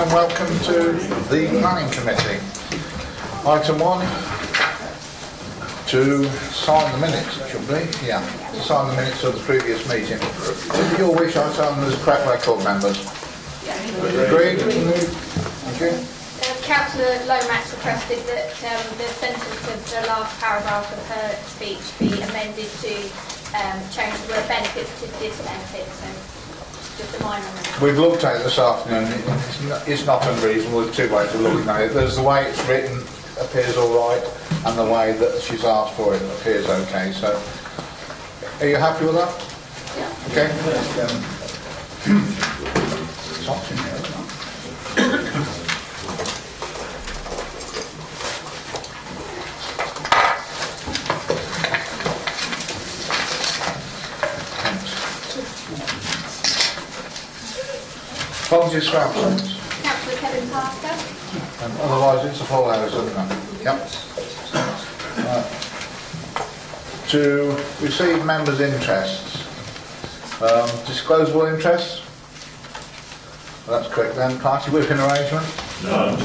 and welcome to the Planning Committee. Item 1, to sign the minutes, it should be, yeah, to sign the minutes of the previous meeting. If your wish, I sign them as correct record members. Agreed? Thank you. Councillor Lomax requested that the sentence of the last paragraph of her speech be amended to change the word benefits to disbenefits. So just a minor amendment. We've looked at it this afternoon. It's not unreasonable. There's two ways of looking at it. There's the way it's written appears all right, and the way that she's asked for it appears okay. So, are you happy with that? Yeah. Okay. It's hot in here, isn't it? Apologies for absence. Councillor Kevin Parker. And otherwise it's a full house, isn't it? Yep. To receive members' interests. Disclosable interests? Well, that's correct then. Party whipping arrangement? No.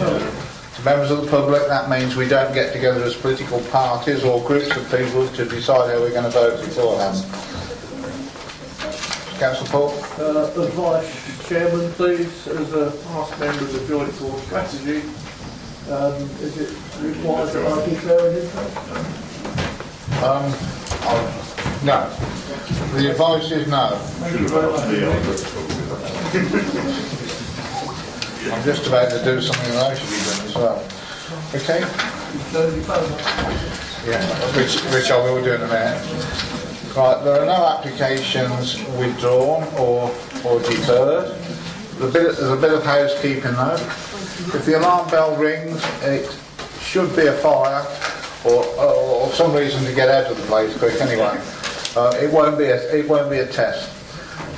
To members of the public, that means we don't get together as political parties or groups of people to decide how we're going to vote beforehand. Councillor Paul? Advice, Chairman, please, as a past member of the Joint Force Strategy, is it required that I declare an interest? No. The advice is no. Thank you very much. I'm just about to do something that I should be doing as well. Okay? Yeah, which I will do in a minute. Right, there are no applications withdrawn or deferred. There's a bit of housekeeping though. If the alarm bell rings, it should be a fire or some reason to get out of the place quick anyway. It won't be a test.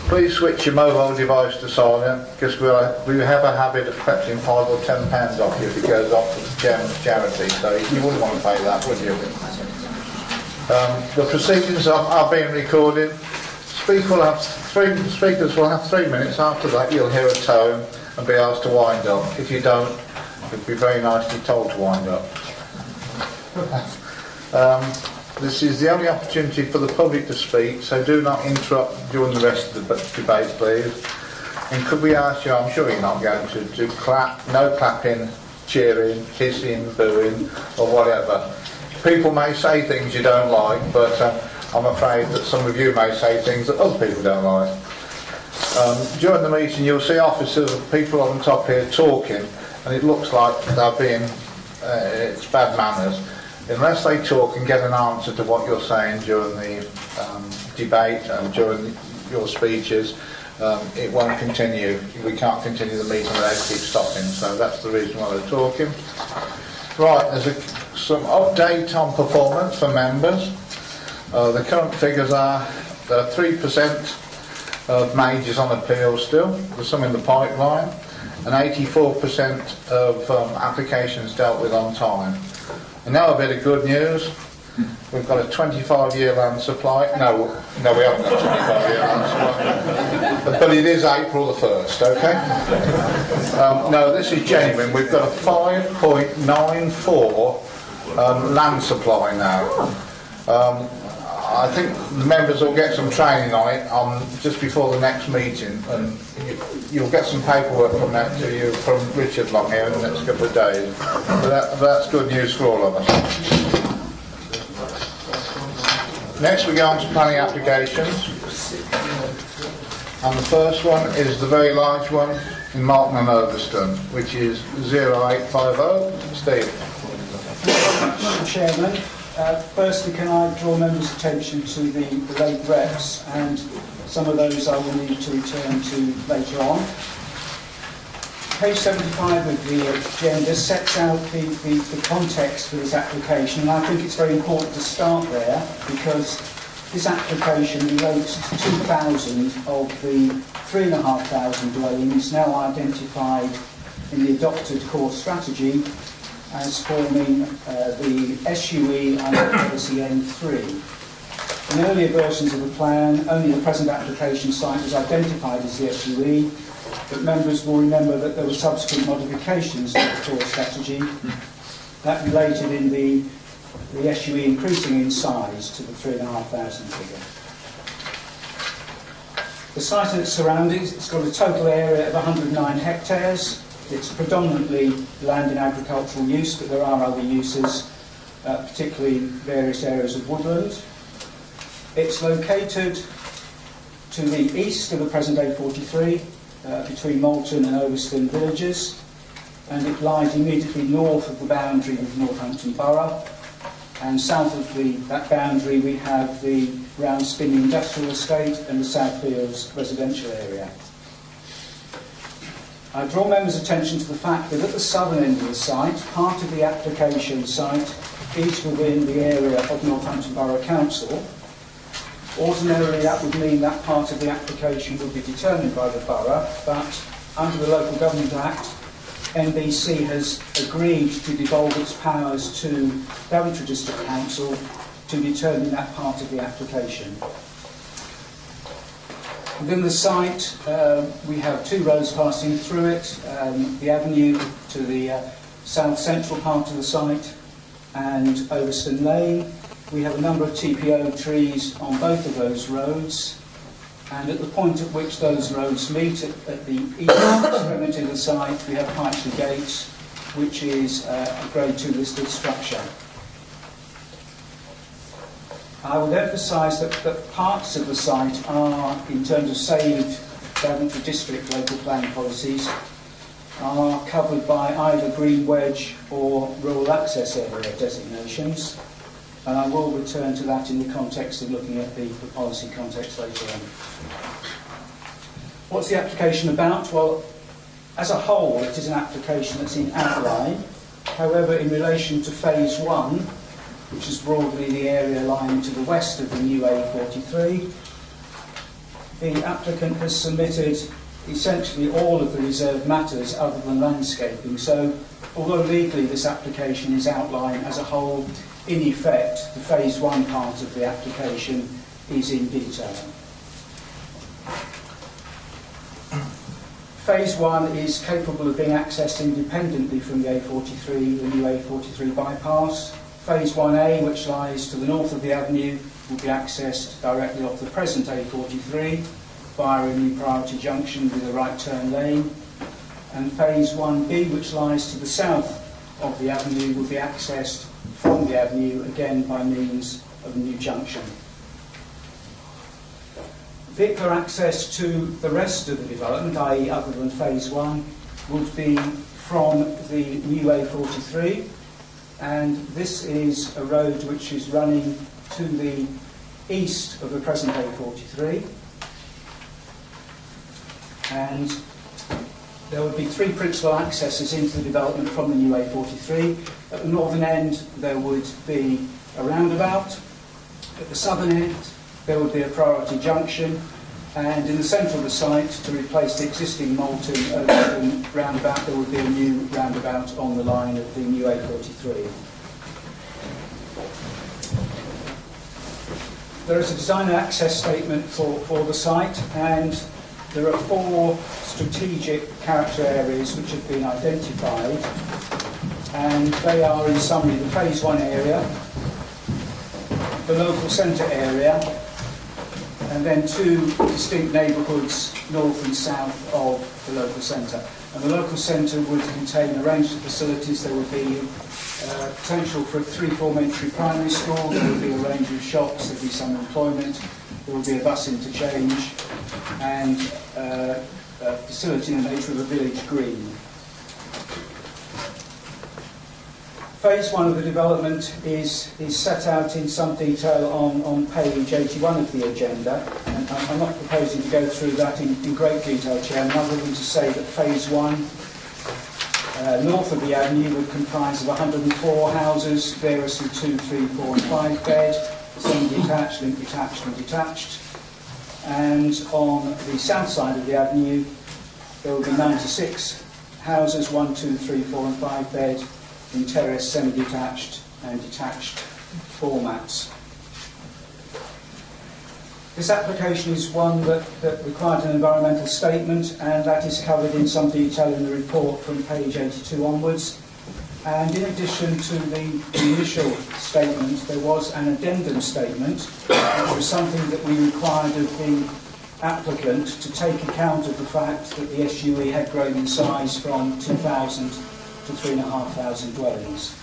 Please switch your mobile device to silent, because we have a habit of fetching £5 or £10 off you if it goes off to the chairman's charity, so you wouldn't want to pay that, would you? The proceedings are being recorded. Speakers will have 3 minutes. After that you'll hear a tone and be asked to wind up. If you don't, you'll be very nicely told to wind up. This is the only opportunity for the public to speak, so do not interrupt during the rest of the debate, please. And could we ask you, I'm sure you're not going to clap, no clapping, cheering, hissing, booing or whatever. People may say things you don't like, but I'm afraid that some of you may say things that other people don't like. During the meeting you'll see officers and people on the top here talking, and it looks like they're being, it's bad manners. Unless they talk and get an answer to what you're saying during the debate and during your speeches, it won't continue. We can't continue the meeting without keep stopping, so that's the reason why they're talking. Right, there's some update on performance for members. The current figures are 3% of majors on appeal still. There's some in the pipeline, and 84% of applications dealt with on time. And now a bit of good news. We've got a 25-year land supply. No, we haven't got a 25-year land supply. But it is April the 1st, okay? No, this is genuine. We've got a 5.94 land supply now. I think the members will get some training on it just before the next meeting, and you'll get some paperwork from that to you from Richard Long here in the next couple of days. But that's good news for all of us. Next we go on to planning applications, and the first one is the very large one in Marton and Overston, which is 0850. Steve. Mr. Chairman, firstly can I draw members' attention to the late reps, and some of those I will need to return to later on. Page 75 of the agenda sets out the context for this application, and I think it's very important to start there because this application relates to 2,000 of the 3,500 dwellings now identified in the adopted core strategy as forming the SUE under policy N3. In earlier versions of the plan, only the present application site was identified as the SUE, but members will remember that there were subsequent modifications to the tour strategy that related in the SUE increasing in size to the 3,500 figure. The site and its surroundings, it's got a total area of 109 hectares. It's predominantly land in agricultural use, but there are other uses, particularly various areas of woodland. It's located to the east of the present A43, between Malton and Overston villages, and it lies immediately north of the boundary with Northampton Borough. And south of that boundary we have the Round Spinney Industrial Estate and the South Fields residential area. I draw members' attention to the fact that at the southern end of the site, part of the application site is within the area of Northampton Borough Council. Ordinarily that would mean that part of the application would be determined by the borough, but under the Local Government Act, NBC has agreed to devolve its powers to Daventry District Council to determine that part of the application. Within the site, we have two roads passing through it, the avenue to the south central part of the site and Overston Lane. We have a number of TPO trees on both of those roads, and at the point at which those roads meet at the eastern extremity of the site, we have Pychley Gates, which is a Grade 2 listed structure. I would emphasise that parts of the site are, in terms of saved Daventry District local planning policies, are covered by either green wedge or rural access area designations. And I will return to that in the context of looking at the policy context later on. What's the application about? Well, as a whole, it is an application that's in outline. However, in relation to phase 1, which is broadly the area lying to the west of the new A43, the applicant has submitted essentially all of the reserved matters other than landscaping. So, although legally this application is outlined as a whole, in effect, the phase 1 part of the application is in detail. Phase 1 is capable of being accessed independently from the A43, the new A43 bypass. Phase 1A, which lies to the north of the avenue, will be accessed directly off the present A43 via a new priority junction with a right turn lane. And Phase 1B, which lies to the south of the avenue, will be accessed from the avenue, again by means of a new junction. Vehicular access to the rest of the development, i.e. other than phase 1, would be from the new A43, and this is a road which is running to the east of the present A43, and there would be 3 principal accesses into the development from the new A43. At the northern end there would be a roundabout. At the southern end there would be a priority junction, and in the centre of the site, to replace the existing Malton Overston roundabout, there would be a new roundabout on the line of the new A43. There is a design and access statement for the site, and there are 4 strategic character areas which have been identified, and they are, in summary, the phase 1 area, the local centre area, and then 2 distinct neighbourhoods north and south of the local centre. And the local centre would contain a range of facilities. There would be potential for a 3 form-entry primary school, there would be a range of shops, there would be some employment, there would be a bus interchange, and a facility in the nature of a village green. Phase 1 of the development is set out in some detail on page 81 of the agenda, and I'm not proposing to go through that in great detail, Chairman, other than to say that phase 1 north of the avenue would comprise of 104 houses, variously 2, 3, 4 and 5 bed, semi-detached, linked detached and detached, and on the south side of the avenue there will be 96 houses, 1, 2, 3, 4 and 5 bed, in terrace, semi-detached and detached formats. This application is one that required an environmental statement, and that is covered in some detail in the report from page 82 onwards. And in addition to the initial statement, there was an addendum statement, which was something that we required of the applicant to take account of the fact that the SUE had grown in size from 2,000 to 3,500 dwellings.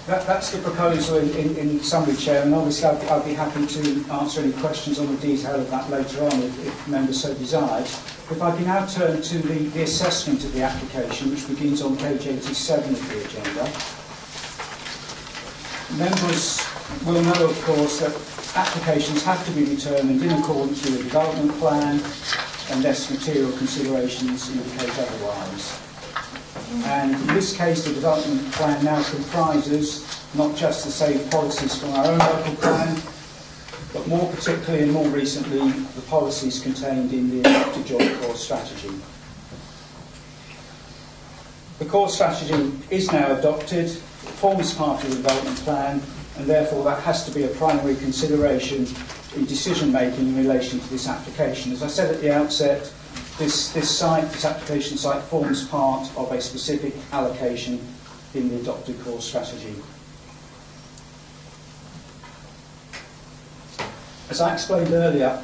That's the proposal in summary, Chairman. Obviously, I'd be happy to answer any questions on the detail of that later on if members so desired. If I can now turn to the assessment of the application, which begins on page 87 of the agenda. Members will know, of course, that applications have to be determined in accordance with the development plan unless material considerations indicate otherwise. And in this case, the development plan now comprises not just the safe policies from our own local plan, but more particularly and more recently, the policies contained in the adopted joint core strategy. The core strategy is now adopted, it forms part of the development plan, and therefore that has to be a primary consideration in decision making in relation to this application. As I said at the outset, this application site forms part of a specific allocation in the adopted core strategy. As I explained earlier,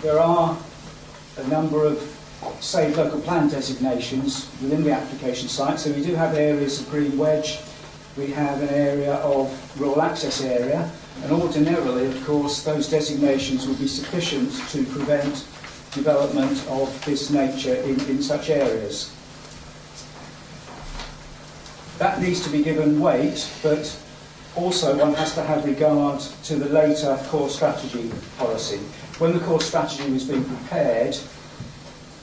there are a number of saved local plan designations within the application site. So we do have areas of green wedge, we have an area of rural access area, and ordinarily, of course, those designations would be sufficient to prevent development of this nature in such areas. That needs to be given weight, but also one has to have regard to the later core strategy policy. When the core strategy was being prepared,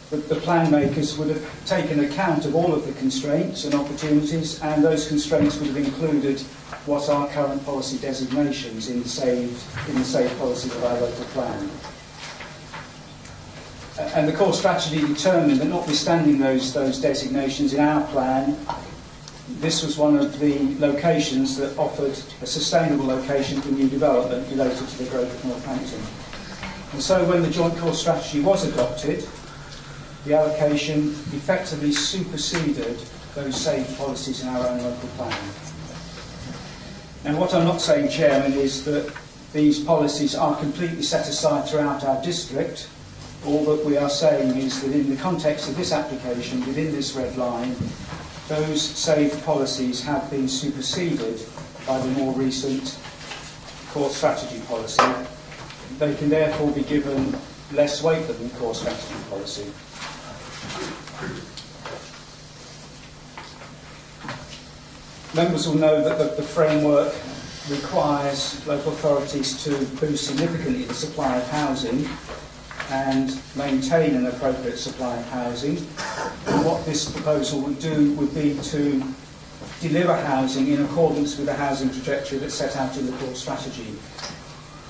the plan makers would have taken account of all of the constraints and opportunities, and those constraints would have included what are current policy designations in the saved policies of our local plan. And the core strategy determined that notwithstanding those designations in our plan, this was one of the locations that offered a sustainable location for new development related to the growth of Northampton. And so when the joint core strategy was adopted, the allocation effectively superseded those saved policies in our own local plan. And what I'm not saying, Chairman, is that these policies are completely set aside throughout our district. All that we are saying is that in the context of this application, within this red line, those saved policies have been superseded by the more recent core strategy policy. They can therefore be given less weight than the core strategy policy. Members will know that the framework requires local authorities to boost significantly the supply of housing and maintain an appropriate supply of housing. And what this proposal would do would be to deliver housing in accordance with the housing trajectory that's set out in the core strategy.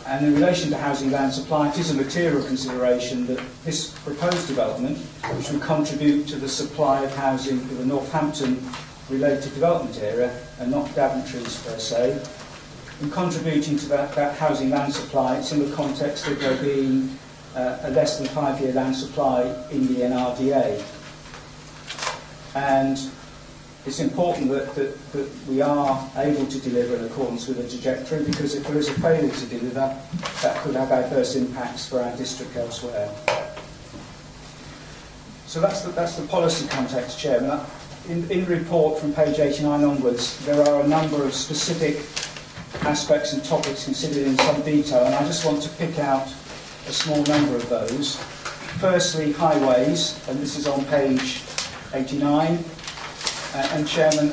And in relation to housing land supply, it is a material consideration that this proposed development, which would contribute to the supply of housing for the Northampton related development area, and not Daventry's per se, in contributing to that housing land supply, it's in the context of there being a less than 5-year land supply in the NRDA. And it's important that we are able to deliver in accordance with the trajectory, because if there is a failure to deliver, that could have adverse impacts for our district elsewhere. So that's the policy context, Chairman. In the report from page 89 onwards, there are a number of specific aspects and topics considered in some detail, and I just want to pick out a small number of those. Firstly, highways, and this is on page 89. And Chairman,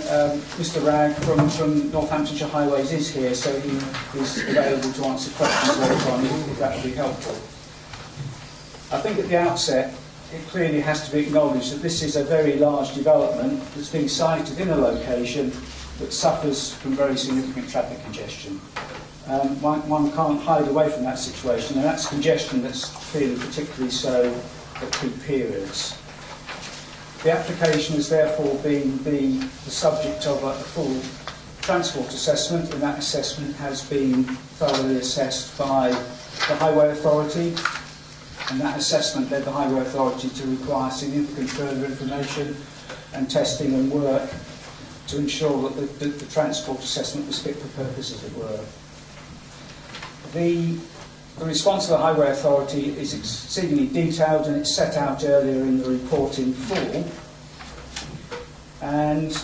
Mr Ragg from Northamptonshire Highways is here, so he is available to answer questions later on if that would be helpful. I think at the outset, it clearly has to be acknowledged that this is a very large development that's being sited in a location that suffers from very significant traffic congestion. One can't hide away from that situation, and that's congestion that's clearly particularly so at peak periods. The application has therefore been the subject of a full transport assessment, and that assessment has been thoroughly assessed by the Highway Authority, and that assessment led the Highway Authority to require significant further information and testing and work to ensure that the transport assessment was fit for purpose, as it were. The response of the Highway Authority is exceedingly detailed, and it's set out earlier in the report in full. And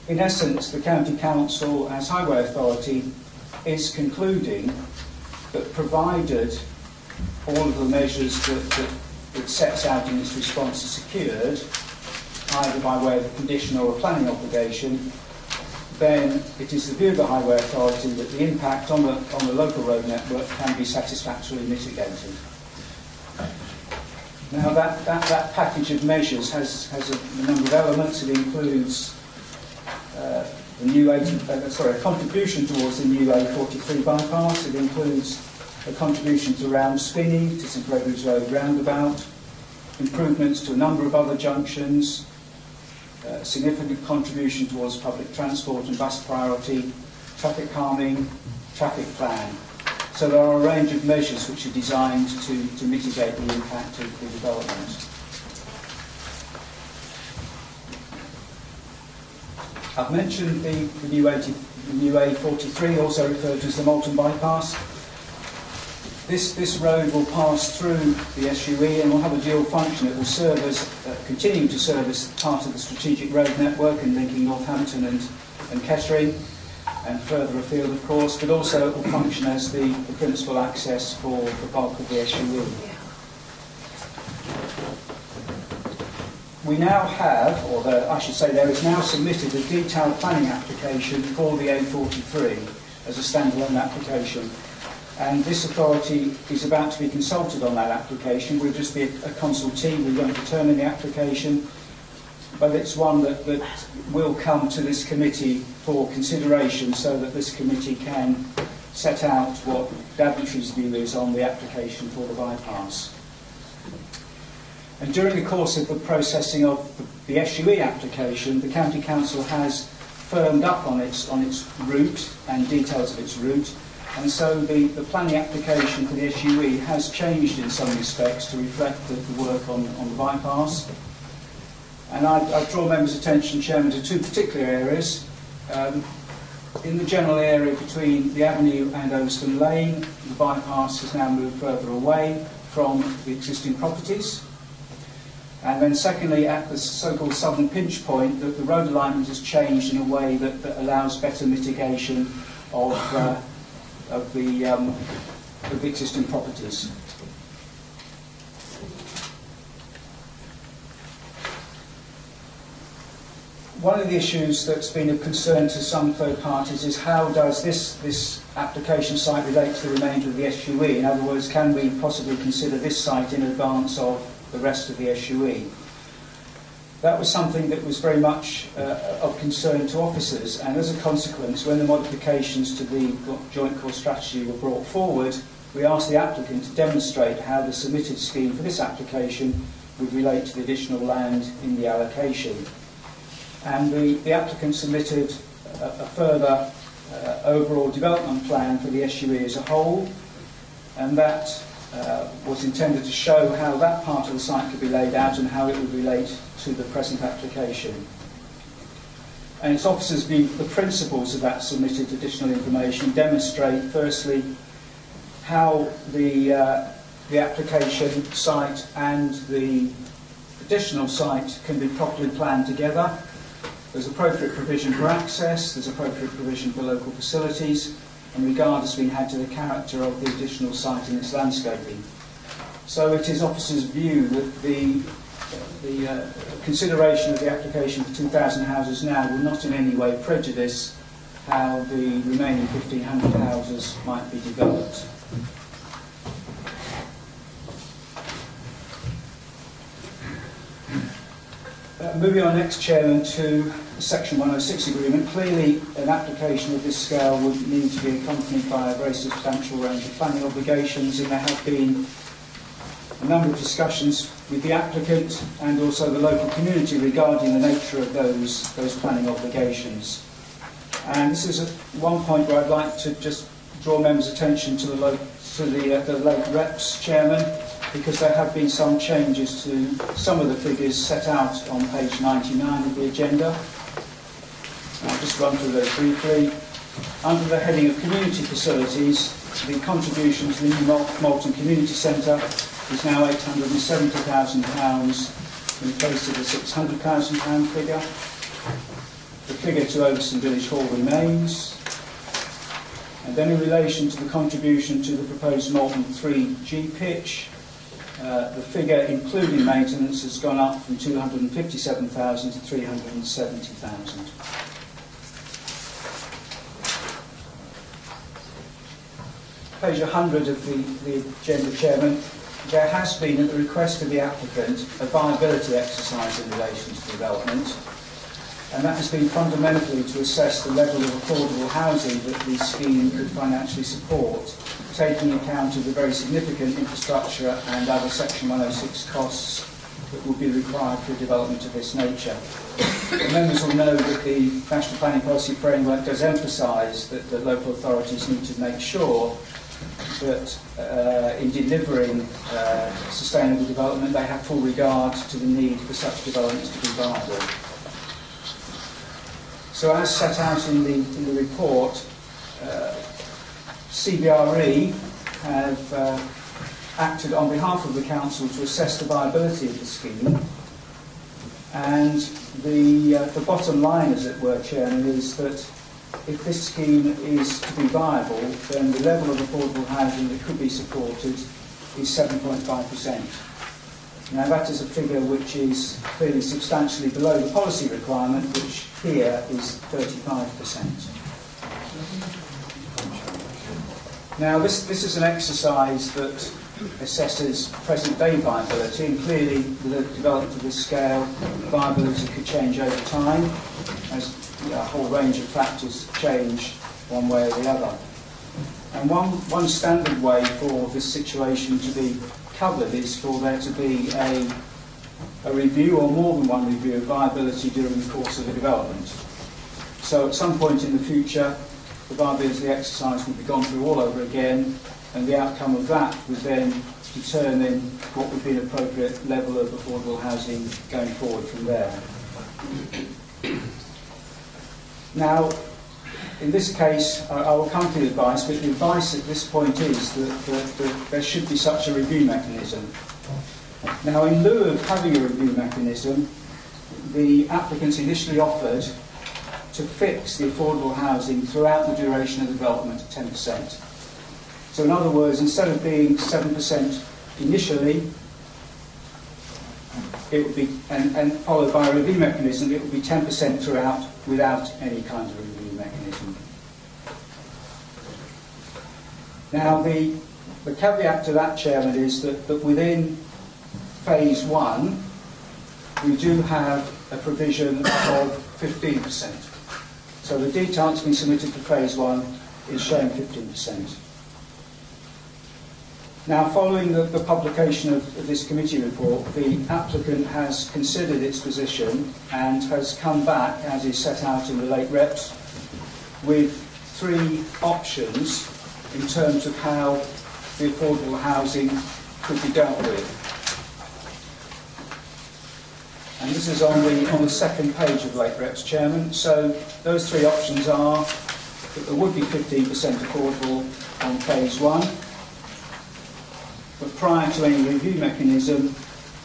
in essence, the County Council, as Highway Authority, is concluding that provided all of the measures that it sets out in its response are secured, either by way of a condition or a planning obligation, then it is the view of the Highway Authority that the impact on the local road network can be satisfactorily mitigated. Now that package of measures has a number of elements. It includes a contribution towards the new A43 bypass. It includes a contribution to Round Spinney, to St Gregory's Road roundabout, improvements to a number of other junctions, significant contribution towards public transport and bus priority, traffic calming, traffic plan. So there are a range of measures which are designed to mitigate the impact of the development. I've mentioned the new A43, also referred to as the Moulton Bypass. This road will pass through the SUE and will have a dual function. It will serve as, continue to serve as part of the strategic road network and linking Northampton and Kettering, and further afield of course, but also it will function as the principal access for the bulk of the SUE. We now have, or I should say there is now submitted a detailed planning application for the A43 as a standalone application. And this authority is about to be consulted on that application. We'll just be a consultee, we won't determine the application, but it's one that will come to this committee for consideration so that this committee can set out what Daventry's view is on the application for the bypass. And during the course of the processing of the SUE application, the County Council has firmed up on its route and details of its route. And so the planning application for the SUE has changed in some respects to reflect the work on the bypass. And I draw members' attention, Chairman, to two particular areas. In the general area between the Avenue and Overston Lane, the bypass has now moved further away from the existing properties. And then secondly, at the so-called southern pinch point, the road alignment has changed in a way that allows better mitigation of the existing properties. One of the issues that's been of concern to some third parties is how does this application site relate to the remainder of the SUE? In other words, can we possibly consider this site in advance of the rest of the SUE? That was something that was very much of concern to officers, and as a consequence, when the modifications to the Joint Core Strategy were brought forward, we asked the applicant to demonstrate how the submitted scheme for this application would relate to the additional land in the allocation. And the applicant submitted a further overall development plan for the SUE as a whole, and that was intended to show how that part of the site could be laid out and how it would relate to the present application. And its officers view the principles of that submitted additional information demonstrate, firstly, how the application site and the additional site can be properly planned together. There's appropriate provision for access, there's appropriate provision for local facilities, and regard has been had to the character of the additional site and its landscaping. So it is officers' view that the consideration of the application for 2,000 houses now will not in any way prejudice how the remaining 1,500 houses might be developed. Moving on next, Chairman, to the Section 106 agreement. Clearly, an application of this scale would need to be accompanied by a very substantial range of planning obligations, and there have been a number of discussions with the applicant and also the local community regarding the nature of those planning obligations. And this is one point where I'd like to just draw members' attention to the late Reps Chairman, because there have been some changes to some of the figures set out on page 99 of the agenda. I'll just run through those briefly. Under the heading of community facilities, the contribution to the new Malton Community Centre is now £870,000 in place of the £600,000 figure. The figure to Overston Village Hall remains. And then in relation to the contribution to the proposed Malton 3G pitch, the figure including maintenance has gone up from £257,000 to £370,000. Page 100 of the agenda, Chairman. There has been, at the request of the applicant, a viability exercise in relation to development, and that has been fundamentally to assess the level of affordable housing that the scheme could financially support, taking account of the very significant infrastructure and other Section 106 costs that will be required for a development of this nature. The members will know that the National Planning Policy Framework does emphasise that the local authorities need to make sure that in delivering sustainable development they have full regard to the need for such developments to be viable. So as set out in the report, CBRE have acted on behalf of the Council to assess the viability of the scheme, and the bottom line, as it were, Chairman, is that if this scheme is to be viable, then the level of affordable housing that could be supported is 7.5%. Now that is a figure which is clearly substantially below the policy requirement, which here is 35%. Now this is an exercise that assesses present day viability, and clearly with a development of this scale, viability could change over time as a whole range of factors change one way or the other. And one standard way for this situation to be covered is for there to be a review, or more than one review, of viability during the course of the development. So at some point in the future, the viability exercise would be gone through all over again, and the outcome of that would then determine what would be an appropriate level of affordable housing going forward from there. Now, in this case, I will come to the advice, but the advice at this point is that there should be such a review mechanism. Now, in lieu of having a review mechanism, the applicants initially offered to fix the affordable housing throughout the duration of the development at 10%. So in other words, instead of being 7% initially, it would be, and followed by a review mechanism, it would be 10% throughout without any kind of review mechanism. Now the caveat to that, Chairman, is that within phase 1 we do have a provision of 15%. So the detail that's been submitted for phase 1 is showing 15%. Now, following the publication of this committee report, the applicant has considered its position and has come back, as is set out in the late Reps, with 3 options in terms of how the affordable housing could be dealt with. And this is on the second page of late Reps, Chairman. So those 3 options are that there would be 15% affordable on phase 1. But prior to any review mechanism,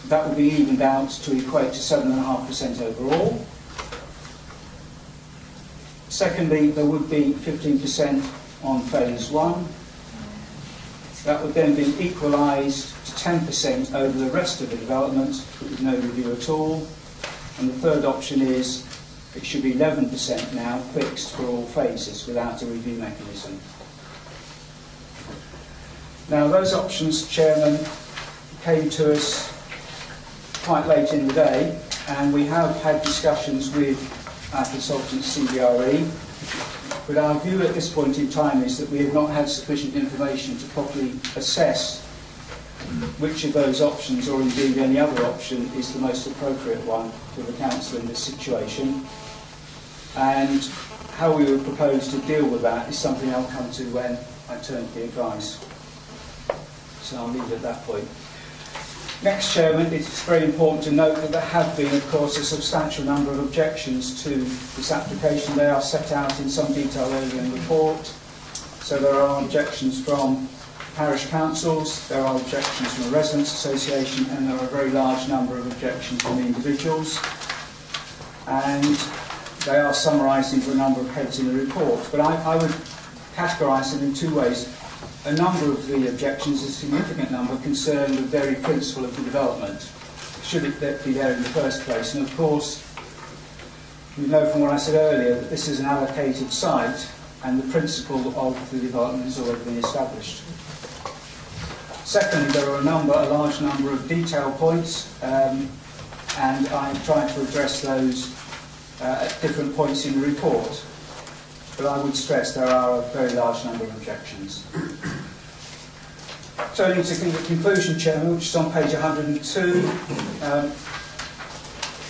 that will be evened out to equate to 7.5% overall. Secondly, there would be 15% on phase 1. That would then be equalised to 10% over the rest of the development with no review at all. And the third option is it should be 11% now, fixed for all phases without a review mechanism. Now those options, Chairman, came to us quite late in the day, and we have had discussions with our consultant CBRE, but our view at this point in time is that we have not had sufficient information to properly assess which of those options, or indeed any other option, is the most appropriate one for the council in this situation. And how we would propose to deal with that is something I'll come to when I turn to the advice. So I'll leave it at that point. Next, Chairman, it's very important to note that there have been, of course, a substantial number of objections to this application. They are set out in some detail earlier in the report. So there are objections from parish councils, there are objections from a residents association, and there are a very large number of objections from individuals. And they are summarised into a number of heads in the report. But I would categorise them in two ways. A number of the objections, a significant number, concern the very principle of the development. Should it be there in the first place? And of course, we know from what I said earlier that this is an allocated site and the principle of the development has already been established. Secondly, there are a large number of detail points, and I'm trying to address those at different points in the report. But I would stress there are a very large number of objections. Turning to the conclusion, Chairman, which is on page 102,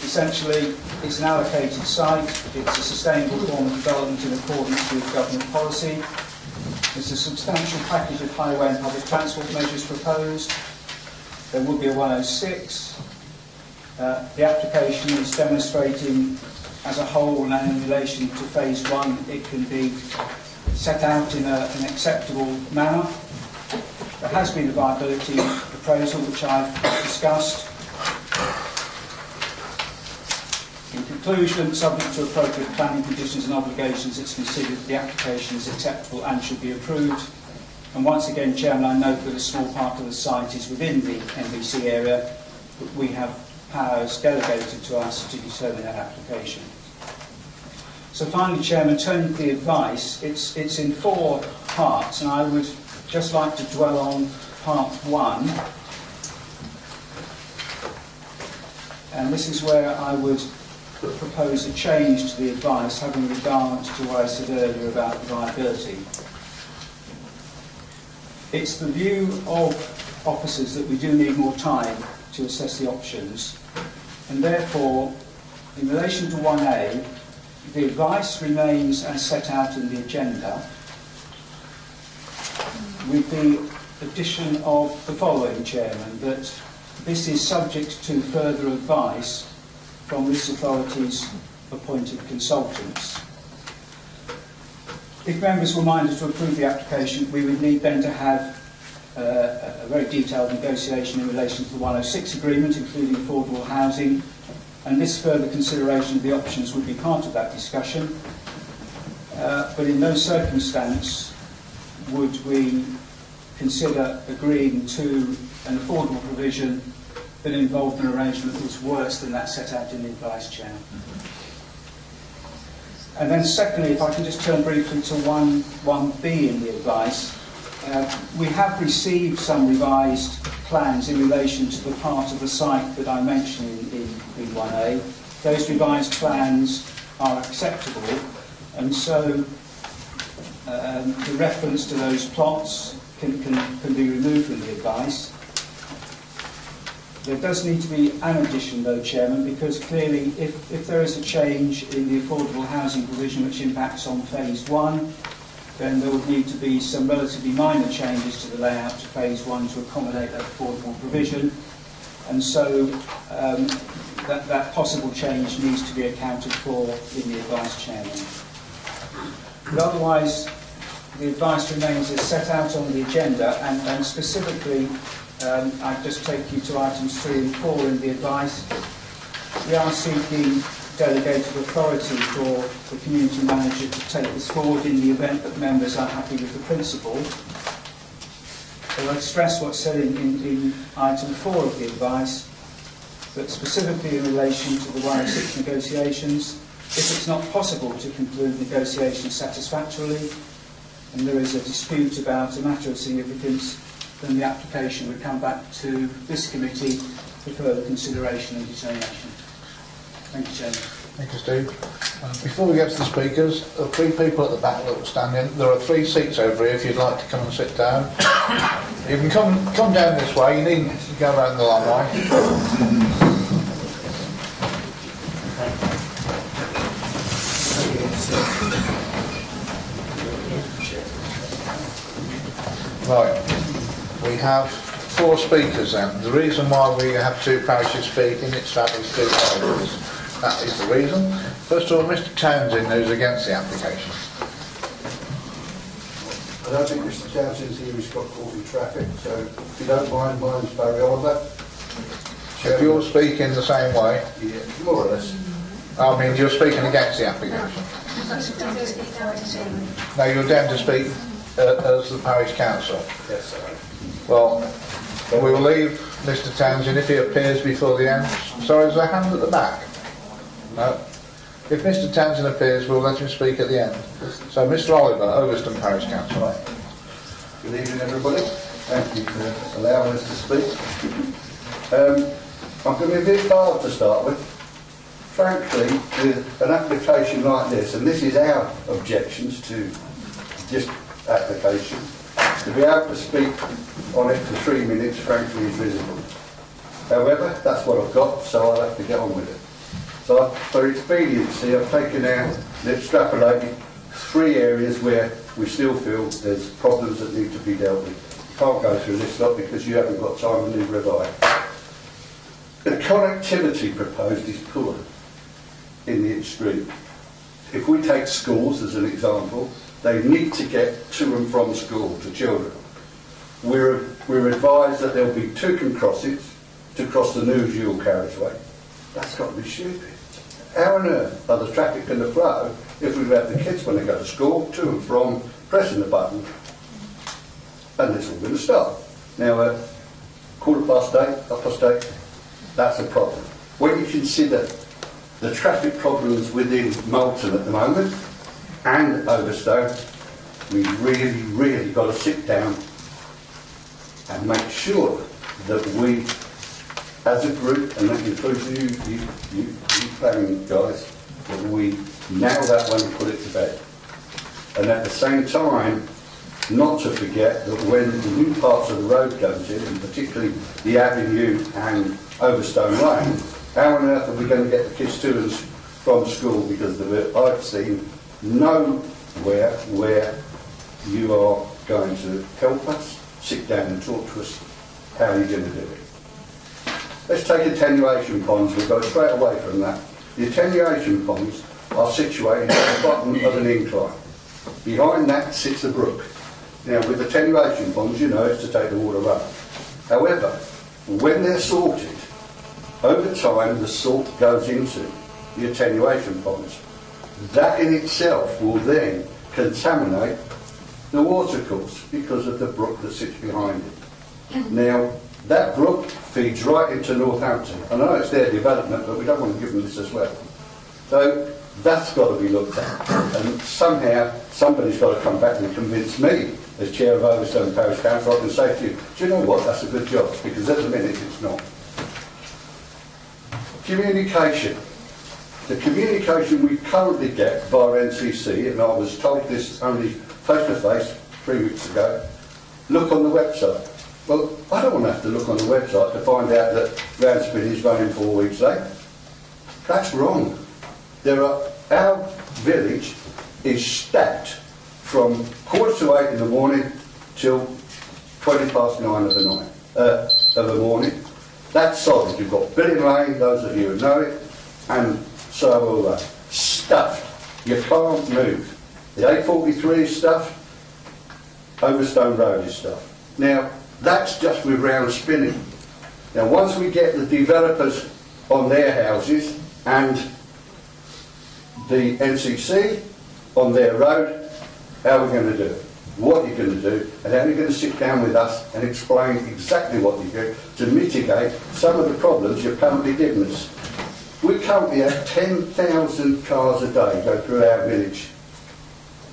essentially it's an allocated site, it's a sustainable form of development in accordance with government policy, there's a substantial package of highway and public transport measures proposed, there will be a 106, the application is demonstrating as a whole and in relation to phase 1 it can be set out in an acceptable manner. There has been a viability proposal which I've discussed. In conclusion, subject to appropriate planning conditions and obligations, it's considered that the application is acceptable and should be approved. And once again, Chairman, I note that a small part of the site is within the MBC area, but we have powers delegated to us to determine that application. So finally, Chairman, turning to the advice, it's in 4 parts, and I would just like to dwell on part 1. And this is where I would propose a change to the advice, having regard to what I said earlier about viability. It's the view of officers that we do need more time to assess the options, and therefore, in relation to 1A, the advice remains as set out in the agenda, with the addition of the following, Chairman, that this is subject to further advice from this authority's appointed consultants. If members were minded to approve the application, we would need then to have a very detailed negotiation in relation to the 106 agreement, including affordable housing, and this further consideration of the options would be part of that discussion. But in no circumstance would we consider agreeing to an affordable provision that involved an arrangement that was worse than that set out in the advice, Chair. And then secondly, if I can just turn briefly to 1B in the advice, we have received some revised plans in relation to the part of the site that I mentioned in B1A. Those revised plans are acceptable, and so the reference to those plots can be removed from the advice. There does need to be an addition though, Chairman, because clearly if there is a change in the affordable housing provision which impacts on phase 1, then there would need to be some relatively minor changes to the layout to phase 1 to accommodate that affordable provision, and so that possible change needs to be accounted for in the advice, Chairman. But otherwise, the advice remains as set out on the agenda, and specifically, I just take you to items 3 and 4 in the advice. We are seeking delegated authority for the community manager to take this forward in the event that members are happy with the principle. So I'd stress what's said in item 4 of the advice, but specifically in relation to the 106 negotiations, if it's not possible to conclude negotiations satisfactorily, and there is a dispute about a matter of significance, then the application would come back to this committee for further consideration and determination. Thank you, Chairman. Thank you, Steve. Before we get to the speakers, there are 3 people at the back that will stand in. There are 3 seats over here if you'd like to come and sit down. You can come down this way, you needn't go around the long way. Right, we have 4 speakers then. The reason why we have 2 parishes speaking, it established 2 parishes. That is the reason. First of all, Mr Townsend, who's against the application. I don't think Mr Townsend's here, he's got caught in traffic, so if you don't mind, mine's Barry Oliver. If you're speaking the same way, Yeah, more or less. I mean you're speaking against the application. No, you're down to speak as the parish council. Yes, sir. Well, we will leave Mr Townsend if he appears before the end. Sorry, is there a hand at the back? No. If Mr Townsend appears, we'll let him speak at the end. So, Mr Oliver, Overston Parish Council. Good evening, everybody. Thank you for allowing us to speak. I'm going to be a bit hard to start with. Frankly, with an application like this, and this is our objections to this application, to be able to speak on it for 3 minutes, frankly, is risible. However, that's what I've got, so I'll have to get on with it. So, for expediency, I've taken out and extrapolated 3 areas where we still feel there's problems that need to be dealt with. Can't go through this lot because you haven't got time, and neither have I. The connectivity proposed is poor in the extreme. If we take schools as an example, they need to get to and from school to children. We're advised that there'll be 2 crossings to cross the new dual carriageway. That's got to be stupid. How on earth are the traffic going to flow if we've had the kids when they go to school, to and from, pressing the button, and it's all going to stop. Now, 8:15, 8:30, that's a problem. When you consider the traffic problems within Moulton at the moment, and Overstone, we've really got to sit down and make sure that we, as a group, and that includes you planning guys, that we nail that one and put it to bed. And at the same time, not to forget that when the new parts of the road comes in, and particularly the Avenue and Overstone Lane, how on earth are we going to get the kids to and from school? Because I've seen nowhere where you are going to help us, sit down and talk to us how you're going to do it. Let's take attenuation ponds. We'll go straight away from that. The attenuation ponds are situated at the bottom of an incline. Behind that sits a brook. Now, with attenuation ponds, you know it's to take the water runoff. However, when they're salted, over time the salt goes into the attenuation ponds. That in itself will then contaminate the watercourse because of the brook that sits behind it. Now, that brook feeds right into Northampton. I know it's their development, but we don't want to give them this as well. So that's got to be looked at. And somehow, somebody's got to come back and convince me, as Chair of Overstone Parish Council, I can say to you, do you know what, that's a good job, because at the minute it's not. Communication. The communication we currently get via NCC, and I was told this only face-to-face 3 weeks ago, look on the website. Well, I don't want to have to look on the website to find out that Roundspin is running 4 weeks late. That's wrong. Our village is stacked from 8:45 in the morning till 9:20 of the morning. That's solid. You've got Billing Lane, those of you who know it, and so will they. Stuffed. You can't move. The A43 is stuffed. Overstone Road is stuffed. Now, that's just with round spinning. Now, once we get the developers on their houses and the NCC on their road, how are we going to do it? What you're going to do, and how you're going to sit down with us and explain exactly what you do to mitigate some of the problems you're currently giving us. We currently have 10,000 cars a day go through our village.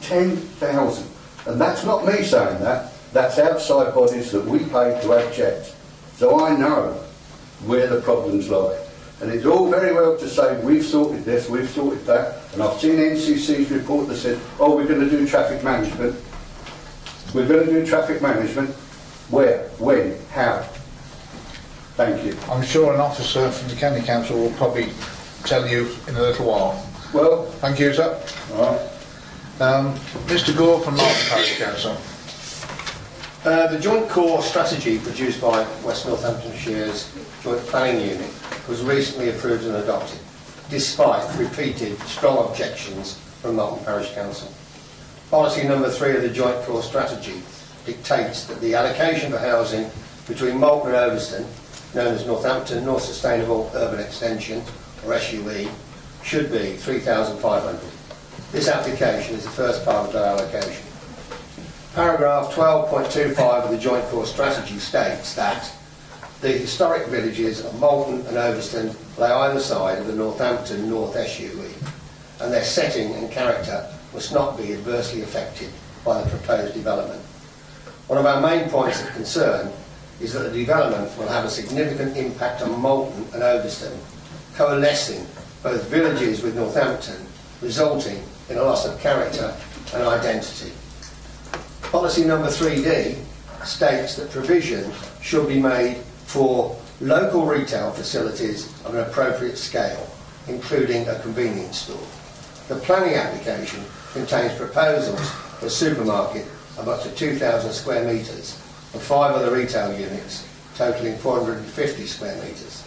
10,000. And that's not me saying that. That's outside bodies that we pay to have checked. So I know where the problems lie. And it's all very well to say, we've sorted this, we've sorted that, and I've seen NCC's report that says, oh, we're going to do traffic management. We're going to do traffic management. Where? When? How? Thank you. I'm sure an officer from the County Council will probably tell you in a little while. Well, Thank you, sir. all right. Mr Gore from Martin Parish Council. The Joint Core Strategy produced by West Northamptonshire's Joint Planning Unit was recently approved and adopted, despite repeated strong objections from Martin Parish Council. Policy number 3 of the Joint Core Strategy dictates that the allocation for housing between Malton and Overston, known as Northampton North Sustainable Urban Extension, or SUE, should be 3,500. This application is the first part of that allocation. Paragraph 12.25 of the Joint Core Strategy states that the historic villages of Malton and Overston lay either side of the Northampton North SUE, and their setting and character must not be adversely affected by the proposed development. One of our main points of concern is that the development will have a significant impact on Malton and Overston, coalescing both villages with Northampton, resulting in a loss of character and identity. Policy number 3D states that provision should be made for local retail facilities of an appropriate scale, including a convenience store. The planning application contains proposals for a supermarket of up to 2,000 square metres and 5 other retail units totalling 450 square metres.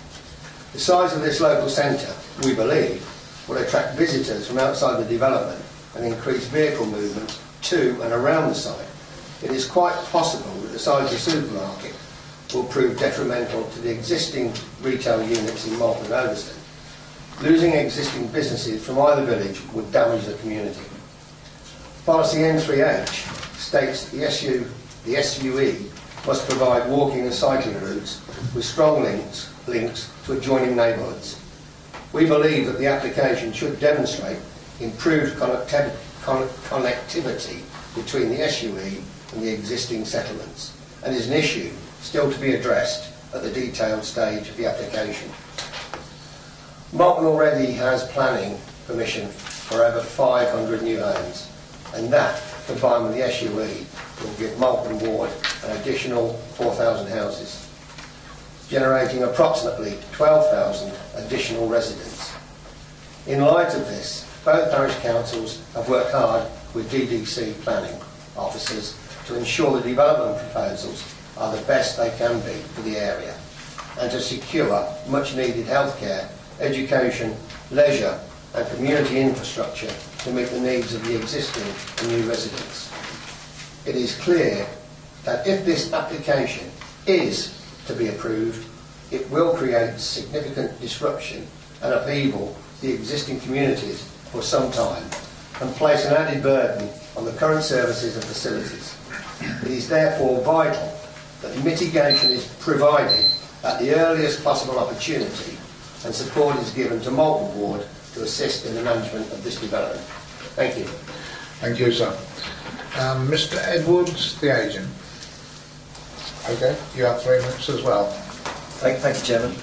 The size of this local centre, we believe, will attract visitors from outside the development and increase vehicle movement to and around the site. It is quite possible that the size of the supermarket will prove detrimental to the existing retail units in Malton and Overston. Losing existing businesses from either village would damage the community. Policy N3H states that the SUE must provide walking and cycling routes with strong links to adjoining neighbourhoods. We believe that the application should demonstrate improved connectivity between the SUE and the existing settlements, and is an issue still to be addressed at the detailed stage of the application. Malton already has planning permission for over 500 new homes, and that, combined with the SUE, will give Malton Ward an additional 4,000 houses, generating approximately 12,000 additional residents. In light of this, both parish councils have worked hard with DDC planning officers to ensure the development proposals are the best they can be for the area, and to secure much needed healthcare, education, leisure and community infrastructure to meet the needs of the existing and new residents. It is clear that if this application is to be approved, it will create significant disruption and upheaval to the existing communities for some time, and place an added burden on the current services and facilities. It is therefore vital that mitigation is provided at the earliest possible opportunity, and support is given to Malton Ward to assist in the management of this development. Thank you. Thank you, sir. Mr Edwards, the agent. Okay, you have 3 minutes as well. Thank you, Chairman.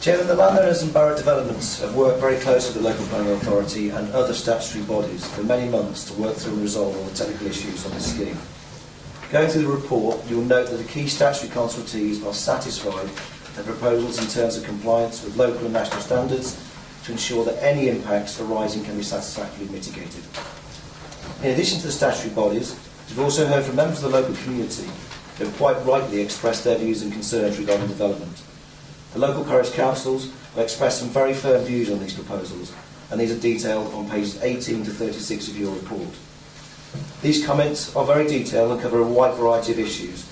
Chairman, the landowners and borough developments have worked very closely with the local planning authority and other statutory bodies for many months to work through and resolve all the technical issues on this scheme. Going through the report, you will note that the key statutory consultees are satisfied that proposals in terms of compliance with local and national standards to ensure that any impacts arising can be satisfactorily mitigated. In addition to the statutory bodies, we've also heard from members of the local community who have quite rightly expressed their views and concerns regarding development. The local parish councils have expressed some very firm views on these proposals, and these are detailed on pages 18 to 36 of your report. These comments are very detailed and cover a wide variety of issues.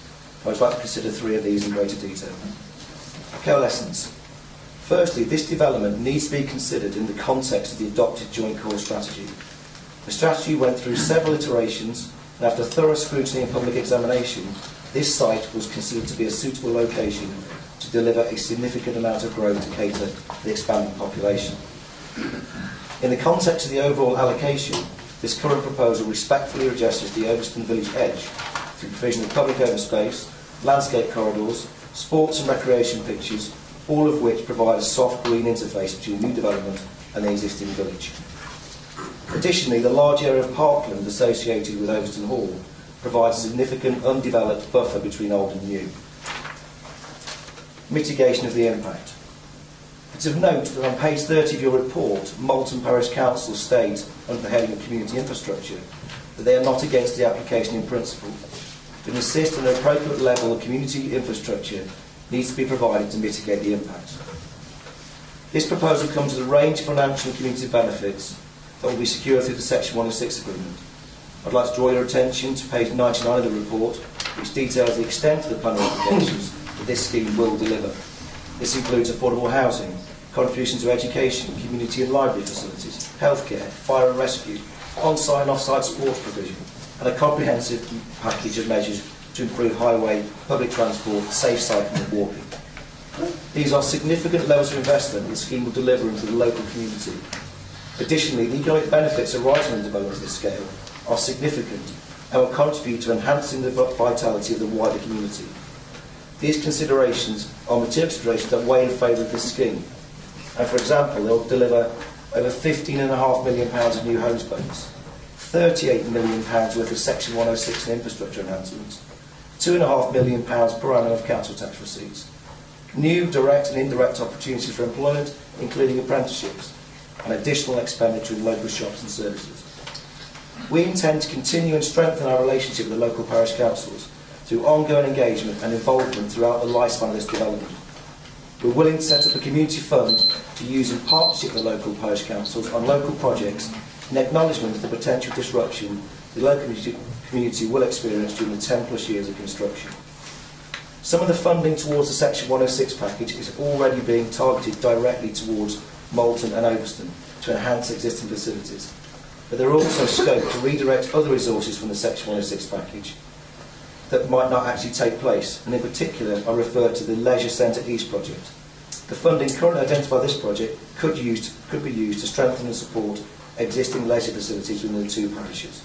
I would like to consider 3 of these in greater detail. Coalescence. Firstly, this development needs to be considered in the context of the adopted Joint Core Strategy. The strategy went through several iterations, and after thorough scrutiny and public examination, this site was considered to be a suitable location to deliver a significant amount of growth to cater to the expanding population. In the context of the overall allocation, this current proposal respectfully adjusts the Overston Village edge through provision of public open space, landscape corridors, sports and recreation pitches, all of which provide a soft green interface between new development and the existing village. Additionally, the large area of parkland associated with Overston Hall provides a significant undeveloped buffer between old and new. Mitigation of the impact. It's of note that on page 30 of your report, Malton Parish Council state, under the heading of community infrastructure, that they are not against the application in principle, but insist an appropriate level of community infrastructure needs to be provided to mitigate the impact. This proposal comes with a range of financial and community benefits that will be secured through the Section 106 agreement. I'd like to draw your attention to page 99 of the report, which details the extent of the planning obligations that this scheme will deliver. This includes affordable housing, contribution to education, community and library facilities, healthcare, fire and rescue, on-site and off-site sports provision, and a comprehensive package of measures to improve highway, public transport, safe cycling and walking. These are significant levels of investment the scheme will deliver into the local community. Additionally, the economic benefits arising from development of this scale are significant and will contribute to enhancing the vitality of the wider community. These considerations are material considerations that weigh in favour of this scheme. And for example, they will deliver over £15.5 million of new home space, £38 million worth of Section 106 and infrastructure enhancements, £2.5 million per annum of council tax receipts, new direct and indirect opportunities for employment, including apprenticeships, and additional expenditure in local shops and services. We intend to continue and strengthen our relationship with the local parish councils through ongoing engagement and involvement throughout the lifespan of this development. We're willing to set up a community fund to use in partnership with the local parish councils on local projects in acknowledgement of the potential disruption the local community will experience during the 10 plus years of construction. Some of the funding towards the Section 106 package is already being targeted directly towards Malton and Overston to enhance existing facilities. But there are also scope to redirect other resources from the Section 106 package that might not actually take place, and in particular I refer to the Leisure Centre East project. The funding currently identified for this project could be used to strengthen and support existing leisure facilities within the two parishes.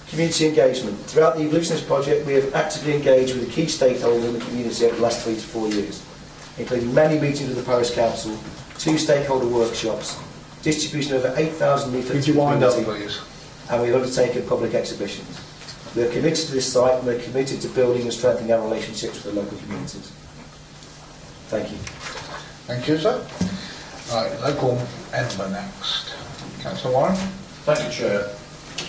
Community engagement. Throughout the evolution of this project, we have actively engaged with the key stakeholders in the community over the last 3 to 4 years, including many meetings with the parish council, 2 stakeholder workshops, distribution of over 8,000 leaflets. Could you wind up, please? And we've undertaken public exhibitions. We are committed to this site and we are committed to building and strengthening our relationships with the local communities. Thank you. Thank you, sir. Right, local member next. Councillor Warren. Thank you, Chair.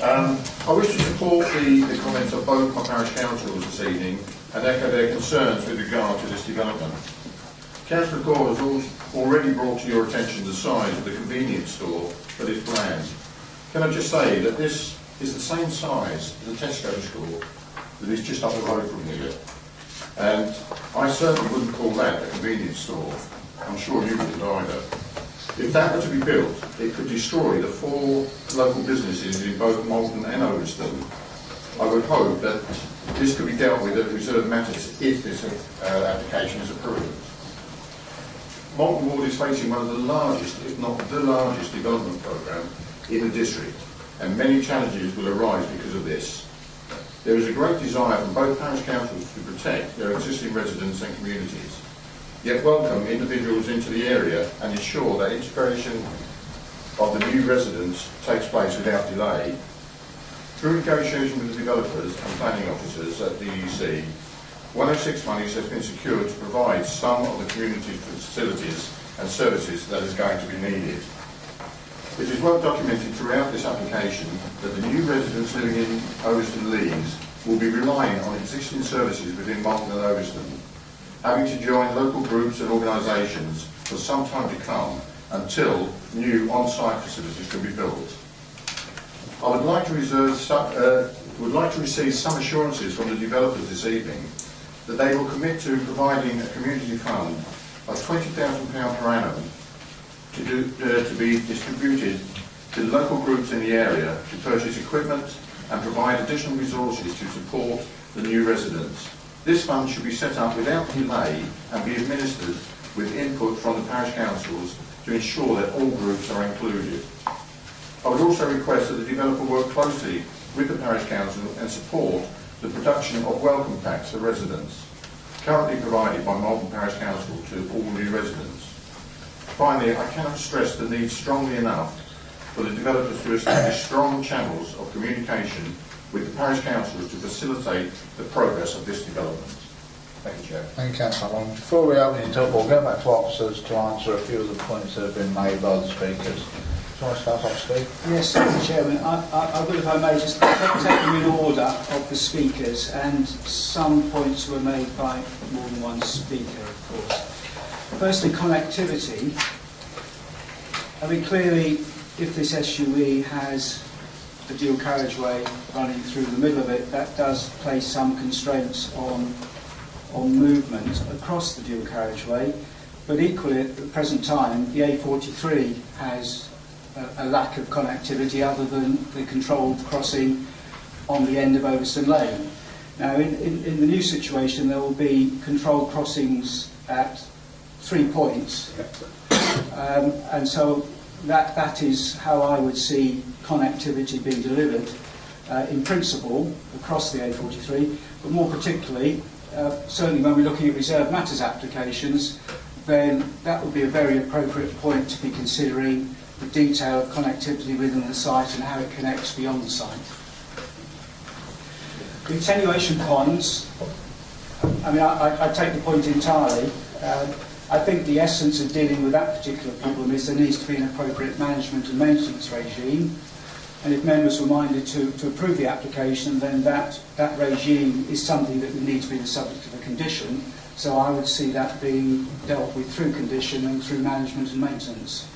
I wish to support the comments of both my parish councils this evening and echo their concerns with regard to this development. Councillor Gore has already brought to your attention the size of the convenience store that is planned. Can I just say that this is the same size as the Tesco store that is just up the road from here. And I certainly wouldn't call that a convenience store. I'm sure you wouldn't either. If that were to be built, it could destroy the 4 local businesses in both Malton and Overston. I would hope that this could be dealt with at reserved matters if this application is approved. Malton Ward is facing one of the largest, if not the largest, development programme in the district, and many challenges will arise because of this. There is a great desire from both parish councils to protect their existing residents and communities, yet welcome individuals into the area and ensure that integration of the new residents takes place without delay. Through negotiation with the developers and planning officers at DEC, 106 monies has been secured to provide some of the community facilities and services that is going to be needed. It is well documented throughout this application that the new residents living in Overston Lees will be relying on existing services within Malton and Overston, having to join local groups and organisations for some time to come until new on-site facilities can be built. I would like to receive some assurances from the developers this evening that they will commit to providing a community fund of £20,000 per annum to be distributed to local groups in the area to purchase equipment and provide additional resources to support the new residents. This fund should be set up without delay and be administered with input from the parish councils to ensure that all groups are included. I would also request that the developer work closely with the parish council and support the production of welcome packs for residents, currently provided by Malton Parish Council to all new residents. Finally, I cannot stress the need strongly enough for the developers to establish strong channels of communication with the parish councillors to facilitate the progress of this development. Thank you, Chair. Thank you, Councillor Long. Before we open it up, we'll go back to officers to answer a few of the points that have been made by the speakers. Do you want to start off, Steve? Yes, Mr. Chairman. I will, if I may, just take them in order of the speakers, and some points were made by more than one speaker, of course. Firstly, connectivity. I mean, clearly, if this SUE has a dual carriageway running through the middle of it, that does place some constraints on movement across the dual carriageway. But equally, at the present time, the A43 has a lack of connectivity other than the controlled crossing on the end of Overston Lane. Now, in the new situation, there will be controlled crossings at 3 points, and so that is how I would see connectivity being delivered in principle across the A43, but more particularly, certainly when we're looking at reserved matters applications, then that would be a very appropriate point to be considering the detail of connectivity within the site and how it connects beyond the site. The attenuation ponds, I mean, I take the point entirely. I think the essence of dealing with that particular problem is there needs to be an appropriate management and maintenance regime, and if members were minded to approve the application, then that regime is something that would need to be the subject of a condition, so I would see that being dealt with through condition and through management and maintenance.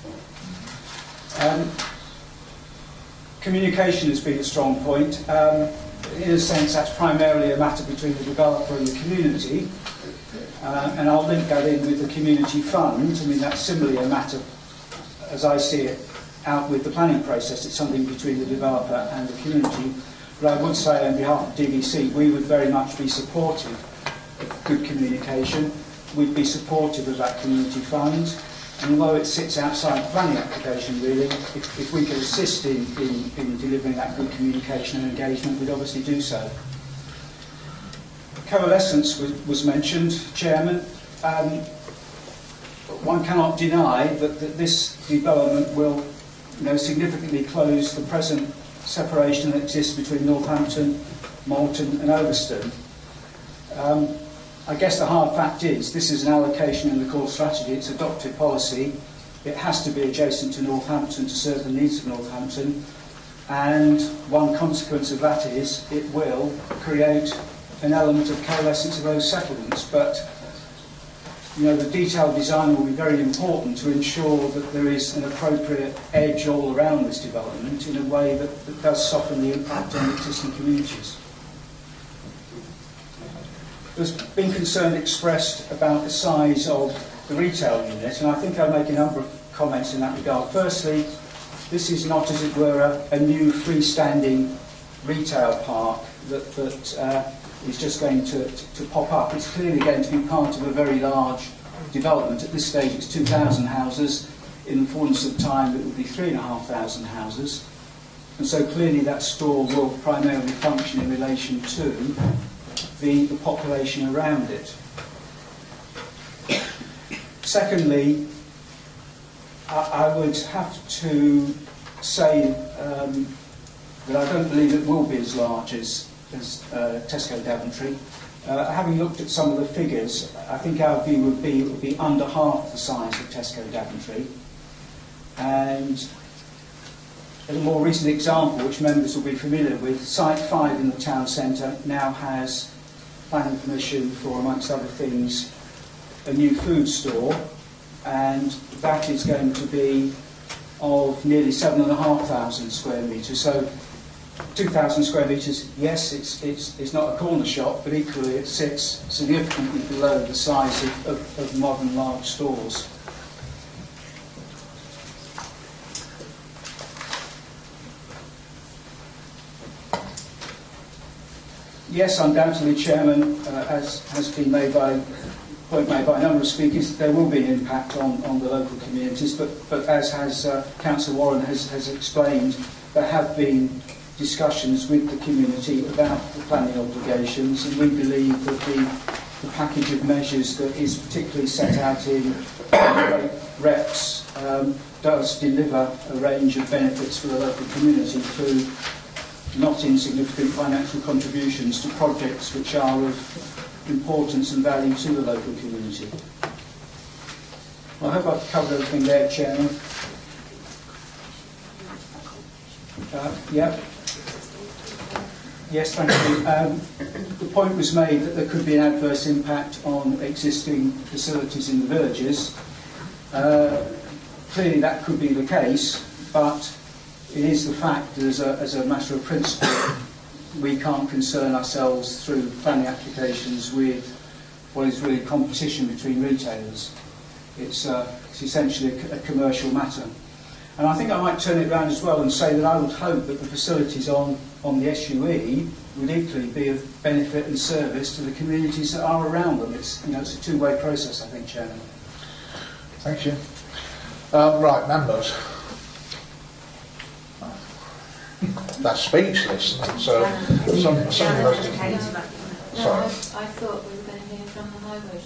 Communication has been a strong point. In a sense, that's primarily a matter between the developer and the community, and I'll link that in with the community fund. I mean, that's similarly a matter, as I see it, out with the planning process. It's something between the developer and the community. But I would say, on behalf of DVC, we would very much be supportive of good communication. We'd be supportive of that community fund. And although it sits outside the planning application, really, if we could assist in delivering that good communication and engagement, we'd obviously do so. Coalescence was mentioned, Chairman. One cannot deny that this development will, significantly close the present separation that exists between Northampton, Malton and Overston. I guess the hard fact is this is an allocation in the core strategy. It's adopted policy. It has to be adjacent to Northampton to serve the needs of Northampton, and one consequence of that is it will create an element of coalescence of those settlements. But the detailed design will be very important to ensure that there is an appropriate edge all around this development in a way that does soften the impact on existing communities. There's been concern expressed about the size of the retail unit, and I think I'll make a number of comments in that regard. Firstly, this is not, as it were, a new freestanding retail park that is just going to pop up. It's clearly going to be part of a very large development. At this stage it's 2,000 houses. In the fullness of time it will be 3,500 houses. And so clearly that store will primarily function in relation to the population around it. Secondly, I would have to say that I don't believe it will be as large as Tesco Daventry. Having looked at some of the figures, I think our view would be it would be under half the size of Tesco Daventry. And as a more recent example, which members will be familiar with, Site 5 in the town centre now has planning permission for, amongst other things, a new food store, and that is going to be of nearly 7,500 square metres. So 2,000 square metres, yes, it's not a corner shop, but equally it sits significantly below the size of modern large stores. Yes, undoubtedly, Chairman, as has been made by a number of speakers, there will be an impact on the local communities, but as has Councillor Warren has explained, there have been discussions with the community about the planning obligations, and we believe that the package of measures that is particularly set out in REPS does deliver a range of benefits for the local community through not insignificant financial contributions to projects which are of importance and value to the local community. Well, I hope I've covered everything there, Chairman. Yeah. Yes, thank you. The point was made that there could be an adverse impact on existing facilities in the verges. Clearly that could be the case, but it is the fact that as a matter of principle, we can't concern ourselves through planning applications with what is really competition between retailers. It's essentially a commercial matter. And I think I might turn it around as well and say that I would hope that the facilities on the SUE would equally be of benefit and service to the communities that are around them. It's a two-way process, I think, Chairman. Thank you. Right, members. That's speechless. So, some of us. Sorry. I thought we were going to hear from the highways.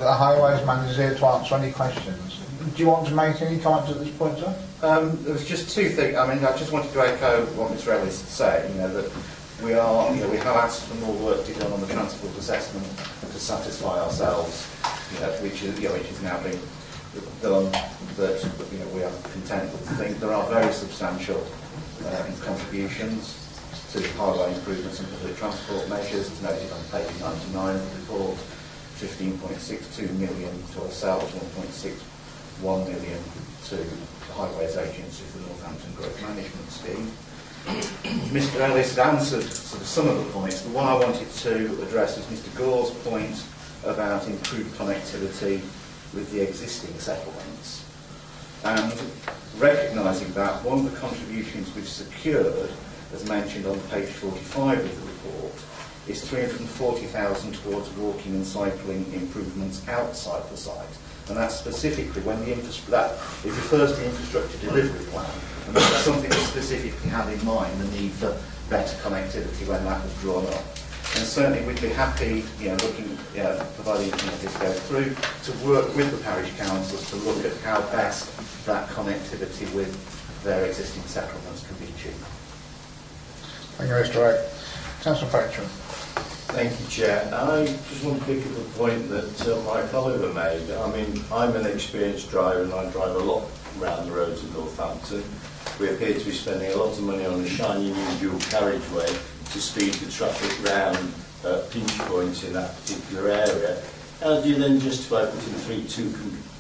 The highways man is here to answer any questions. Do you want to make any comments at this point, sir? There was just two things. I mean, I just wanted to echo what Mr. Ellis said. That we have asked for more work to be done on the transport assessment to satisfy ourselves, which is now being done. That we are content with. I think there are very substantial contributions to highway improvements and public transport measures. It's noted on page 99 of the report. 15.62 million to ourselves, 1.61 million to the Highways Agency for the Northampton Growth Management Scheme. Mr. Ellis had answered sort of some of the points. The one I wanted to address was Mr. Gore's point about improved connectivity with the existing settlements. And recognising that, one of the contributions we've secured, as mentioned on page 45 of the report, is 340,000 towards walking and cycling improvements outside the site. And that's specifically when it refers to the infrastructure delivery plan, and that's something that specifically had in mind the need for better connectivity when that was drawn up. And certainly we'd be happy, providing this goes through, to work with the parish councils to look at how best that connectivity with their existing settlements can be achieved. Thank you, Mr. Wright. Councillor Patron. Thank you, Chair. I just want to pick up the point that Mike Oliver made. I mean, I'm an experienced driver and I drive a lot around the roads of Northampton. We appear to be spending a lot of money on a shiny new dual carriageway to speed the traffic round pinch points in that particular area. How do you then justify putting 3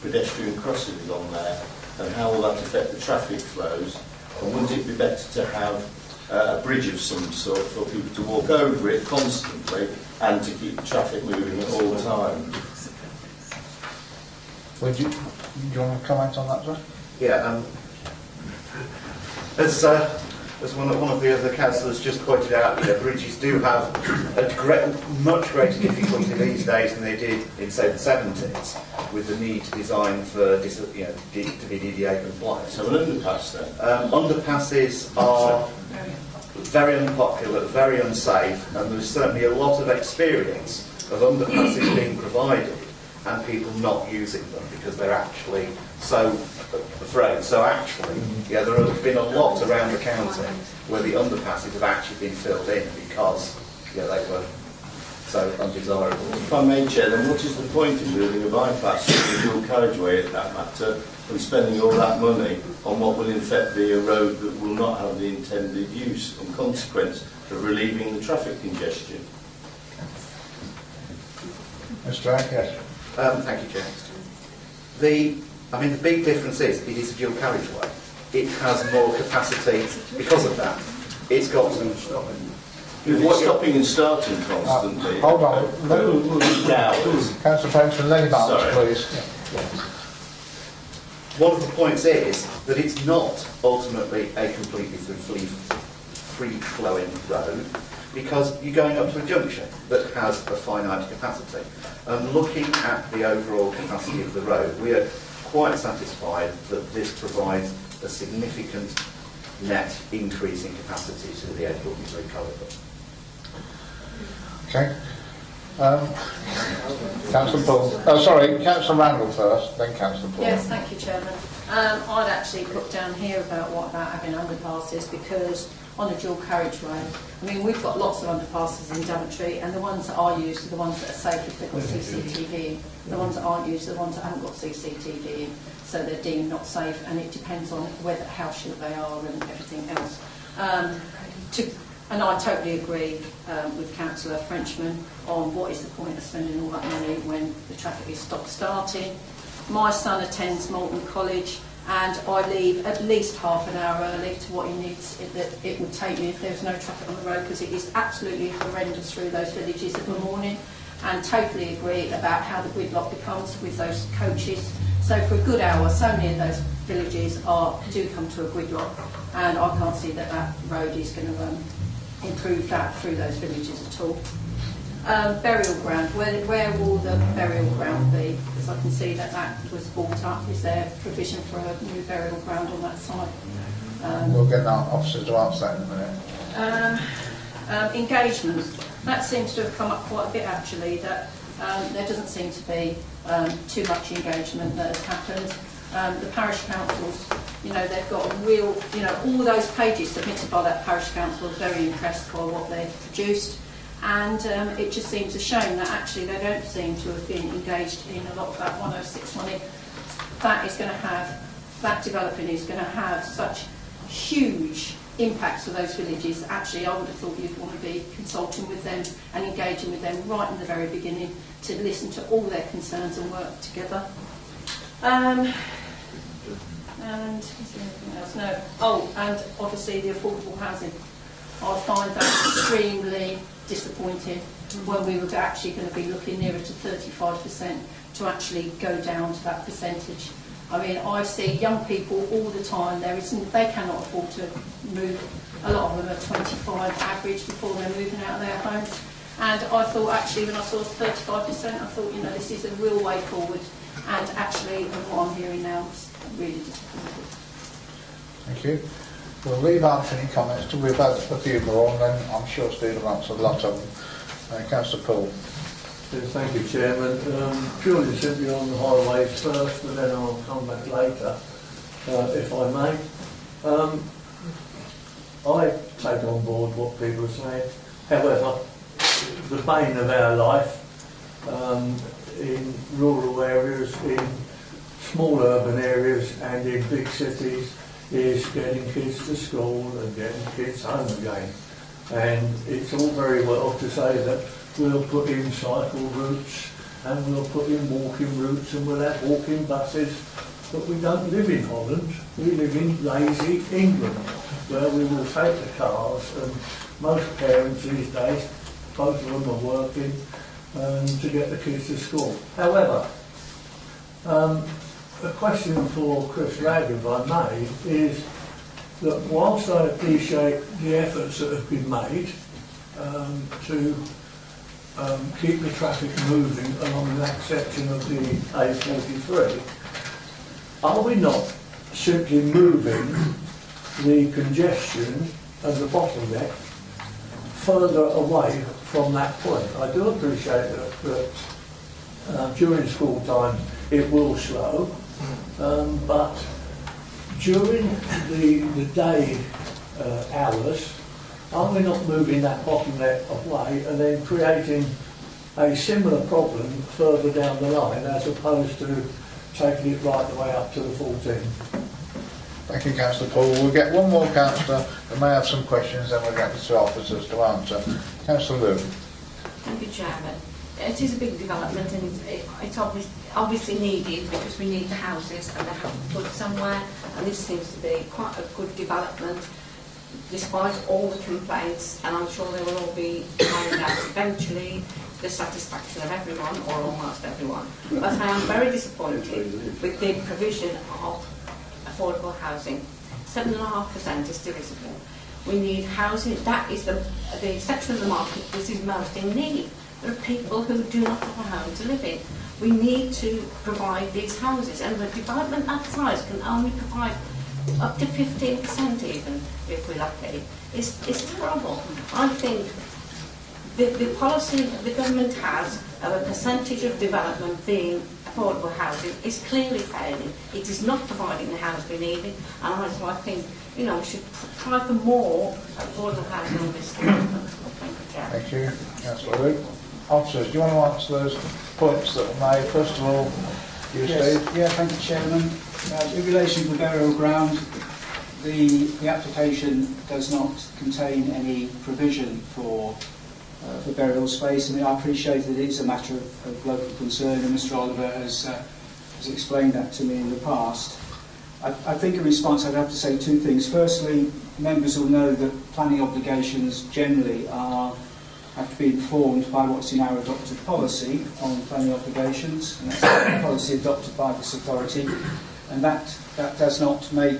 pedestrian crossings on there, and how will that affect the traffic flows? And wouldn't it be better to have a bridge of some sort for people to walk over it constantly and to keep the traffic moving at all times? Do you want to comment on that, sir? Yeah, as one of the other councillors just pointed out, bridges do have a much greater difficulty these days than they did in, say, the 70s, with the need to design for to be DDA compliant. So an underpass then? Underpasses are very unpopular, very unsafe, and there's certainly a lot of experience of underpasses being provided and people not using them because they're actually so afraid. So actually, there have been a lot around the county where the underpasses have actually been filled in because they were so undesirable. If I may, Chair, then what is the point of building a bypass or a dual carriageway at that matter and spending all that money on what will in fact be a road that will not have the intended use and consequence of relieving the traffic congestion? Mr. Wright, yes. Thank you, Chair. The big difference is it is a dual carriageway. It has more capacity because of that. It's got some stopping and starting constantly. Hold on. Councillor Patron, let him answer, please. One of the points is that it's not ultimately a completely free-flowing road, because you're going up to a junction that has a finite capacity. And looking at the overall capacity of the road, we are quite satisfied that this provides a significant net increase in capacity to the 843 corridor. Okay. Councillor Paul. Oh, sorry, Councillor Randall first, then Councillor Paul. Yes, thank you, Chairman. I'd actually put down here about having underpasses, because on a dual carriageway, I mean, we've got lots of underpasses in Daventry, and the ones that are used are the ones that are safe if they've got CCTV in. The ones that aren't used are the ones that haven't got CCTV in, so they're deemed not safe, and it depends on whether how short they are and everything else. And I totally agree with Councillor Frenchman on what is the point of spending all that money when the traffic is stop-starting. My son attends Malton College, and I leave at least half an hour early to what he needs it would take me if there was no traffic on the road, because it is absolutely horrendous through those villages in the morning, and totally agree about how the gridlock becomes with those coaches. So for a good hour, so many of those villages do come to a gridlock, and I can't see that road is going to improve that through those villages at all. Burial ground, where will the burial ground be? Because I can see that was brought up. Is there provision for a new burial ground on that site? We'll get our officers to answer that in a minute. Engagement, that seems to have come up quite a bit actually, that there doesn't seem to be too much engagement that has happened. The parish councils, they've got a real, all those pages submitted by that parish council are very impressed by what they've produced. And it just seems a shame that actually they don't seem to have been engaged in a lot of that 106 money. That developing is going to have such huge impacts for those villages. Actually, I would have thought you'd want to be consulting with them and engaging with them right in the very beginning to listen to all their concerns and work together. And is there anything else? No. Oh, and obviously the affordable housing. I find that extremely disappointing when we were actually going to be looking nearer to 35% to actually go down to that percentage. I mean, I see young people all the time, they cannot afford to move. A lot of them are 25 average before they're moving out of their homes. And I thought actually when I saw 35%, I thought, this is a real way forward. And actually, what I'm hearing now is really disappointing. Thank you. We'll leave out any comments till we're about a few more, and then I'm sure Steve will answer a lot of them. Councillor Paul. Yes, thank you, Chairman. Purely simply on the highways first, but then I'll come back later, if I may. I take on board what people are saying. However, the bane of our life in rural areas, in small urban areas and in big cities is getting kids to school and getting kids home again. And it's all very well to say that we'll put in cycle routes and we'll put in walking routes and we'll have walking buses, but we don't live in Holland, we live in lazy England, where we will take the cars, and most parents these days, both of them are working to get the kids to school. However, a question for Chris Ragg, if I may, is that whilst I appreciate the efforts that have been made to keep the traffic moving along that section of the A43, are we not simply moving the congestion and the bottleneck further away from that point? I do appreciate that during school time it will slow, but during the day hours, are we not moving that bottleneck away and then creating a similar problem further down the line as opposed to taking it right the way up to the 14? Thank you, Councillor Paul. We'll get one more councillor who may have some questions, then we'll get the two officers to answer. Councillor Lou. Thank you, Chairman. It is a big development and it's obviously needed because we need the houses and they have to put somewhere, and this seems to be quite a good development despite all the complaints, and I'm sure they will all be carried out eventually to the satisfaction of everyone or almost everyone. But I am very disappointed with the provision of affordable housing. 7.5% is still visible. We need housing. That is the section of the market that is most in need. There are people who do not have a home to live in. We need to provide these houses, and the development that size can only provide up to 15% even, if we're lucky. It's terrible. I think the policy that the government has of a percentage of development being affordable housing is clearly failing. It is not providing the house we need, and so I think, you know, we should try for more affordable housing on this development. Thank you, Councillor Luke. Officers, do you want to answer those points that were made? First of all, you, Steve. Yeah, thank you, Chairman. In relation to the burial ground, the application does not contain any provision for burial space. I mean, I appreciate that it is a matter of local concern, and Mr. Oliver has explained that to me in the past. I think in response I'd have to say two things. Firstly, members will know that planning obligations generally have to be informed by what's in our adopted policy on planning obligations, and that's a policy adopted by this authority, and that does not make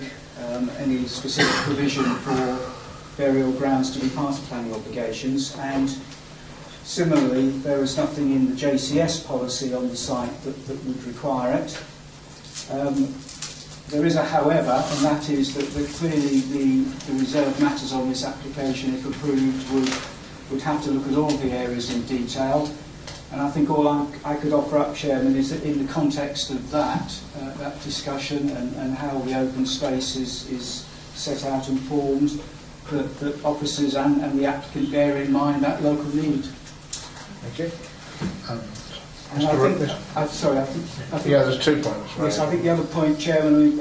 any specific provision for burial grounds to be part of planning obligations. And similarly, there is nothing in the JCS policy on the site that would require it. There is a however, and that is that clearly the reserved matters on this application, if approved, would have to look at all the areas in detail. And I think all I could offer up, Chairman, is that in the context of that discussion and how the open space is set out and formed, that officers and the applicant bear in mind that local need. Thank you. And I think yeah, there's 2 points. Right? Yes, I think the other point, Chairman,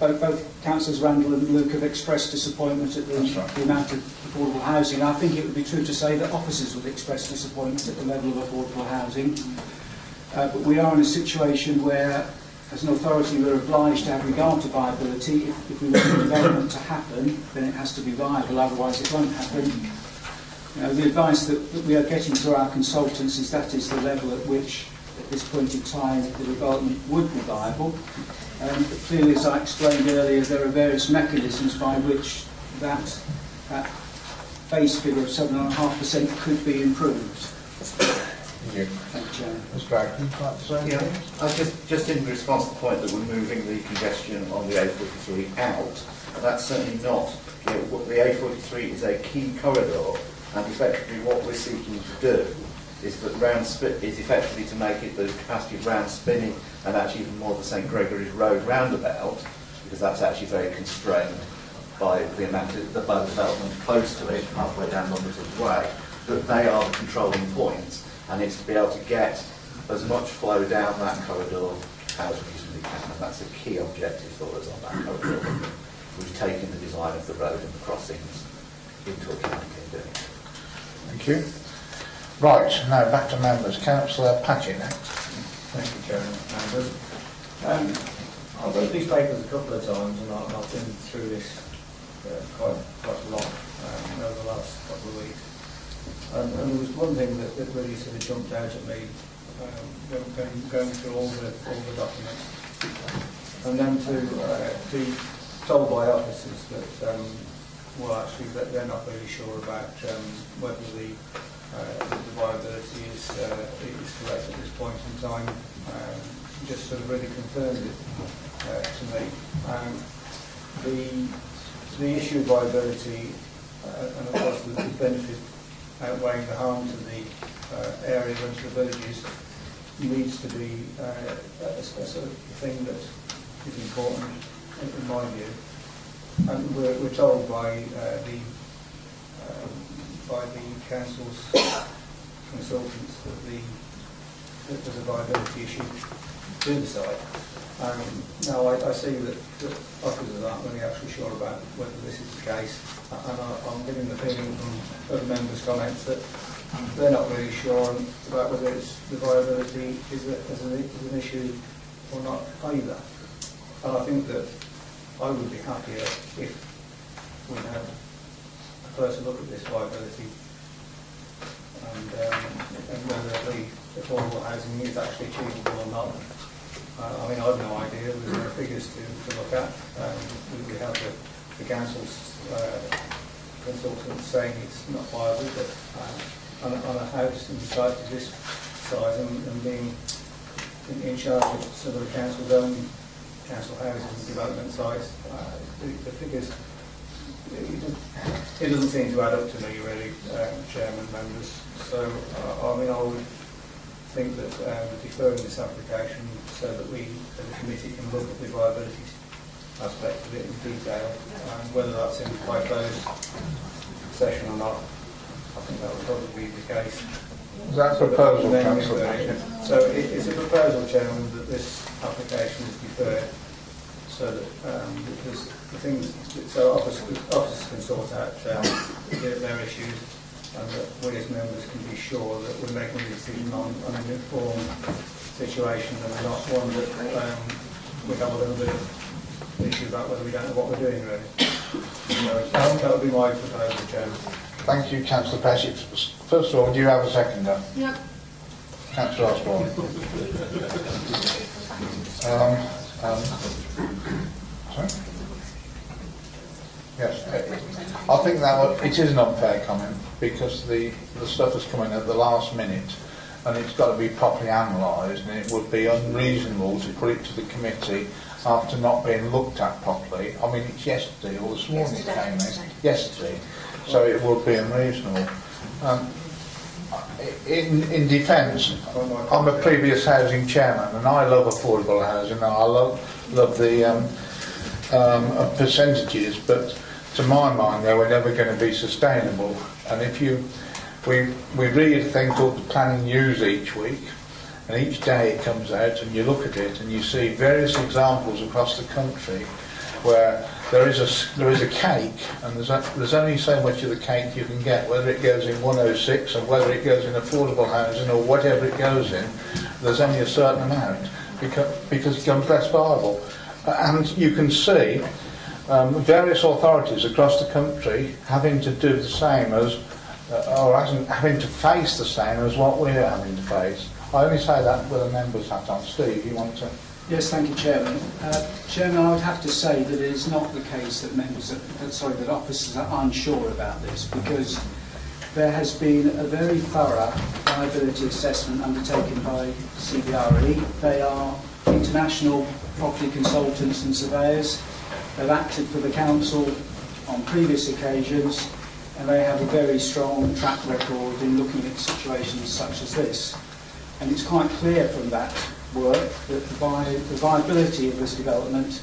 both Councillors Randall and Luke have expressed disappointment at the amount of affordable housing. I think it would be true to say that officers would express disappointment at the level of affordable housing. But we are in a situation where, as an authority, we're obliged to have regard to viability. If we want the development to happen, then it has to be viable, otherwise it won't happen. You know, the advice that we are getting through our consultants is that is the level at which, at this point in time, the development would be viable. But clearly, as I explained earlier, there are various mechanisms by which that base figure of 7.5% could be improved. Thank you. Thank you, Chairman. Mr. Bragg, would you like to say anything? Yeah, just in response to the point that we're moving the congestion on the A43 out, that's certainly not. You know, the A43 is a key corridor, and effectively what we're seeking to do is effectively to make it the capacity of round spinning and actually even more the St Gregory's Road roundabout, because that's actually very constrained by the amount of the development close to it, halfway down Lumberton's Way, that they are the controlling points, and it's to be able to get as much flow down that corridor as reasonably can, and that's a key objective for us on that corridor. We've taken the design of the road and the crossings into account in doing it. Thank you. Right, now back to members. Councillor Patchett next. Thank you, Chairman. Members. I've read these papers a couple of times, and I've been through this quite a lot over the last couple of weeks. And there was one thing that really sort of jumped out at me going through all the documents, and then to be told by officers that well, actually that they're not really sure about whether the viability is correct at this point in time. Just sort of really confirmed it to me. The issue of viability and of course the benefit outweighing the harm to the area and to the villages needs to be a sort of thing that is important in my view. And we're told by the council's consultants that there's a viability issue to the site. Now I see that officers aren't really actually sure about whether this is the case, and I'm getting the feeling from other members' comments that they're not really sure about whether the viability is an issue or not either. And I think that I would be happier if we had a closer look at this viability and whether the affordable housing is actually achievable or not. I mean, I have no idea. There's no figures to look at. We have the council's consultants saying it's not viable, but on a house in the site of this size and being in charge of some of the council's own council houses and development sites, the figures it doesn't seem to add up to me really, Chairman, members. So I mean, I would think that deferring this application so that we, as a committee, can look at the viability aspect of it in detail, and whether that's in quite closed session or not, I think that would probably be the case. Is that a proposal, Councillor? So it's a proposal, Chairman, that this application is deferred so that the things, so officers can sort out their issues, and that we as members can be sure that we're making a decision on an informed situation and not one that we have a little bit of issue about whether we don't know what we're doing really. So that would be my proposal, Chairman. Thank you, Councillor Pesci. First of all, do you have a seconder? Yep. Councillor Osborne. Sorry? Yes. I think that it is an unfair comment because the stuff has come in at the last minute and it's got to be properly analysed, and it would be unreasonable to put it to the committee after not being looked at properly. I mean, it's yesterday or this morning it came in. Yesterday. So it would be unreasonable. In defence, I'm a previous housing chairman and I love affordable housing and I love the percentages, but to my mind they were never going to be sustainable. And if we read a thing called the Planning News each week, and each day it comes out and you look at it and you see various examples across the country where there is a cake, and there's only so much of the cake you can get, whether it goes in 106 and whether it goes in affordable housing or whatever it goes in, there's only a certain amount because it becomes less viable. And you can see various authorities across the country having to do the same as, or having to face the same as what we're having to face. I only say that with a member's hat on. Steve, you want to? Yes, thank you, Chairman. Chairman, I would have to say that it is not the case that that officers are unsure about this, because there has been a very thorough viability assessment undertaken by CBRE. They are international property consultants and surveyors. They've acted for the council on previous occasions, and they have a very strong track record in looking at situations such as this. And it's quite clear from that work that the viability of this development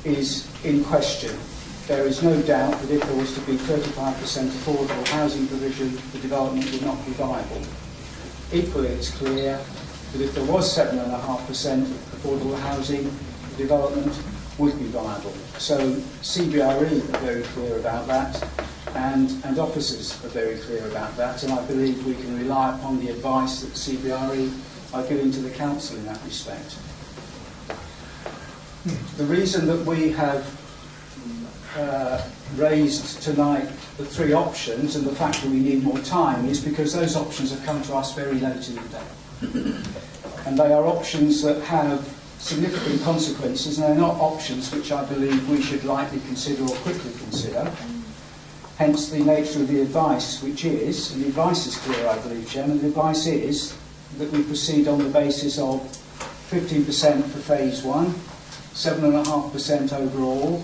is in question. There is no doubt that if there was to be 35% affordable housing provision, the development would not be viable. Equally, it's clear that if there was 7.5% affordable housing, the development would be viable. So CBRE are very clear about that, and officers are very clear about that, and I believe we can rely upon the advice that CBRE are giving to the council in that respect. The reason that we have raised tonight the three options and the fact that we need more time is because those options have come to us very late in the day. And they are options that have significant consequences, and they're not options which I believe we should lightly consider or quickly consider. Hence the nature of the advice, which is, and the advice is clear, I believe, Chairman, the advice is that we proceed on the basis of 15% for phase 1, 7.5% overall,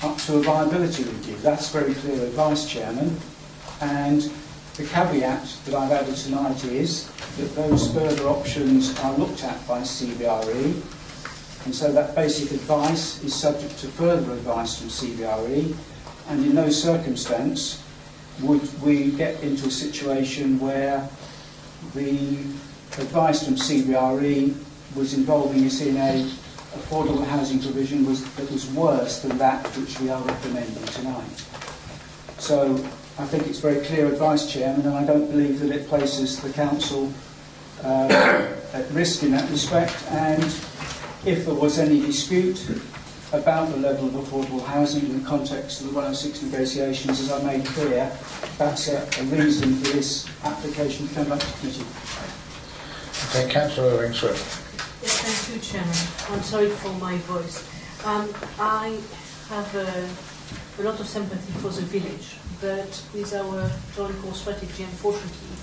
up to a viability review. That's very clear advice, Chairman. And the caveat that I've added tonight is that those further options are looked at by CBRE, and so that basic advice is subject to further advice from CBRE, and in no circumstance would we get into a situation where the advice from CBRE was involving us in a affordable housing provision that was worse than that which we are recommending tonight. So I think it's very clear advice, Chairman, and I don't believe that it places the council at risk in that respect, and if there was any dispute about the level of affordable housing in the context of the 106 negotiations, as I made clear, that's a reason for this application to come back to committee. Okay, Councillor Irving-Swift. Yes, thank you, Chairman. I'm sorry for my voice. I have a lot of sympathy for the village, but with our Jolly Core strategy, unfortunately,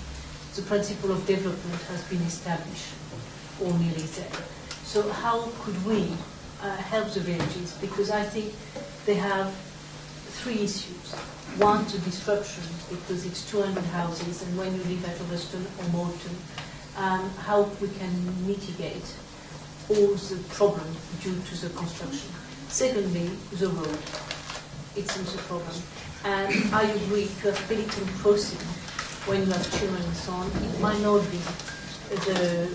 the principle of development has been established, or nearly there. So how could we help the villages? Because I think they have three issues. One, the disruption, because it's 200 houses, and when you live at Overston or Moulton, how we can mitigate all the problem due to the construction. Secondly, the road. It's not a problem. And I agree, to have built-in crossing when you have children and so on, it might not be the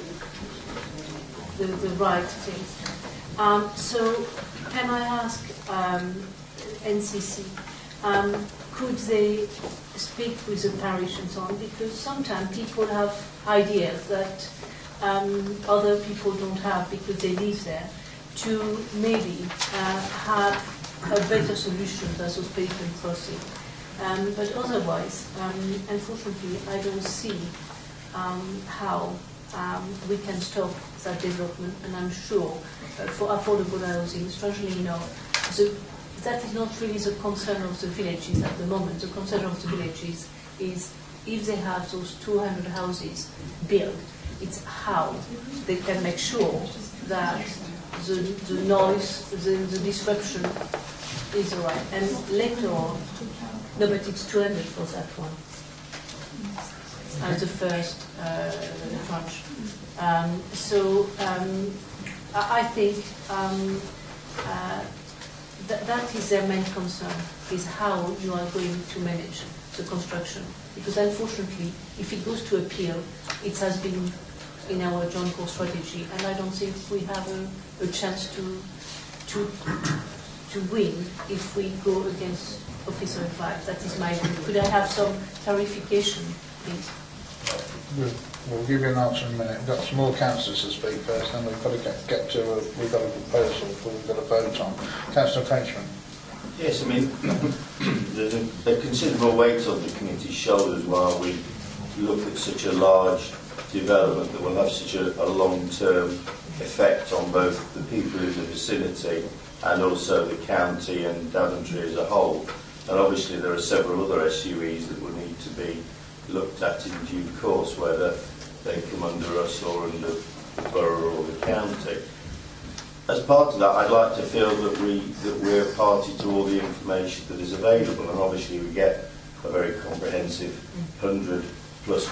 right thing. So can I ask NCC, could they speak with the parish and so on? Because sometimes people have ideas that other people don't have because they live there, to maybe have a better solution than those pavement crossing. But otherwise, unfortunately, I don't see how we can stop that development, and I'm sure for affordable housing, strangely enough, that is not really the concern of the villages at the moment. The concern of the villages is if they have those 200 houses built, it's how they can make sure that the noise, the disruption is all right. And later on, no, but it's 200 for that one, as the first tranche. I think that is their main concern, is how you are going to manage the construction. Because unfortunately, if it goes to appeal, it has been in our joint core strategy, and I don't think we have a chance to win if we go against Officer advice. That is my view. Could I have some clarification, please? We'll give you an answer in a minute. We've got some more councillors to speak first, and we've got to get to we've got a proposal before we've got a vote on. Councillor Frenchman. Yes, I mean, there's a considerable weight on the committee's shoulders while we look at such a large development that will have such a long-term effect on both the people in the vicinity and also the county and Daventry as a whole. And obviously there are several other SUEs that will need to be looked at in due course, whether they come under us or under the borough or the county. As part of that, I'd like to feel that we're party to all the information that is available, and obviously we get a very comprehensive 100+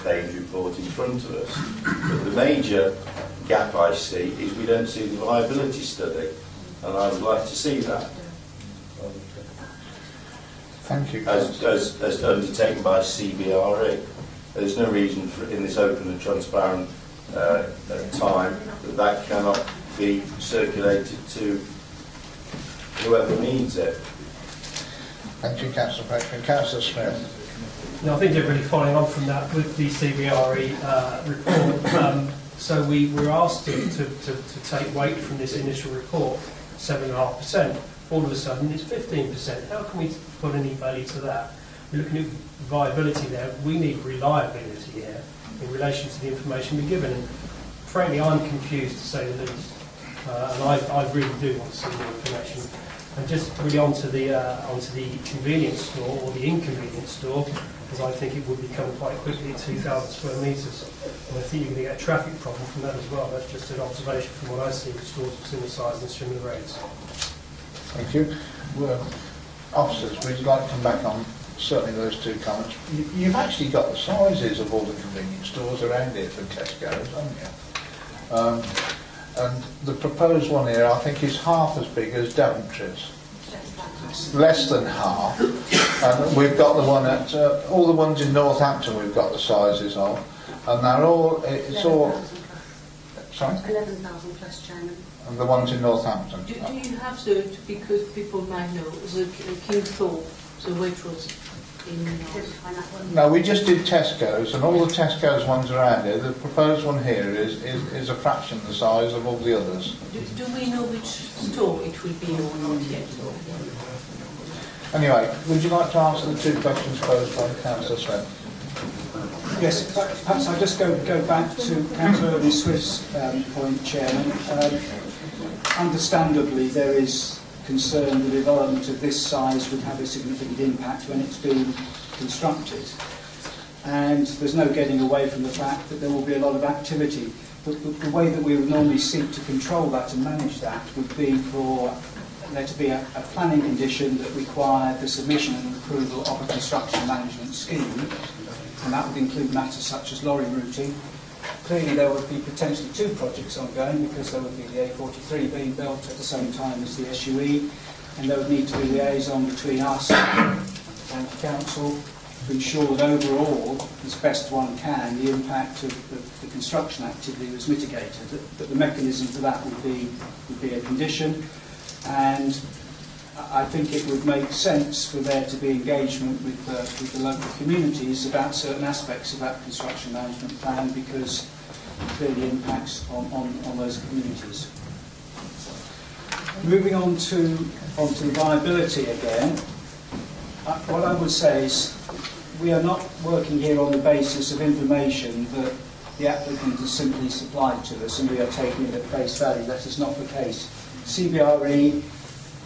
page report in front of us. But the major gap I see is we don't see the viability study, and I would like to see that. Thank you. As undertaken by CBRE. There's no reason for, in this open and transparent time, that cannot be circulated to whoever needs it. Thank you, Councillor Frenchman. Councillor Smith. No, I think they're really following on from that with the CBRE report. So we were asked to take weight from this initial report, 7.5%. All of a sudden it's 15%. How can we put any value to that? We're looking at viability there. We need reliability here in relation to the information we're given. And frankly, I'm confused to say the least. And I really do want to see more information. And just really onto the convenience store or the inconvenience store, because I think it would become quite quickly 2,000 square metres. And I think you're going to get a traffic problem from that as well. That's just an observation from what I see with stores of similar size and similar rates. Thank you. Well, officers, we'd like to come back on certainly those two comments. You've actually got the sizes of all the convenience stores around here for Tesco's, haven't you? And the proposed one here, I think, is half as big as Daventry's. Less than half. And we've got the one at all the ones in Northampton. We've got the sizes of, and they're all. It's all. Sorry. 11,000 plus, Chairman. And the ones in Northampton. Do you have the, because people might know, the King Thorpe, the Waitrose in... No, we just did Tesco's, and all the Tesco's ones around here, the proposed one here is a fraction the size of all the others. Do we know which store it will be or not yet? Anyway, would you like to answer the two questions posed by Councillor Smith? Yes, perhaps I'll just go back to Councillor Swift's point, Chairman. Understandably, there is concern the development of this size would have a significant impact when it's being constructed. And there's no getting away from the fact that there will be a lot of activity. But the way that we would normally seek to control that and manage that would be for there to be a planning condition that required the submission and approval of a construction management scheme, and that would include matters such as lorry routing. Clearly there would be potentially two projects ongoing, because there would be the A43 being built at the same time as the SUE, and there would need to be liaison between us and the council to ensure that overall, as best one can, the impact of the construction activity was mitigated. That the mechanism for that would be a condition, and I think it would make sense for there to be engagement with the local communities about certain aspects of that construction management plan, because it clearly impacts on those communities. Moving on to viability again, what I would say is we are not working here on the basis of information that the applicant has simply supplied to us and we are taking it at face value. That is not the case. CBRE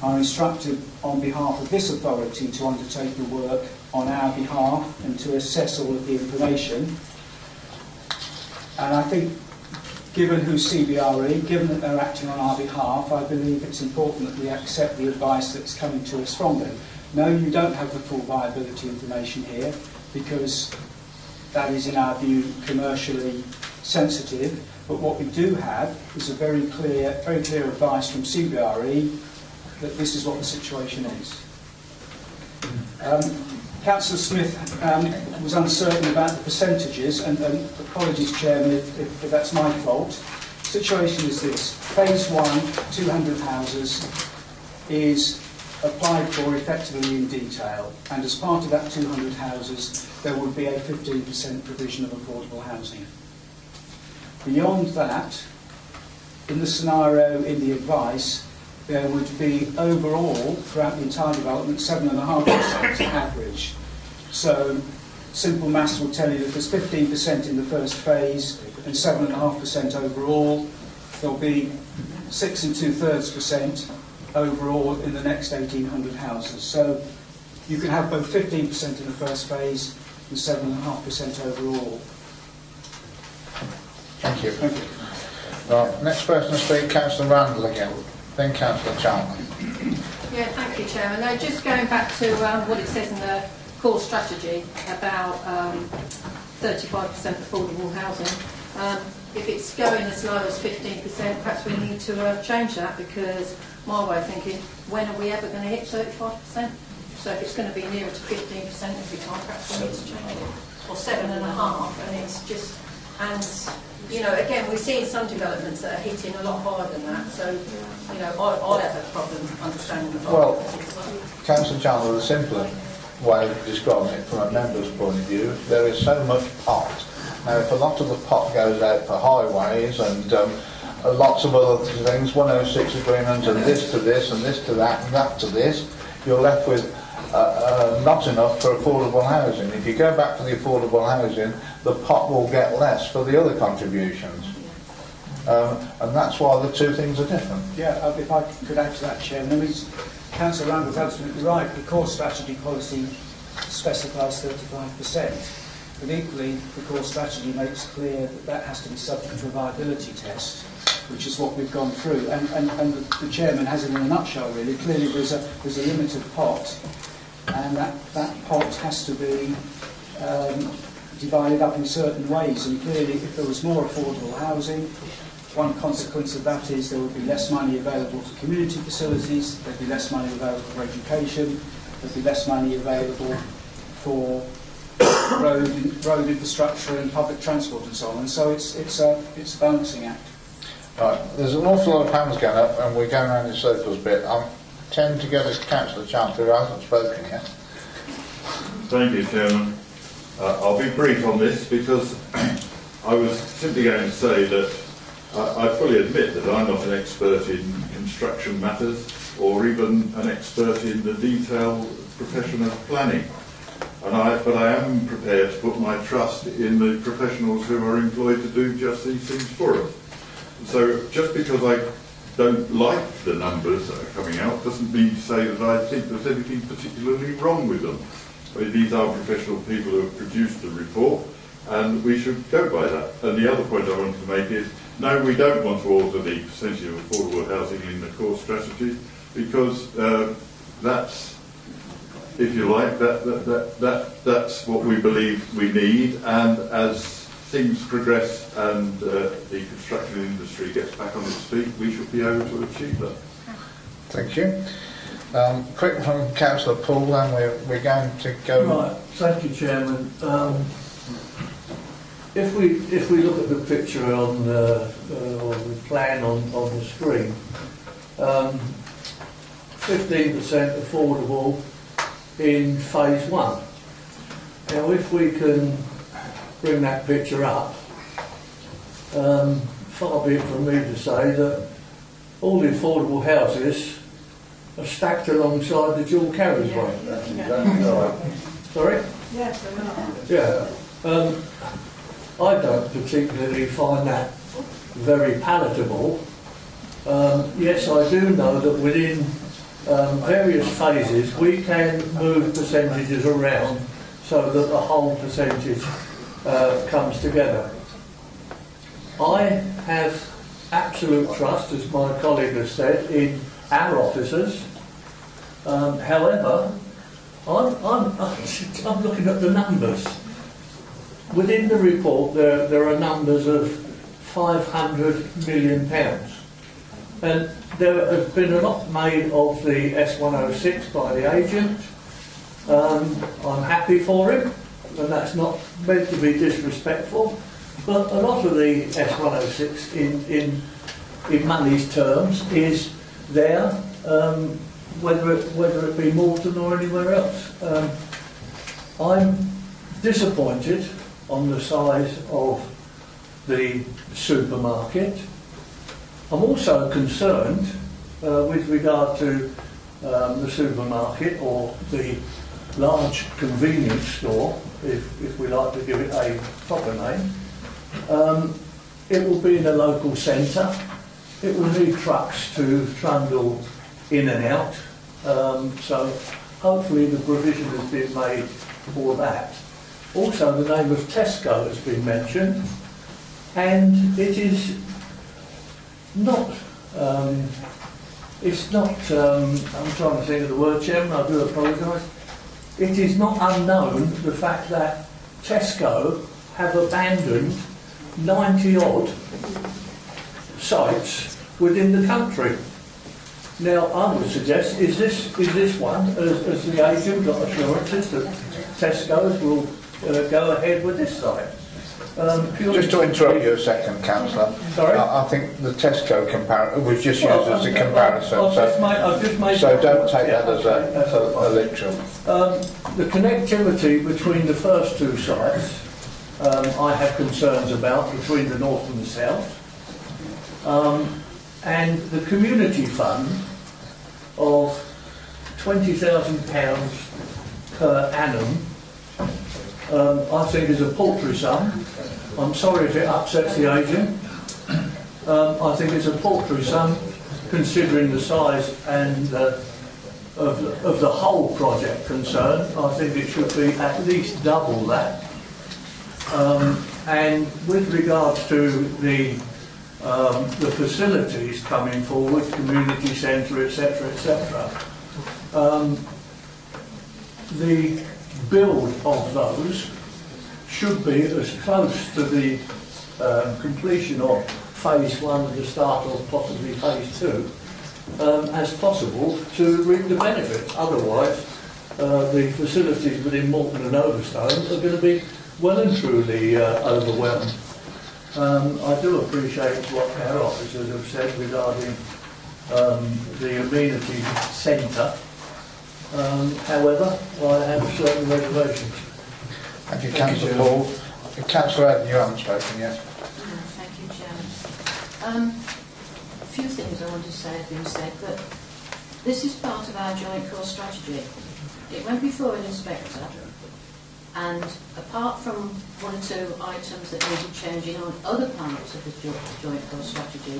are instructed on behalf of this authority to undertake the work on our behalf and to assess all of the information. And I think, given who's CBRE, given that they're acting on our behalf, I believe it's important that we accept the advice that's coming to us from them. No, you don't have the full viability information here, because that is, in our view, commercially sensitive. But what we do have is a very clear advice from CBRE that this is what the situation is. Councillor Smith was uncertain about the percentages, and apologies, Chairman, if that's my fault. The situation is this: Phase 1, 200 houses, is applied for effectively in detail, and as part of that 200 houses there would be a 15% provision of affordable housing. Beyond that, in the scenario in the advice, there would be overall, throughout the entire development, 7.5% average. So simple maths will tell you that there's 15% in the first phase and 7.5% overall. There'll be 6 2/3% overall in the next 1,800 houses. So you can have both 15% in the first phase and 7.5% overall. Thank you. Thank you. Right, next person to speak, Councillor Randall again, then Councillor Chalmers. Yeah, thank you, Chairman. Now, just going back to what it says in the core strategy about 35% affordable housing. If it's going as low as 15%, perhaps we need to change that, because my way of thinking, when are we ever going to hit 35%? So if it's going to be nearer to 15% every time, perhaps we need to change it. Or 7.5%, and it's just, and you know, again, we're seeing some developments that are hitting a lot higher than that, so, you know, I'd have a problem understanding the Well, Councillor Chandler, the simpler way of describing it from a member's point of view, there is so much pot. Now, if a lot of the pot goes out for highways and lots of other things, 106 agreements and this to this and this to that and that to this, you're left with not enough for affordable housing. If you go back to the affordable housing, the pot will get less for the other contributions. And that's why the two things are different. Yeah, if I could add to that, Chairman. I mean, Councillor Randall's absolutely right. The core strategy policy specifies 35%. But equally, the core strategy makes clear that that has to be subject to a viability test, which is what we've gone through. And the Chairman has it in a nutshell, really. Clearly, there's a limited pot, and that pot has to be divided up in certain ways. And clearly, if there was more affordable housing, one consequence of that is there would be less money available for community facilities, there'd be less money available for education, there'd be less money available for road infrastructure and public transport and so on. And so it's a balancing act. Right, there's an awful lot of hands going up, and we're going around in circles a bit. I tend to get this Councillor Chancellor who hasn't spoken yet. Thank you, Chairman. I'll be brief on this, because I was simply going to say that I fully admit that I'm not an expert in construction matters, or even an expert in the detailed profession of planning. But I am prepared to put my trust in the professionals who are employed to do just these things for us. So just because I don't like the numbers that are coming out doesn't mean to say that I think there's anything particularly wrong with them. I mean, these are professional people who have produced the report, and we should go by that. And the other point I wanted to make is, no, we don't want to alter the percentage of affordable housing in the core strategy. because that's, if you like, that's what we believe we need, and as things progress and the construction industry gets back on its feet, we should be able to achieve that. Thank you. Quick from Councillor Poole, and we're going to go. Right, thank you, Chairman. If we look at the picture on or the plan on the screen, 15% affordable in phase 1. Now, if we can bring that picture up, far be it from me to say that all the affordable houses are stacked alongside the dual carriageway. Sorry? Yes, yeah. I don't particularly find that very palatable. Yes, I do know that within various phases we can move percentages around so that the whole percentage comes together. I have absolute trust, as my colleague has said, in our officers. However, I'm looking at the numbers. Within the report there are numbers of £500 million. And there has been a lot made of the S106 by the agent. I'm happy for him, and that's not meant to be disrespectful, but a lot of the S106 in money's terms is there, whether it be Moulton or anywhere else. I'm disappointed on the size of the supermarket. I'm also concerned with regard to the supermarket or the large convenience store, if we like to give it a proper name. It will be in a local centre. It will need trucks to trundle in and out. So hopefully the provision has been made for that. Also, the name of Tesco has been mentioned, and it is not, I'm trying to think of the word, Chairman, I do apologise. It is not unknown, the fact that Tesco have abandoned 90-odd sites within the country. Now, I would suggest, is this one, as the agent got assurances that Tesco's will go ahead with this site? Just to interrupt you a second, Councillor. Sorry? I think the Tesco comparison was just used as a comparison, so don't take that as a literal. The connectivity between the first two sites, I have concerns about, between the north and the south. And the community fund of £20,000 per annum, I think is a paltry sum. I'm sorry if it upsets the agent. I think it's a paltry sum considering the size and of the whole project concerned. I think it should be at least double that. And with regards to the facilities coming forward, community centre, etc., etc., the build of those should be as close to the completion of phase 1 and the start of possibly phase 2 as possible to reap the benefits. Otherwise, the facilities within Moulton and Overstone are going to be well and truly overwhelmed. I do appreciate what our officers have said regarding the amenity centre. However, I have certain reservations. Thank you, Councillor Paul. Councillor Ed, you haven't spoken yet. Thank you, Chairman. A few things I want to say have been said, but this is part of our joint core strategy. It went before an inspector, and apart from one or two items that needed changing on other parts of the joint core strategy,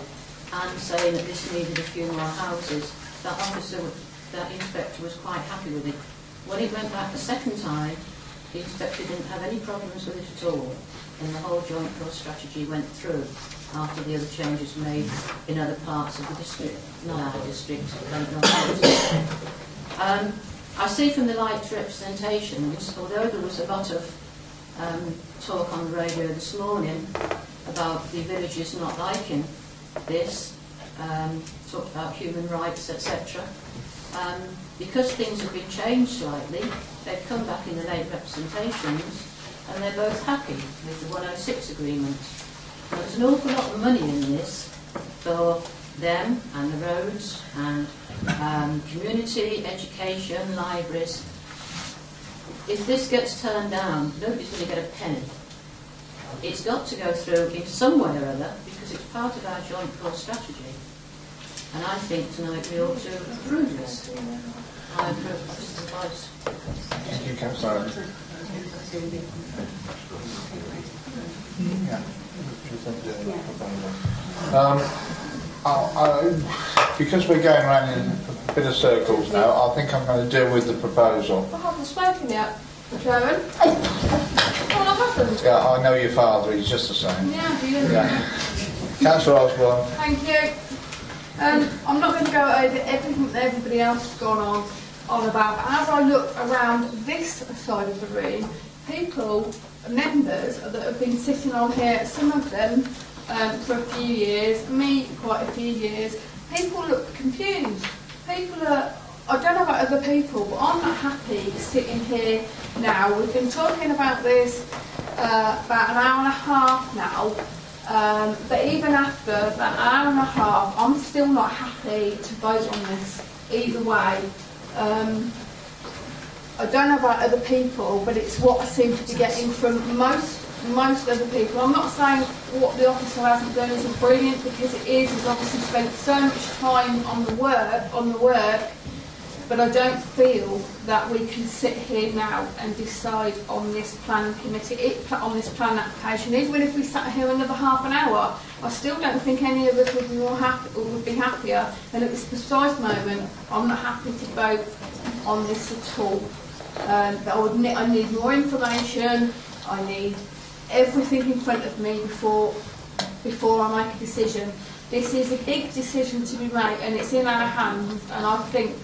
and saying that this needed a few more houses, that inspector was quite happy with it. When it went back the second time, the inspector didn't have any problems with it at all. when the whole joint core strategy went through after the other changes made in other parts of the district, not our district, I see from the light representations, although there was a lot of talk on the radio this morning about the villagers not liking this, talked about human rights, etc. Because things have been changed slightly, they've come back in the late representations and they're both happy with the 106 agreement. Now, there's an awful lot of money in this for them and the roads and community, education, libraries. If this gets turned down, nobody's going to get a penny. It's got to go through in some way or other because it's part of our joint core strategy. And I think tonight we ought to approve this. I approve this advice. Thank you, Councillor. Because we're going around in a bit of circles now, I think I'm going to deal with the proposal. I haven't spoken yet, Chairman. What happened? Yeah, I know your father, he's just the same. Yeah, do you? Yeah. Councillor Osborne. Thank you. I'm not going to go over everything that everybody else has gone on about, but as I look around this side of the room, people, members that have been sitting on here, some of them for a few years, me quite a few years, people look confused. People are, I don't know about other people, but I'm not happy sitting here now. We've been talking about this about an hour and a half now. But even after that hour and a half, I'm still not happy to vote on this either way. I don't know about other people, but it's what I seem to be getting from most other people. I'm not saying what the officer hasn't done isn't brilliant, because it is. He's obviously spent so much time on the work, but I don't feel that we can sit here now and decide on this planning committee, on this plan application. Even if we sat here another half an hour, I still don't think any of us would be more happy or would be happier. And at this precise moment, I'm not happy to vote on this at all. I need more information. I need everything in front of me before I make a decision. This is a big decision to be made, and it's in our hands. And I think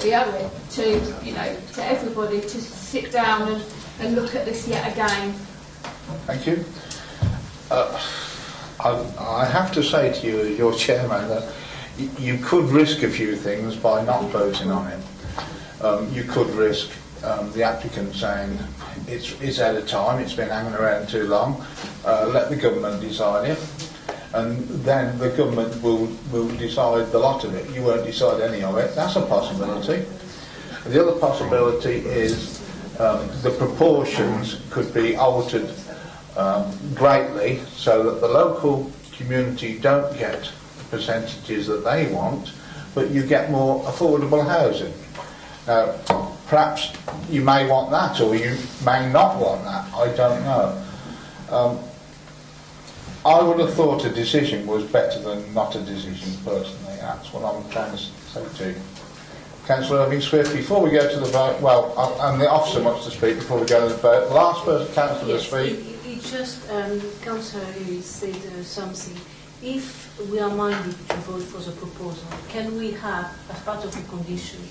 we owe it to everybody to sit down and look at this yet again. Thank you. I have to say to you, as your chairman, that you could risk a few things by not voting on it. You could risk the applicant saying it's out of time, it's been hanging around too long, let the government decide it, and then the government will decide the lot of it. You won't decide any of it. That's a possibility. The other possibility is the proportions could be altered greatly so that the local community don't get the percentages that they want, but you get more affordable housing. Now, perhaps you may want that, or you may not want that. I don't know. I would have thought a decision was better than not a decision, personally. That's what I'm trying to say to you. Councillor Irving-Swift, before we go to the vote, well, and the officer wants to speak before we go to the vote. Last person, Councillor, to speak. It just, Councillor said something. If we are minded to vote for the proposal, can we have, as part of the condition,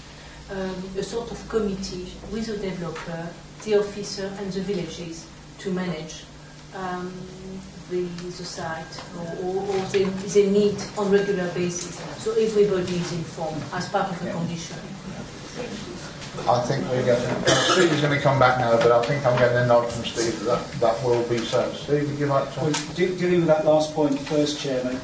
a sort of committee with the developer, the officer and the villages to manage the site, or they meet on regular basis, so everybody is informed as part of the condition. I think we're going to... Steve's going to come back now, but I think I'm getting a nod from Steve that will be so. Steve, would you like to... Well, dealing with that last point first, Chairman,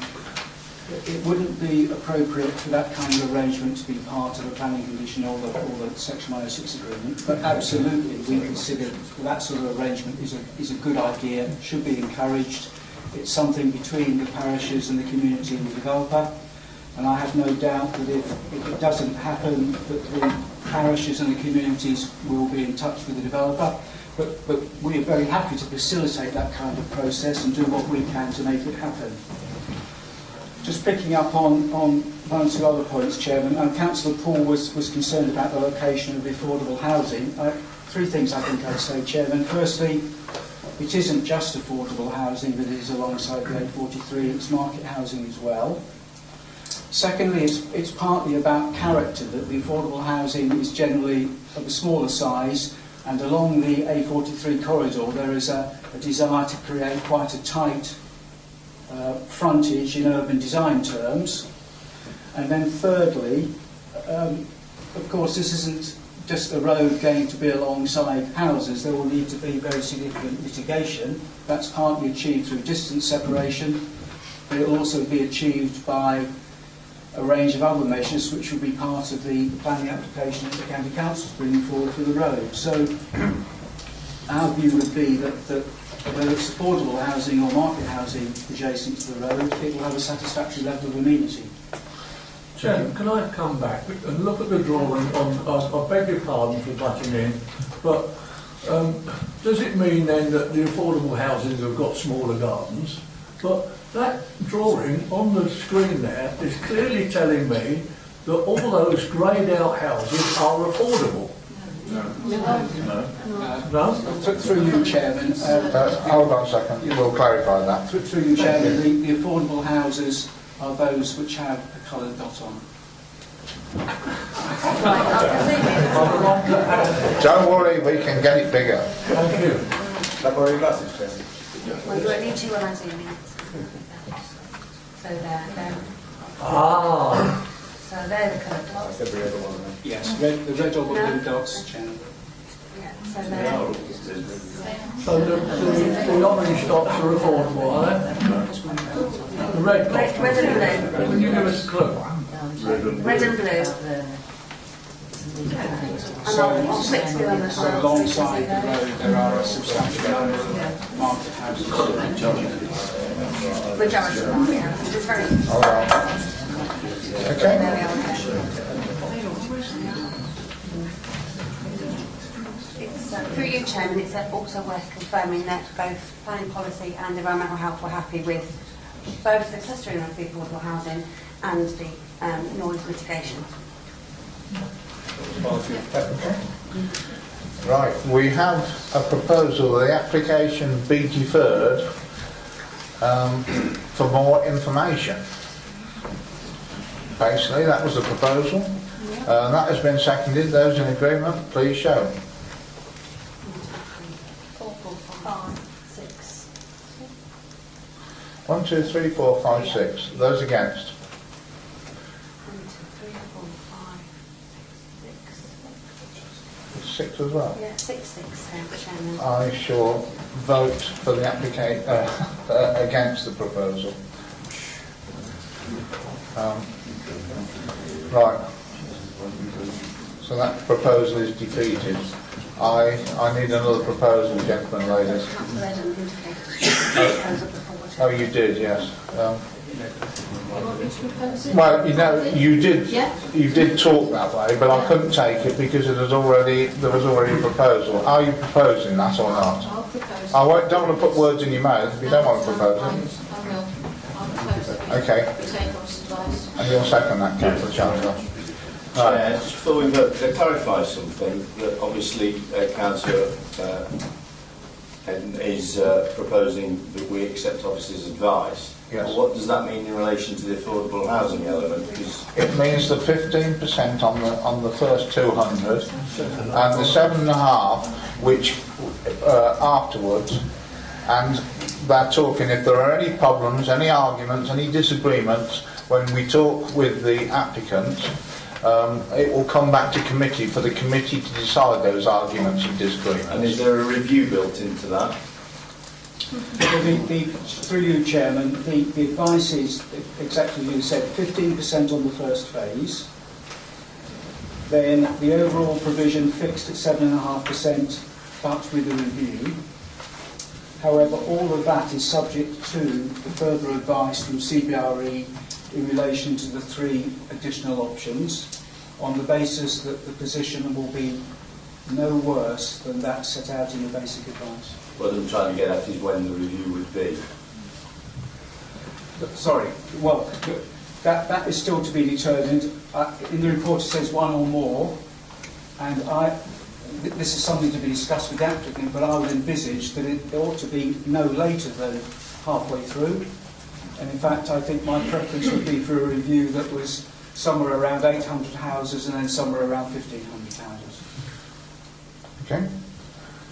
it wouldn't be appropriate for that kind of arrangement to be part of a planning condition or the Section 106 agreement, but absolutely we consider that sort of arrangement is a good idea, should be encouraged. It's something between the parishes and the community and the developer, and I have no doubt that if it doesn't happen, that the parishes and the communities will be in touch with the developer, but we are very happy to facilitate that kind of process and do what we can to make it happen. Just picking up on one or two other points, Chairman, Councillor Paul was concerned about the location of the affordable housing. Three things I think I'd say, Chairman. Firstly, it isn't just affordable housing that is alongside the A43, it's market housing as well. Secondly, it's partly about character, that the affordable housing is generally of a smaller size, and along the A43 corridor there is a desire to create quite a tight frontage in urban design terms. And then thirdly, of course this isn't just a road going to be alongside houses, there will need to be very significant mitigation. That's partly achieved through distance separation, but it will also be achieved by a range of other measures which will be part of the planning application that the County Council is bringing forward for the road. So our view would be that whether it's affordable housing or market housing adjacent to the road, it will have a satisfactory level of amenity. Chairman, can I come back and look at the drawing I beg your pardon for butting in, but does it mean then that the affordable houses have got smaller gardens? But that drawing on the screen there is clearly telling me that all those greyed out houses are affordable. No? Through you, Chairman. Hold on a second, we'll clarify that. Through you, Chairman, the affordable houses are those which have a coloured dot on. Don't worry, we can get it bigger. Thank you. That were your glasses, Chelsea? Well, do I need to when I zoom in? So they're Ah. so they're the coloured dots. That's every other one, then. Yes, the red or blue dots, Chairman. Yeah, so they're So the orange dots are affordable, are they? The red dots. red and blue. Can you give us a clue? Red and blue. And I'll flick to the other So side. alongside the road there are a substantial number of market houses. Majority of them, yeah. It's very. Hold on. Okay. There we are. It's, through you, Chairman, it's also worth confirming that both planning policy and environmental health were happy with both the clustering of the affordable housing and the noise mitigation. Right, we have a proposal that the application be deferred for more information. Basically, that was the proposal. That has been seconded. Those in agreement, please show. 4, 5, 6. 1, 2, 3, 4, 5, 6. Those against? 1, 2, 3, 4, 5, 6. 6 as well. Yeah, 6, Chairman. I shall vote for the application against the proposal. Right. So that proposal is defeated. I need another proposal, gentlemen and ladies. Oh, you did, yes. Well, you know, you did talk that way, but I couldn't take it because there was already a proposal. Are you proposing that or not? I'll propose. I don't want to put words in your mouth if you don't want to propose it. I will. I'll propose it. Okay. Take on some advice. And you'll second that, Councillor Chandler. Chair, just before we vote, to clarify something, that obviously Councillor is proposing that we accept officers' advice. Yes. Well, what does that mean in relation to the affordable housing element? Because It means the 15% on the first 200 and the 7.5 which afterwards, and they're talking if there are any problems, any arguments, any disagreements when we talk with the applicant, it will come back to committee for the committee to decide those arguments and disagreements. and is there a review built into that? Through you, Chairman, the advice is exactly as you said, 15% on the first phase, then the overall provision fixed at 7.5%, but with a review. However, all of that is subject to the further advice from CBRE in relation to the 3 additional options, on the basis that the position will be no worse than that set out in the basic advice. What I'm trying to get at is when the review would be. Sorry, well, that is still to be determined. In the report it says 1 or more, and this is something to be discussed with the applicant, but I would envisage that it ought to be no later than halfway through. And in fact, I think my preference would be for a review that was somewhere around 800 houses and then somewhere around 1,500 houses. Okay.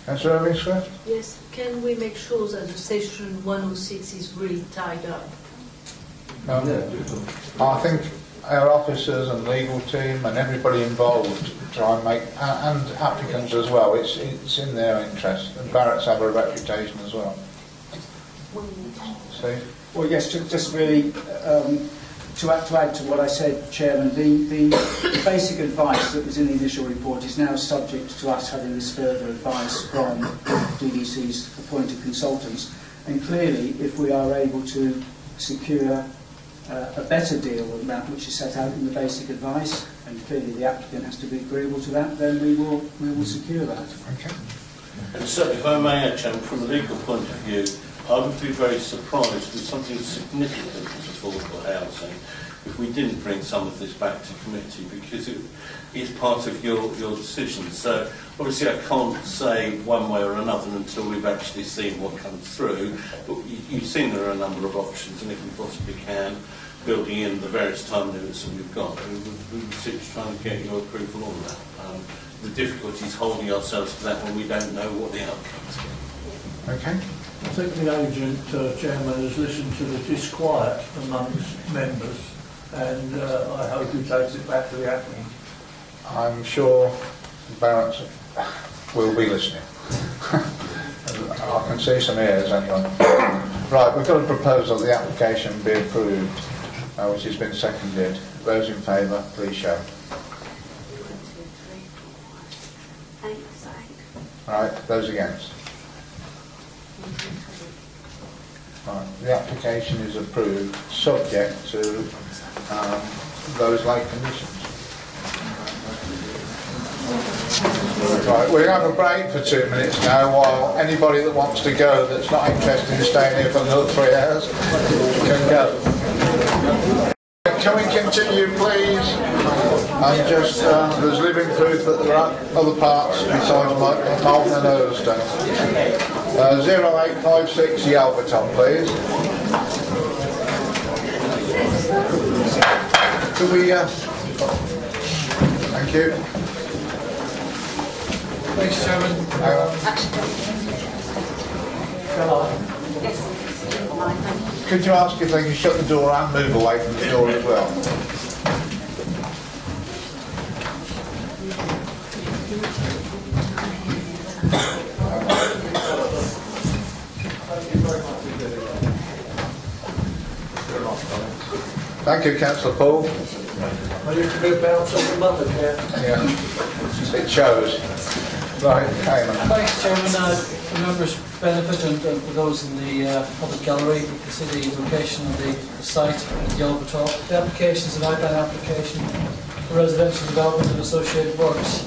Councillor Irving-Swift? Yes, can we make sure that the section 106 is really tied up? I think our officers and legal team and everybody involved try and make, and applicants as well, it's in their interest. And Barrett's have a reputation as well. Steve? Well, yes, just really to add to what I said, Chairman, the basic advice that was in the initial report is now subject to us having this further advice from DDC's appointed consultants. And clearly, if we are able to secure a better deal than that which is set out in the basic advice, and clearly the applicant has to be agreeable to that, then we will secure that. Okay. And so, if I may add, Chairman, from a legal point of view, I would be very surprised with something significant as affordable housing if we didn't bring some of this back to committee, because it is part of your decision. So obviously I can't say one way or another until we've actually seen what comes through, but you've seen there are a number of options, and if we possibly can, building in the various time limits that we've got, we would seek to try and get your approval on that. The difficulty is holding ourselves to that when we don't know what the outcome is. Okay. I think the agent, Chairman, has listened to the disquiet amongst members, and I hope he takes it back to the applicant. I'm sure Barrett will be listening. I can see some ears anyway. Right, we've got a proposal that the application be approved, which has been seconded. Those in favour, please show. 1, 2, 3, 4, 5, 6, 7, 8. Right, those against. Right, the application is approved, subject to those late conditions. Right, we're going to have a break for 2 minutes now, while anybody that wants to go that's not interested in staying here for another 3 hours can go. Can we continue, please? And just, there's living proof that there are other parts besides Malton and Hurlstone. 0856 Yalverton, please. Could we, thank you. Thanks, Chairman. Could you ask if they can shut the door and move away from the door as well? Thank you, Councillor Paul. I need to go bounce on the mother, Yeah, it shows. Right, Cayman. Thanks, Chairman. For members' benefit and for those in the public gallery, you can see the location of the site at Yalverton. The application is an outline application for residential development and associated works.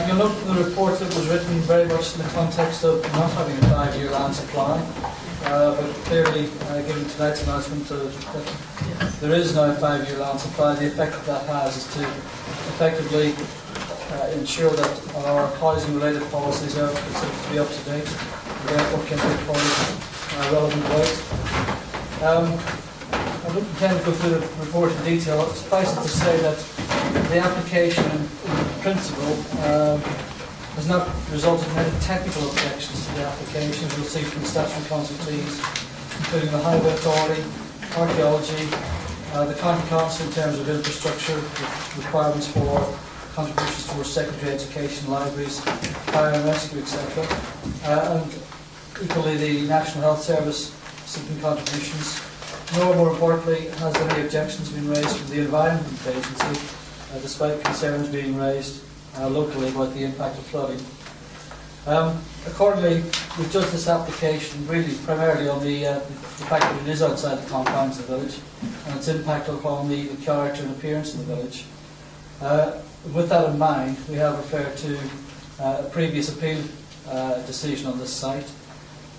You'll note from the report that was written very much in the context of not having a 5-year land supply, but clearly, given tonight's announcement that there is now a 5-year land supply, the effect that has is to effectively ensure that our housing-related policies are considered to be up to date, and therefore can be applied relevant weight. I don't intend to go through the report in detail. Suffice it to say that the application, in principle, has not resulted in any technical objections to the application. You'll see from the statutory consultees, including the Highway Authority, Archaeology, the County Council in terms of infrastructure, requirements for contributions towards secondary education, libraries, fire and rescue, etc. And equally the National Health Service seeking contributions. Nor, more importantly, has any objections been raised from the Environment Agency, despite concerns being raised locally about the impact of flooding. Accordingly, we've judged this application really primarily on the fact that it is outside the confines of the village and its impact upon the character and appearance of the village. With that in mind, we have referred to a previous appeal decision on this site,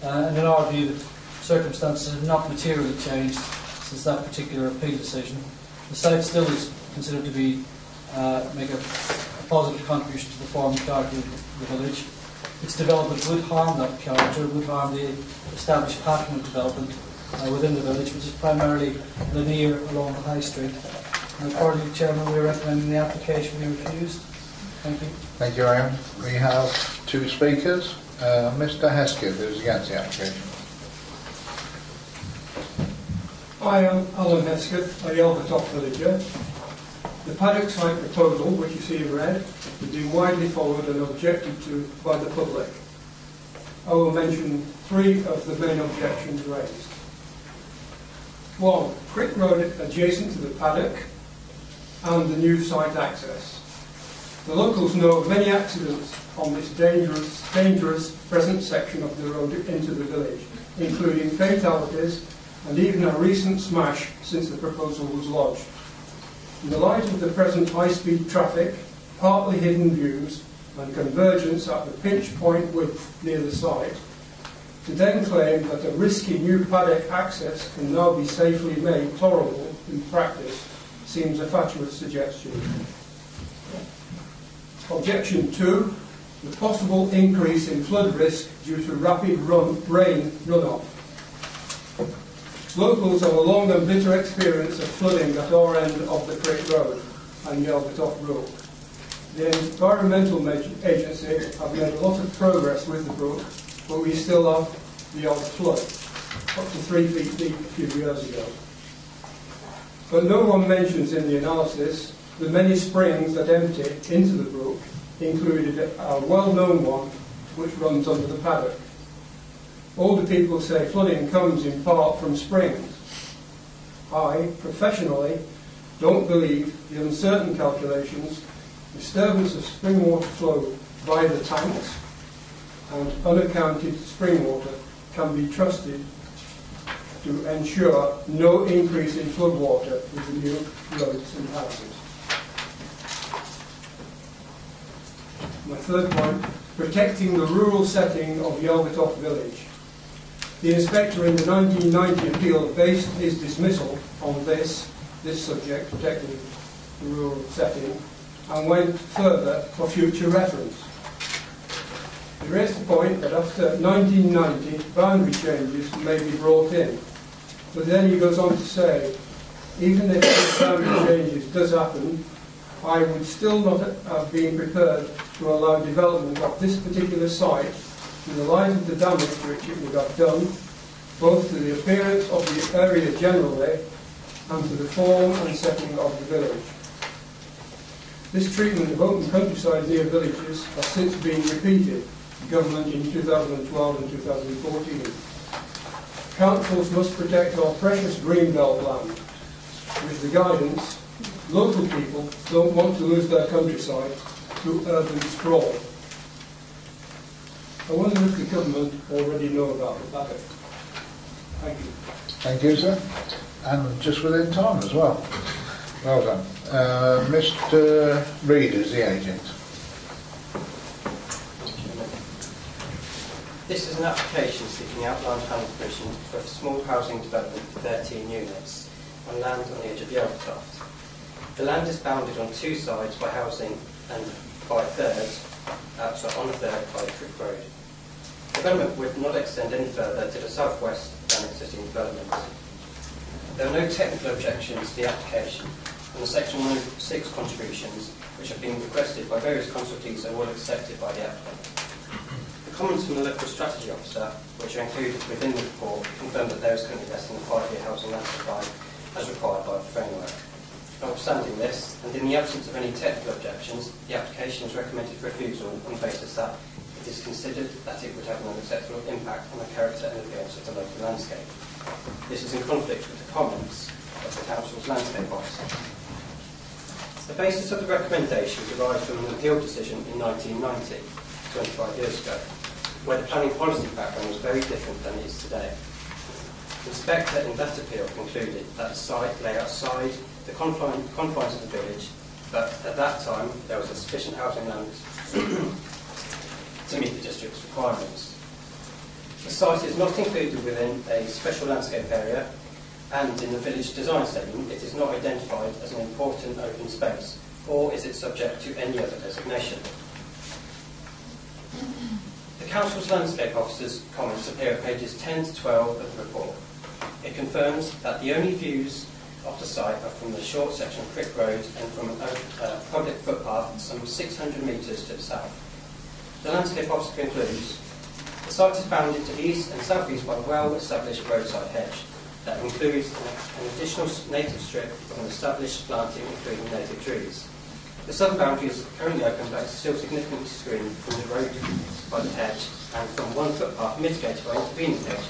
and in our view, the circumstances have not materially changed since that particular appeal decision. The site still is considered to be make a positive contribution to the form and character of the village. Its development would harm that character, would harm the established pattern of development within the village, which is primarily linear along the High Street. And accordingly, Chairman, we are recommending the application be refused. Thank you. Thank you, Aaron. We have two speakers. Mr. Hesketh, who's against the application. I am Alan Hesketh, a Yelvertoft villager. The paddock site proposal, which you see in red, has been widely followed and objected to by the public. I will mention three of the main objections raised. One, Crick Road adjacent to the paddock and the new site access. The locals know of many accidents on this dangerous present section of the road into the village, including fatalities and even a recent smash since the proposal was lodged. In the light of the present high-speed traffic, partly hidden views and convergence at the pinch point width near the site, to then claim that a risky new paddock access can now be safely made tolerable in practice seems a fatuous suggestion. Objection 2, the possible increase in flood risk due to rapid rain runoff. Locals have a long and bitter experience of flooding at our end of the Crick Road and Yelvertoft Brook. The Environmental Agency have made a lot of progress with the brook, but we still have the odd flood, up to 3 feet deep a few years ago. But no one mentions in the analysis the many springs that empty into the brook, including a well-known one which runs under the paddock. Older people say flooding comes in part from springs. I, professionally, don't believe the uncertain calculations, disturbance of spring water flow via the tanks, and unaccounted spring water can be trusted to ensure no increase in flood water with the new roads and houses. My third point, protecting the rural setting of Yelvertoft village. The inspector in the 1990 appeal based his dismissal on this subject, protecting the rural setting, and went further for future reference. He raised the point that after 1990, boundary changes may be brought in. But then he goes on to say, even if these boundary changes does happen, I would still not have been prepared to allow development of this particular site in the light of the damage which it would have done, both to the appearance of the area generally and to the form and setting of the village. This treatment of open countryside near villages has since been repeated, government in 2012 and 2014. Councils must protect our precious greenbelt land. With the guidance, local people don't want to lose their countryside to urban sprawl. I wonder if the government already know about the paddock. Thank you. Thank you, sir. And just within time as well. Well done. Mr. Reid is the agent. This is an application seeking outline planning permission for a small housing development of 13 units on land on the edge of Yelvertoft. The land is bounded on two sides by housing and on a third by Crick Road. Development would not extend any further to the southwest than existing development. There are no technical objections to the application, and the Section 106 contributions, which have been requested by various consultees, are all accepted by the applicant. The comments from the local strategy officer, which are included within the report, confirm that there is currently less than a 5-year housing land supply as required by the framework. Notwithstanding this, and in the absence of any technical objections, the application is recommended for refusal on the basis that it is considered that it would have an unacceptable impact on the character and appearance of the local landscape. This is in conflict with the comments of the Council's landscape officer. The basis of the recommendation derived from an appeal decision in 1990, 25 years ago, where the planning policy background was very different than it is today. The inspector in that appeal concluded that the site lay outside the confines of the village, but at that time there was a sufficient housing land to meet the district's requirements. The site is not included within a special landscape area, and in the village design statement it is not identified as an important open space, or is it subject to any other designation? The Council's Landscape Officer's comments appear at pages 10 to 12 of the report. It confirms that the only views of the site are from the short section of Crick Road and from a public footpath some 600 metres to the south. The Landscape Officer concludes, the site is bounded to the east and south-east by a well-established roadside hedge that includes an additional native strip of an established planting including native trees. The southern boundary is currently open but is still significantly screened from the road by the hedge and from one footpath mitigated by intervening hedge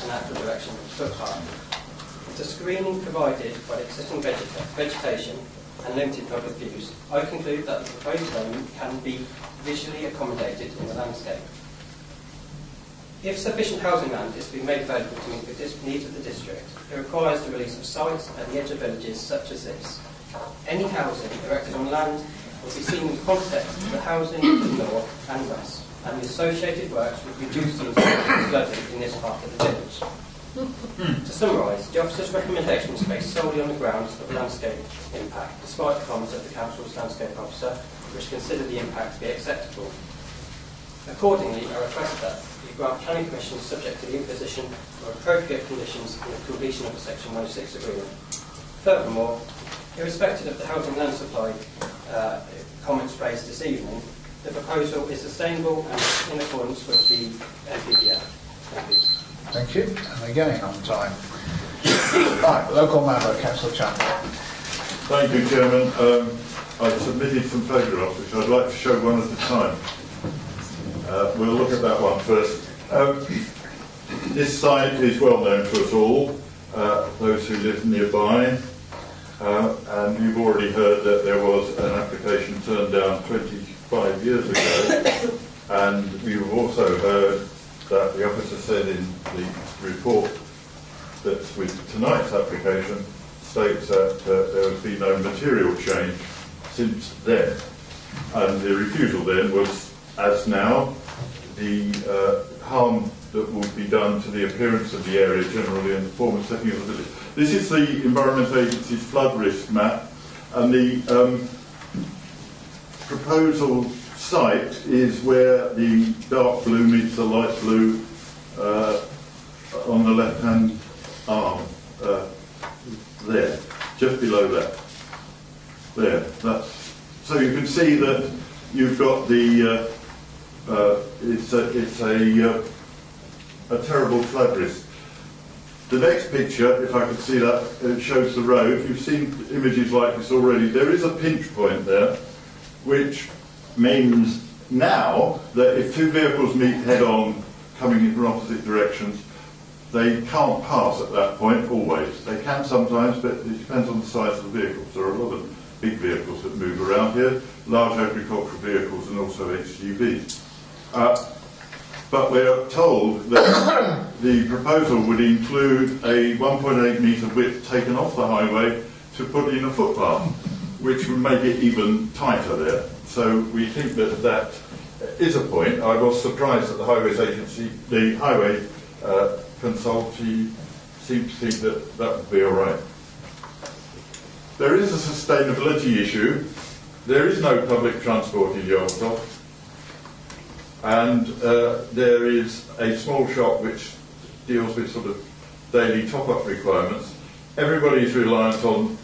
and out the direction of the footpath. The screening provided by the existing vegetation and limited public views, I conclude that the proposed development can be visually accommodated in the landscape. If sufficient housing land is to be made available to meet the needs of the district, it requires the release of sites at the edge of villages such as this. Any housing erected on land will be seen in the context of the housing to the north and west, and the associated works would reduce the flooding in this part of the village. To summarise, the officer's recommendation is based solely on the grounds of landscape impact, despite the comments of the Council's Landscape Officer, which consider the impact to be acceptable. Accordingly, I request that the grant planning permission subject to the imposition of appropriate conditions in the completion of the Section 106 agreement. Furthermore, irrespective of the housing land supply comments raised this evening, the proposal is sustainable and in accordance with the NPPF. Thank you. Thank you. And again on time. Right, local member, Councillor Chandler. Thank you, Chairman. I've submitted some photographs which I'd like to show one at a time. We'll look at that one first. This site is well known to us all, those who live nearby, and you've already heard that there was an application turned down 25 years ago, and you've also heard that the officer said in the report that's with tonight's application states that there has been no material change since then. And the refusal then was, as now, the harm that would be done to the appearance of the area generally and the form and setting of the village. This is the Environment Agency's flood risk map, and the proposal site is where the dark blue meets the light blue on the left-hand arm, there, just below that. There, that's, so you can see that you've got the, it's a terrible flood risk. The next picture, if I could see that, it shows the road. You've seen images like this already. There is a pinch point there, which means now that if two vehicles meet head-on coming in from opposite directions, they can't pass at that point always. They can sometimes, but it depends on the size of the vehicles. There are a lot of big vehicles that move around here, large agricultural vehicles and also HGVs. But we're told that the proposal would include a 1.8 metre width taken off the highway to put in a footpath, which would make it even tighter there. So we think that that is a point. I was surprised that the Highways Agency, the Highway Consultancy, seemed to think that that would be all right. There is a sustainability issue. There is no public transport in Yaletoft, and there is a small shop which deals with sort of daily top-up requirements. Everybody is reliant on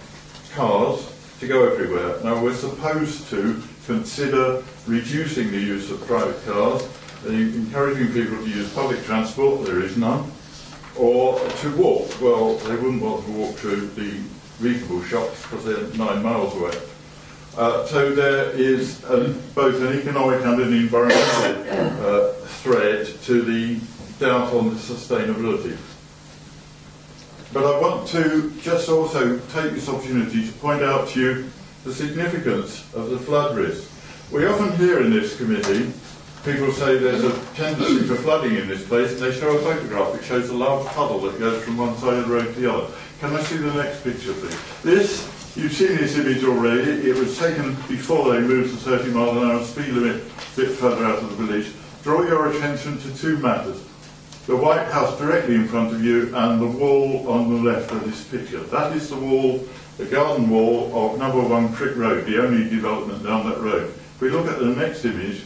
cars to go everywhere. Now we're supposed to consider reducing the use of private cars, encouraging people to use public transport, there is none, or to walk. Well, they wouldn't want to walk to the reasonable shops because they're 9 miles away. So there is both an economic and an environmental thread to the doubt on the sustainability. But I want to just also take this opportunity to point out to you the significance of the flood risk. We often hear in this committee people say there's a tendency for flooding in this place, and they show a photograph which shows a large puddle that goes from one side of the road to the other. Can I see the next picture, please? This, you've seen this image already. It was taken before they moved the 30 mile an hour speed limit a bit further out of the village. Draw your attention to two matters. the White House directly in front of you and the wall on the left of this picture. That is the wall, the garden wall of number 1 Crick Road, the only development down that road. If we look at the next image,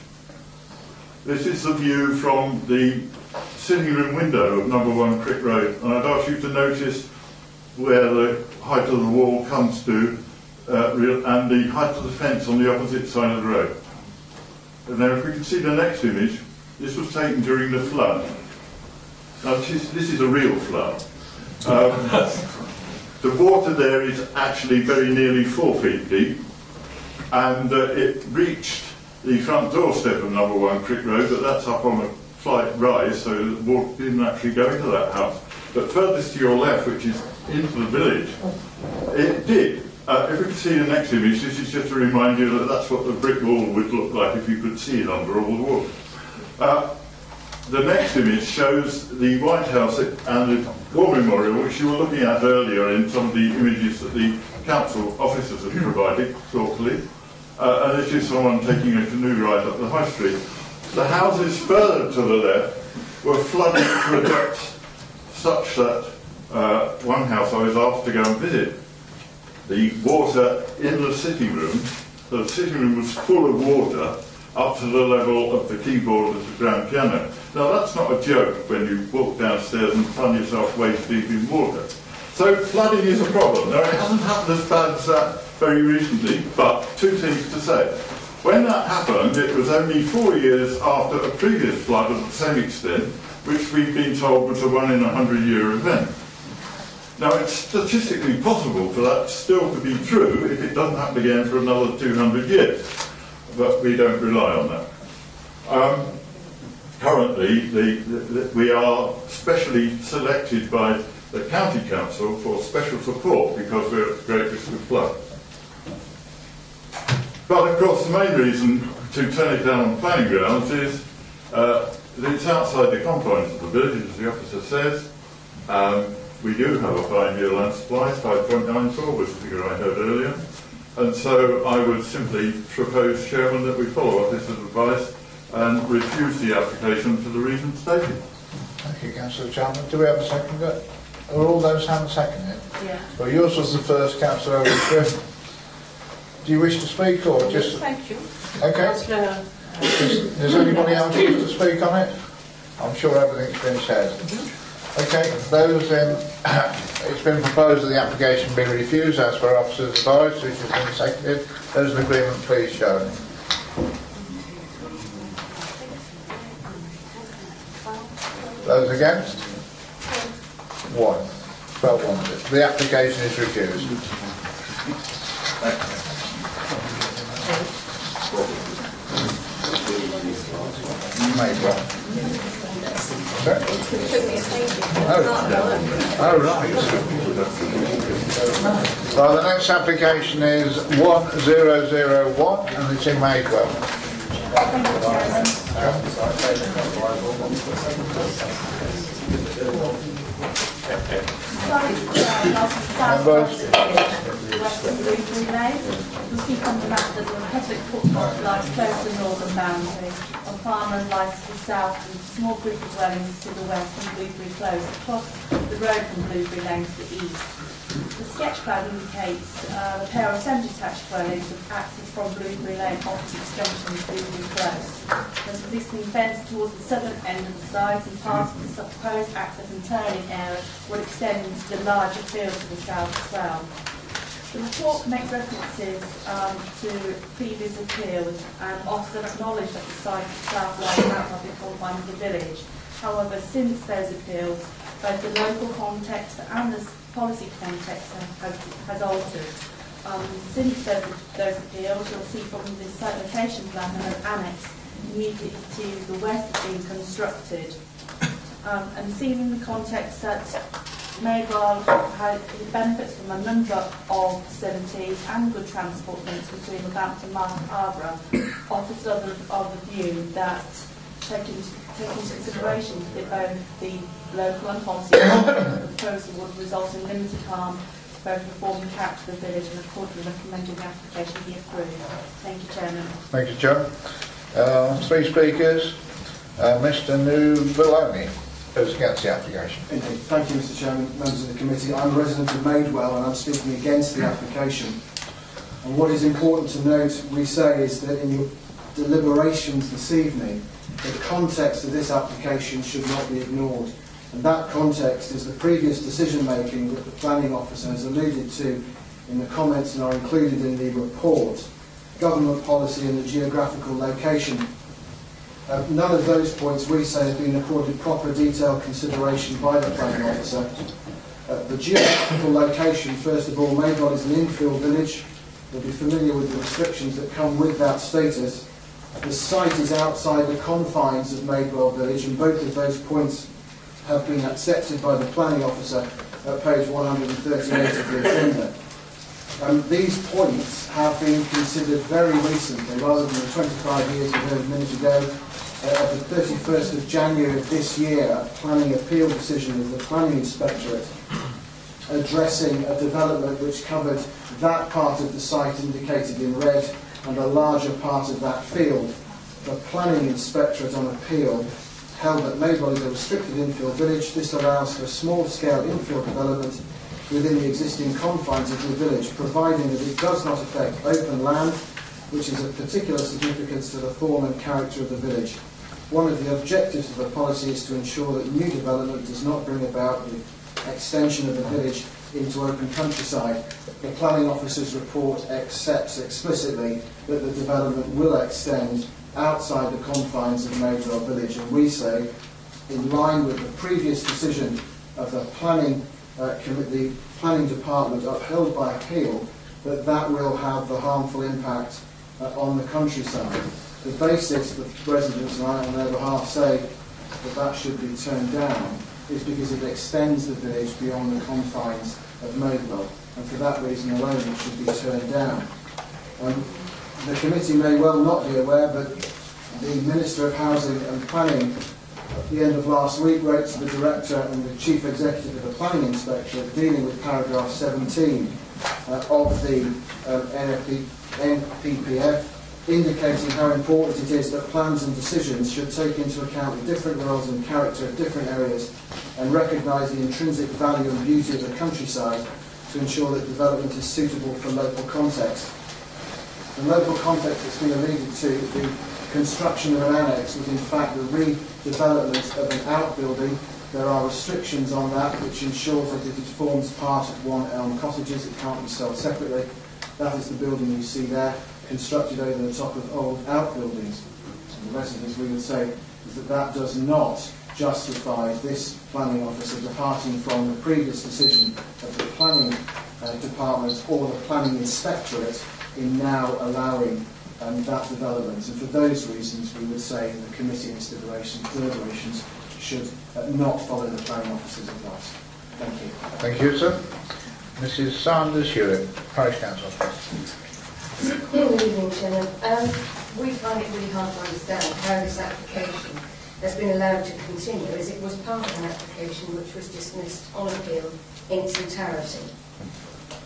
this is the view from the sitting room window of number 1 Crick Road, and I'd ask you to notice where the height of the wall comes to and the height of the fence on the opposite side of the road. And now if we can see the next image, this was taken during the flood. Now this is a real flood. The water there is actually very nearly 4 feet deep, and it reached the front doorstep of number 1 Crick Road, but that's up on a slight rise, so the water didn't actually go into that house. But furthest to your left, which is into the village, it did. If we can see the next image, this is just to remind you that that's what the brick wall would look like if you could see it under all the water. The next image shows the White House and the War Memorial, which you were looking at earlier in some of the images that the council officers have provided thoughtfully. And this is someone taking a canoe ride up the high street. The houses further to the left were flooded to a depth such that one house I was asked to go and visit. The water in the sitting room, the sitting room was full of water up to the level of the keyboard of the grand piano. Now that's not a joke when you walk downstairs and find yourself waist deep in water. So flooding is a problem. Now it hasn't happened as bad as that very recently, but 2 things to say. When that happened, it was only 4 years after a previous flood of the same extent, which we've been told was a 1 in 100-year event. Now it's statistically possible for that still to be true if it doesn't happen again for another 200 years, but we don't rely on that. Currently, we are specially selected by the County Council for special support because we're at great risk of flood. But of course the main reason to turn it down on planning grounds is that it's outside the confines of the village, as the officer says. We do have a 5-year land supply, 5.94 was the figure I heard earlier. And so I would simply propose, Chairman, that we follow officer's advice and refuse the application for the reasons stated. Thank you, Councillor Chalmers. Do we have a second? Are all those hands seconded? Yeah. Well, yours was the first, Councillor Owen. Do you wish to speak or just... Thank you. Okay. Does anybody else wish to speak on it? I'm sure everything's been said. Okay, those it's been proposed that the application be refused as per officer's advice, which has been seconded. Those in agreement, please show. Those against? 1. 12 wanted. The application is refused. You made one. Sorry? Oh, right. Well, the next application is 1001 and it's in Madewell. You'll see from the map that the public footpath lies close to the northern boundary, on farmland lies to the south, and a small group of dwellings to the west, and Blueberry Close across the road from Blueberry Lane to the east. The sketch plan indicates a pair of semi-detached dwellings with access from Blueberry Lane opposite junction to Blueberry Close. There's an existing fence towards the southern end of the site, and part of the proposed access and turning area will extend into the larger field to the south as well. The report makes references to previous appeals and often acknowledge that the site itself lies outside the confines of the village. However, since those appeals, both the local context and the policy context has altered. Since those appeals, you'll see from the site location plan and an annex immediately to the west being constructed. And seen in the context that Madewell benefits from a number of facilities and good transport links between Northampton, Mark and Harborough, offers of the view that taking into consideration that both the local and policy proposal would result in limited harm to both the form and character of the village, and accordingly recommending the application be approved. Thank you, Chairman. Thank you, John. 3 speakers. Mr. Nuvoloni. Who's against the application? Indeed. Thank you, Mr. Chairman, members of the committee. I'm a resident of Madewell and I'm speaking against the application. And what is important to note, we say, is that in your deliberations this evening, the context of this application should not be ignored. And that context is the previous decision-making that the planning officer has alluded to in the comments and are included in the report, government policy and the geographical location. None of those points, we say, have been accorded proper detailed consideration by the planning officer. The geographical location, first of all, Madewell is an infill village. You'll be familiar with the restrictions that come with that status. The site is outside the confines of Madewell village, and both of those points have been accepted by the planning officer at page 138 of the agenda. These points have been considered very recently, rather than the 25 years we heard a minute ago. At the 31st of January of this year, a planning appeal decision of the Planning Inspectorate addressing a development which covered that part of the site indicated in red and a larger part of that field. The Planning Inspectorate on appeal held that Madewell is a restricted infill village. This allows for a small-scale infill development within the existing confines of the village, providing that it does not affect open land, which is of particular significance to the form and character of the village. One of the objectives of the policy is to ensure that new development does not bring about the extension of the village into open countryside. The planning officer's report accepts explicitly that the development will extend outside the confines of Madewell village, and we say, in line with the previous decision of the planning department upheld by appeal, that that will have the harmful impact on the countryside. The basis that residents and I on their behalf say that that should be turned down is because it extends the village beyond the confines of Madewell, and for that reason alone it should be turned down. The committee may well not be aware, but the Minister of Housing and Planning at the end of last week wrote to the Director and the Chief Executive of the Planning Inspectorate dealing with paragraph 17 of the NPPF, indicating how important it is that plans and decisions should take into account the different roles and character of different areas and recognise the intrinsic value and beauty of the countryside to ensure that development is suitable for local context. The local context that's been alluded to, the construction of an annex, was in fact the redevelopment of an outbuilding. There are restrictions on that which ensures that if it forms part of One Elm Cottages, it can't be sold separately. That is the building you see there, constructed over the top of old outbuildings. And the residents, we would say, is that that does not justify this planning officer departing from the previous decision of the planning department or the planning inspectorate in now allowing that development. And for those reasons, we would say the committee in its deliberations should not follow the planning officer's advice. Thank you. Thank you, sir. Mrs. Sanders-Hewitt, Parish Council. Good evening, Chairman. We find it really hard to understand how this application has been allowed to continue, as it was part of an application which was dismissed on appeal in its entirety.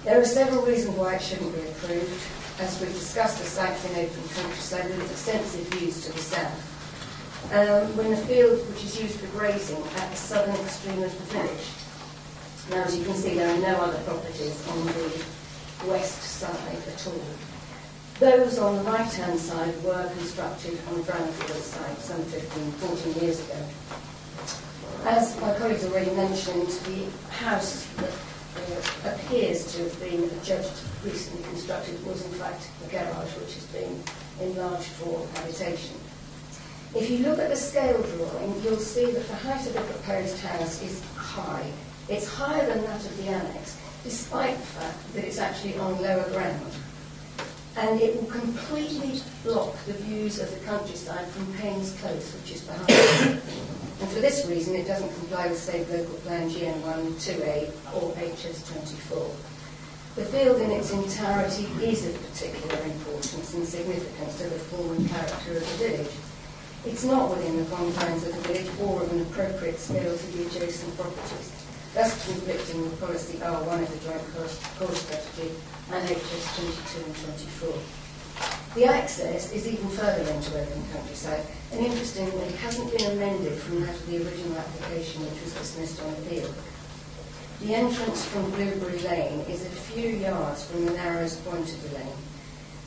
There are several reasons why it shouldn't be approved. As we've discussed, the site's in open countryside with extensive views to the south. We're in a field which is used for grazing at the southern extreme of the village. Now, as you can see, there are no other properties on the west side at all. Those on the right-hand side were constructed on a brownfield site some 14 years ago. As my colleagues already mentioned, the house that appears to have been judged recently constructed was in fact a garage which has been enlarged for habitation. If you look at the scale drawing, you'll see that the height of the proposed house is high. It's higher than that of the annex, despite the fact that it's actually on lower ground. And it will completely block the views of the countryside from Paynes Close, which is behind it. And for this reason, it doesn't comply with State Local Plan GN1, 2A or HS24. The field in its entirety is of particular importance and significance to the form and character of the village. It's not within the confines of the village or of an appropriate scale to the adjacent properties, thus conflicting with policy R1 of the Joint Core Strategy and HS22 and 24. The access is even further into open countryside, and interestingly, it hasn't been amended from that of the original application, which was dismissed on appeal. The entrance from Blueberry Lane is a few yards from the narrowest point of the lane,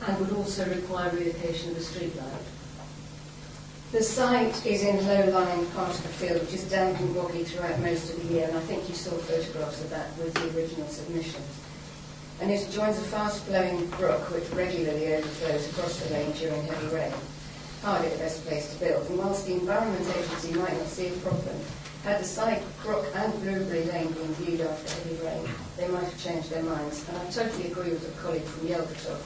and would also require relocation of a street light. The site is in a low-lying part of the field, which is damp and boggy throughout most of the year, and I think you saw photographs of that with the original submission. And it joins a fast-flowing brook which regularly overflows across the lane during heavy rain. Hardly the best place to build, and whilst the Environment Agency might not see a problem, had the side brook and Blueberry Lane been viewed after heavy rain, they might have changed their minds. And I totally agree with a colleague from Yelverton.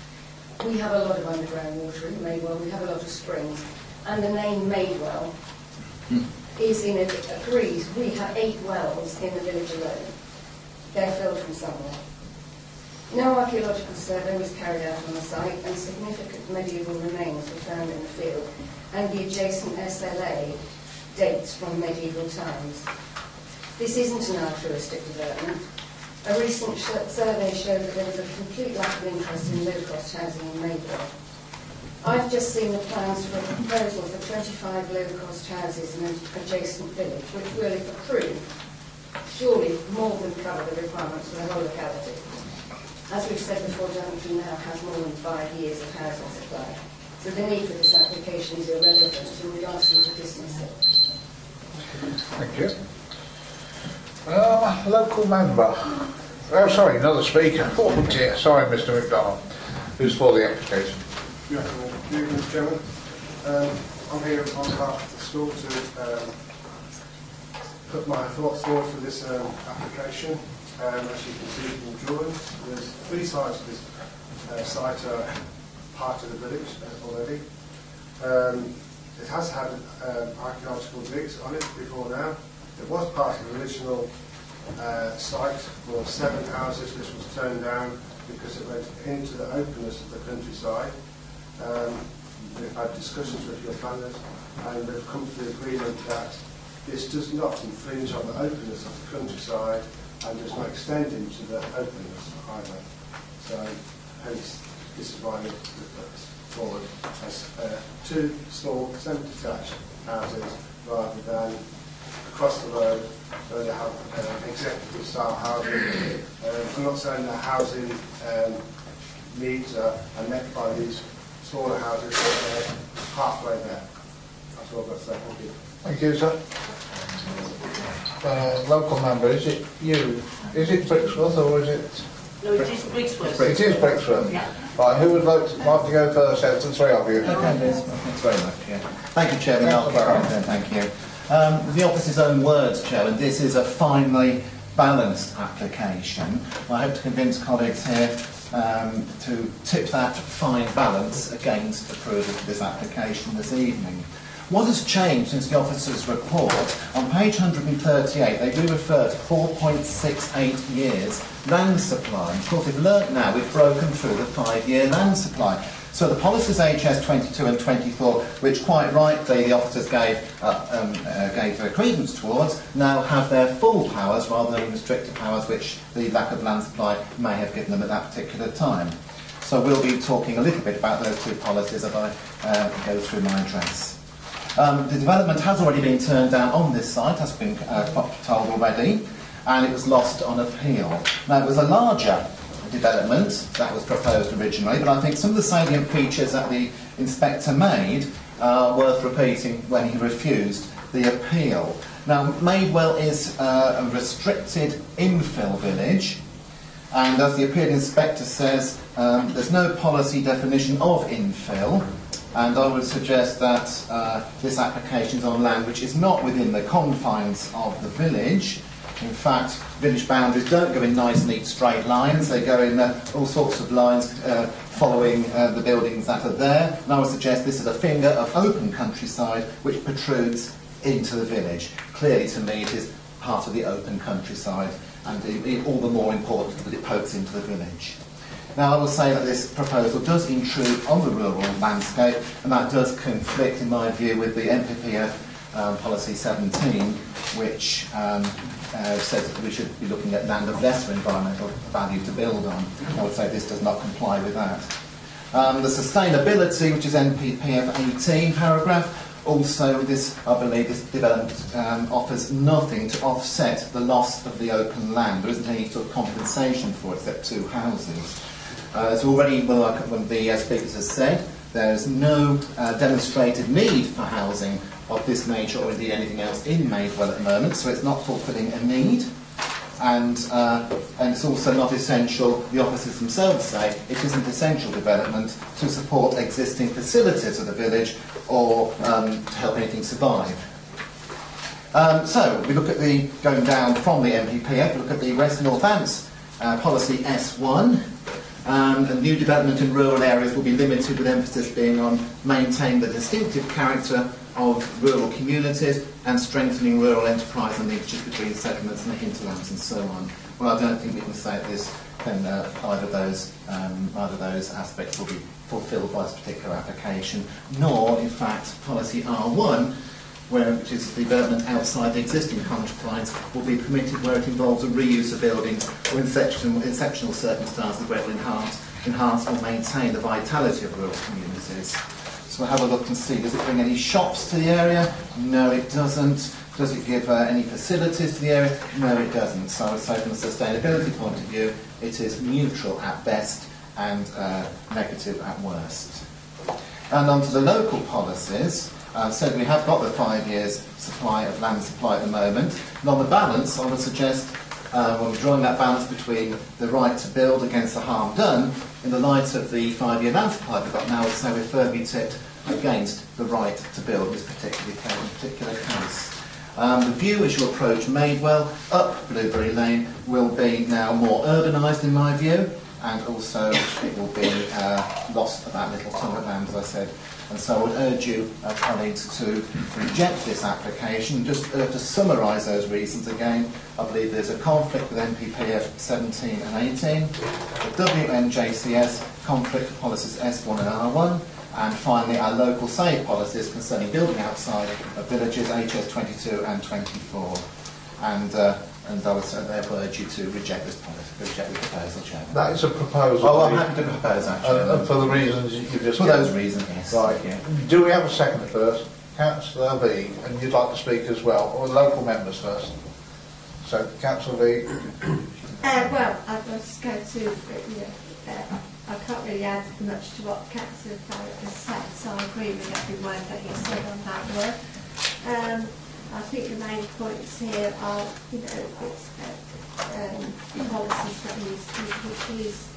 We have a lot of underground water in Madewell, we have a lot of springs, and the name Madewell is in agrees. We have 8 wells in the village alone. They're filled from somewhere. No archaeological survey was carried out on the site, and significant medieval remains were found in the field, and the adjacent SLA dates from medieval times. This isn't an altruistic development. A recent survey showed that there was a complete lack of interest in low-cost housing in Madewell. I've just seen the plans for a proposal for 25 low-cost houses in an adjacent village, which will, if approved, surely more than cover the requirements for the whole locality. As we've said before, Daventry now has more than 5 years of housing supply, so the need for this application is irrelevant, and we'd ask you to dismiss it. Thank you. Local member. Oh, sorry, another speaker. Oh dear, sorry, Mr. McDonald. Who's for the application? Yeah, thank you, Mr. Chairman. I'm here on behalf of the school to put my thoughts forward for this application. As you can see from the drawings, there's 3 sides of this site are part of the village already. It has had archaeological digs on it before now. It was part of the original site for 7 houses. This was turned down because it went into the openness of the countryside. We've had discussions with your planners, and we've come to the agreement that this does not infringe on the openness of the countryside and does not extend into the openness either. So, hence, this is why we put this forward as 2 small semi-detached houses rather than across the road where they have executive style housing. I'm not saying that housing needs are met by these smaller houses, but they're halfway there. That's all I've got to say. Thank you. Thank you, sir. Local member, is it you? Is it Brixworth or is it? No, it is Brixworth. It is Brixworth. Yeah. Right, who would like to go first? Out of the 3 of you. Okay, Liz. Thanks very much. Yeah. Thank you, Chairman. Thank you. The office's own words, Chairman, this is a finely balanced application. I hope to convince colleagues here to tip that fine balance against approval of this application this evening. What has changed since the officer's report? On page 138, they do refer to 4.68 years land supply. Of course, we've learnt now we've broken through the 5-year land supply. So the policies HS 22 and 24, which quite rightly the officers gave their credence towards, now have their full powers rather than restricted powers which the lack of land supply may have given them at that particular time. So we'll be talking a little bit about those 2 policies as I go through my address. The development has already been turned down on this site, has been told already, and it was lost on appeal. Now, it was a larger development that was proposed originally, but I think some of the salient features that the inspector made are worth repeating when he refused the appeal. Now, Madewell is a restricted infill village, and as the appeal inspector says, there's no policy definition of infill. And I would suggest that this application is on land which is not within the confines of the village. In fact, village boundaries don't go in nice, neat, straight lines. They go in all sorts of lines following the buildings that are there. And I would suggest this is a finger of open countryside which protrudes into the village. Clearly, to me, it is part of the open countryside, and all the more important that it pokes into the village. Now, I will say that this proposal does intrude on the rural landscape, and that does conflict, in my view, with the NPPF Policy 17, which says that we should be looking at land of lesser environmental value to build on. I would say this does not comply with that. The sustainability, which is NPPF 18 paragraph, also this, I believe, this development offers nothing to offset the loss of the open land. There isn't any sort of compensation for it except 2 houses. It's already, well, like one of the speakers has said, there is no demonstrated need for housing of this nature or indeed anything else in Madewell at the moment, so it's not fulfilling a need. And it's also not essential, the officers themselves say, it isn't essential development to support existing facilities of the village or to help anything survive. So we look at the, going down from the MPPF, we look at the West Northants policy S1. The new development in rural areas will be limited, with emphasis being on maintaining the distinctive character of rural communities and strengthening rural enterprise and linkages between settlements and the hinterlands and so on. Well, I don't think we can say at this then either of those aspects will be fulfilled by this particular application, nor, in fact, policy R1, which is development outside the existing confines, will be permitted where it involves a reuse of buildings or in exceptional circumstances where it will enhance or maintain the vitality of rural communities. So we'll have a look and see, does it bring any shops to the area? No, it doesn't. Does it give any facilities to the area? No, it doesn't. So I would say from a sustainability point of view, it is neutral at best and negative at worst. And on to the local policies. So we have got the 5 years supply of land supply at the moment. And on the balance, I would suggest when we're drawing that balance between the right to build against the harm done, in the light of the 5-year land supply we've got now, I would say we're firmly tipped against the right to build in this particular case. The view as you approach Madewell up Blueberry Lane will be now more urbanised in my view, and also it will be lost of that little tongue of land, as I said. And so I would urge you, colleagues, to reject this application. Just to summarise those reasons again, I believe there's a conflict with NPPF 17 and 18, the WNJCS conflict with policies S1 and R1, and finally our local save policies concerning building outside of villages, HS 22 and 24. And I would therefore urge you to reject this policy, reject the proposal, Chairman. That is a proposal. Oh, I'm happy to propose that, Chairman. For the reasons you just For given. those reasons, yes. Right. Do we have a second first? Councillor V, and you'd like to speak as well, or local members first? So, Councillor V. Well, I was just going to, I can't really add much to what Councillor Farrell has said, so I agree with every word that he said on that word. I think the main points here are, it's the policies that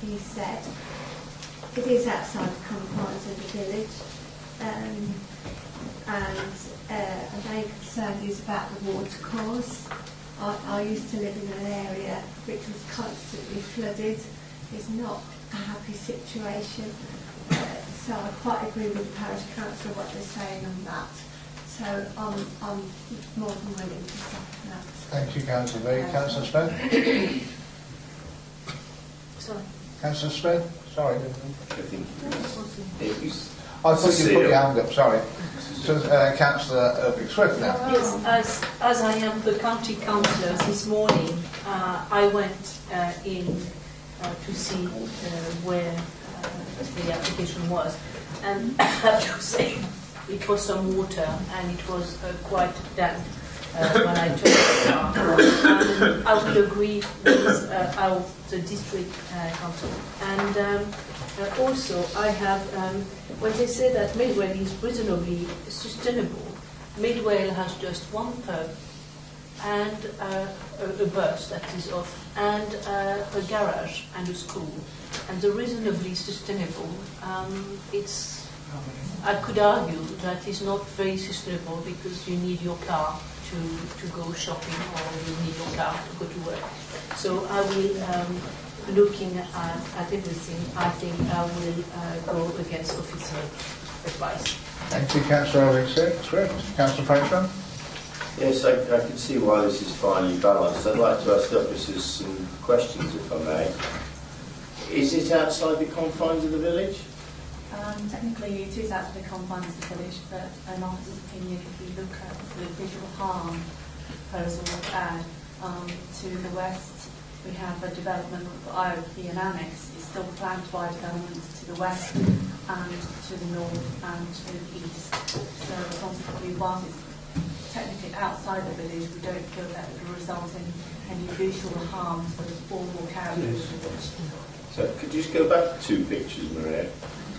he's said. It is outside the confines of the village, and a main concern is about the water course. I used to live in an area which was constantly flooded. It's not a happy situation, so I quite agree with the parish council what they're saying on that. So I'm more than willing to second that. Thank you, Councillor V. Councillor Smith? Sorry. Councillor Smith? Sorry. I thought you put your hand up, sorry. So, Councillor Irving Swift now. Yes, as I am the county councillor, this morning I went in to see where the application was, and I have to say it was some water and it was quite damp when I took the car. And I would agree with the district council. And also I have, when they say that Madewell is reasonably sustainable, Madewell has just one pub and a bus that is off, and a garage and a school. And the reasonably sustainable, I could argue that it's not very sustainable because you need your car to go shopping, or you need your car to go to work. So I will, looking at everything, I think I will go against officer advice. Thank you, Councillor Irving Swift. Councillor Patron? Yes, I can see why this is finely balanced. I'd like to ask the officers some questions, if I may. Is it outside the confines of the village? Technically it is outside the confines of the village, but an officer's opinion, if you look at the visual harm proposal to the west, we have a development of IOP and Annex is still flanked by developments to the west and to the north and to the east. So consequently, whilst it's technically outside the village, we don't feel that it will result in any visual harm to the form or character of the village. So could you just go back 2 pictures, Maria?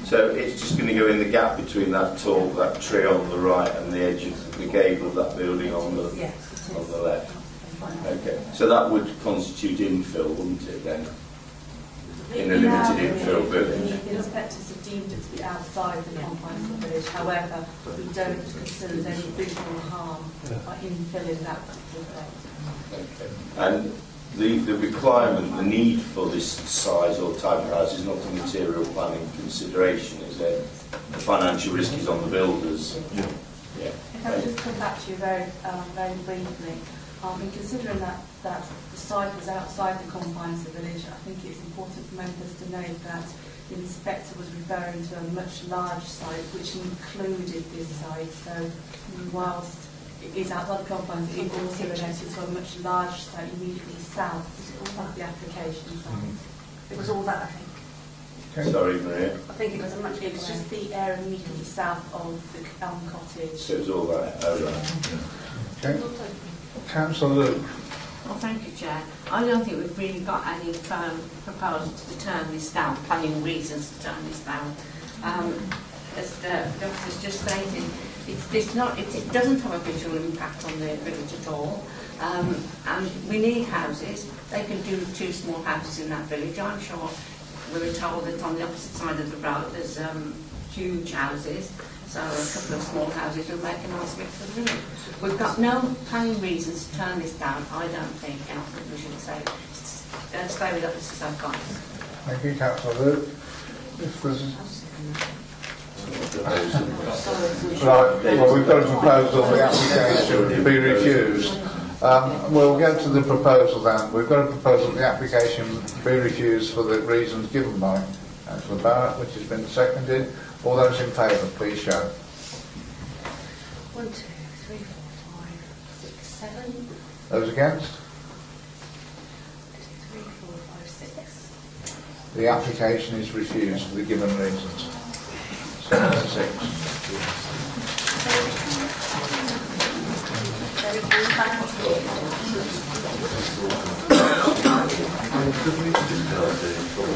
So it's just going to go in the gap between that tree on the right and the edge of the gable of that building on the left. Okay. So that would constitute infill, wouldn't it then? In a limited infill village. The inspectors have deemed it to be outside the confines of the village. However, we don't consider there's any visual harm by infilling that particular place. Okay. And the requirement, the need for this size or type of house is not a material planning consideration, is it? The financial risk is on the builders. Yeah. If I just come back to you very briefly, in considering that the site was outside the confines of the village, I think it's important for members to note that the inspector was referring to a much larger site which included this site. So whilst it is outside the confines, it also related to a much larger site immediately south of the application site. It was all that, I think. Okay. Sorry, Maria. I think it was a much bigger. It was just the area immediately south of the Elm Cottage. So it was all that. Oh, right. Okay. Councillor Luke. Well, thank you, Chair. I don't think we've really got any firm proposal to turn this down, planning reasons to turn this down. As the doctor's just stated, it doesn't have a visual impact on the village at all. And we need houses. They can do 2 small houses in that village. I'm sure we were told that on the opposite side of the road there's huge houses. So a couple of small houses will make a nice mix of the village. We've got no planning reasons to turn this down, I don't think, and I think we should stay with it as I've got. Thank you, Councillor Luke. If there's right, well, we've got a proposal for the application to be refused. We'll go to the proposal then. We've got a proposal for the application be refused for the reasons given by Councillor Barrett, which has been seconded. All those in favour, please show. 1, 2, 3, 4, 5, 6, 7. Those against? 2, 3, 4, 5, 6. The application is refused for the given reasons. 7 to 6.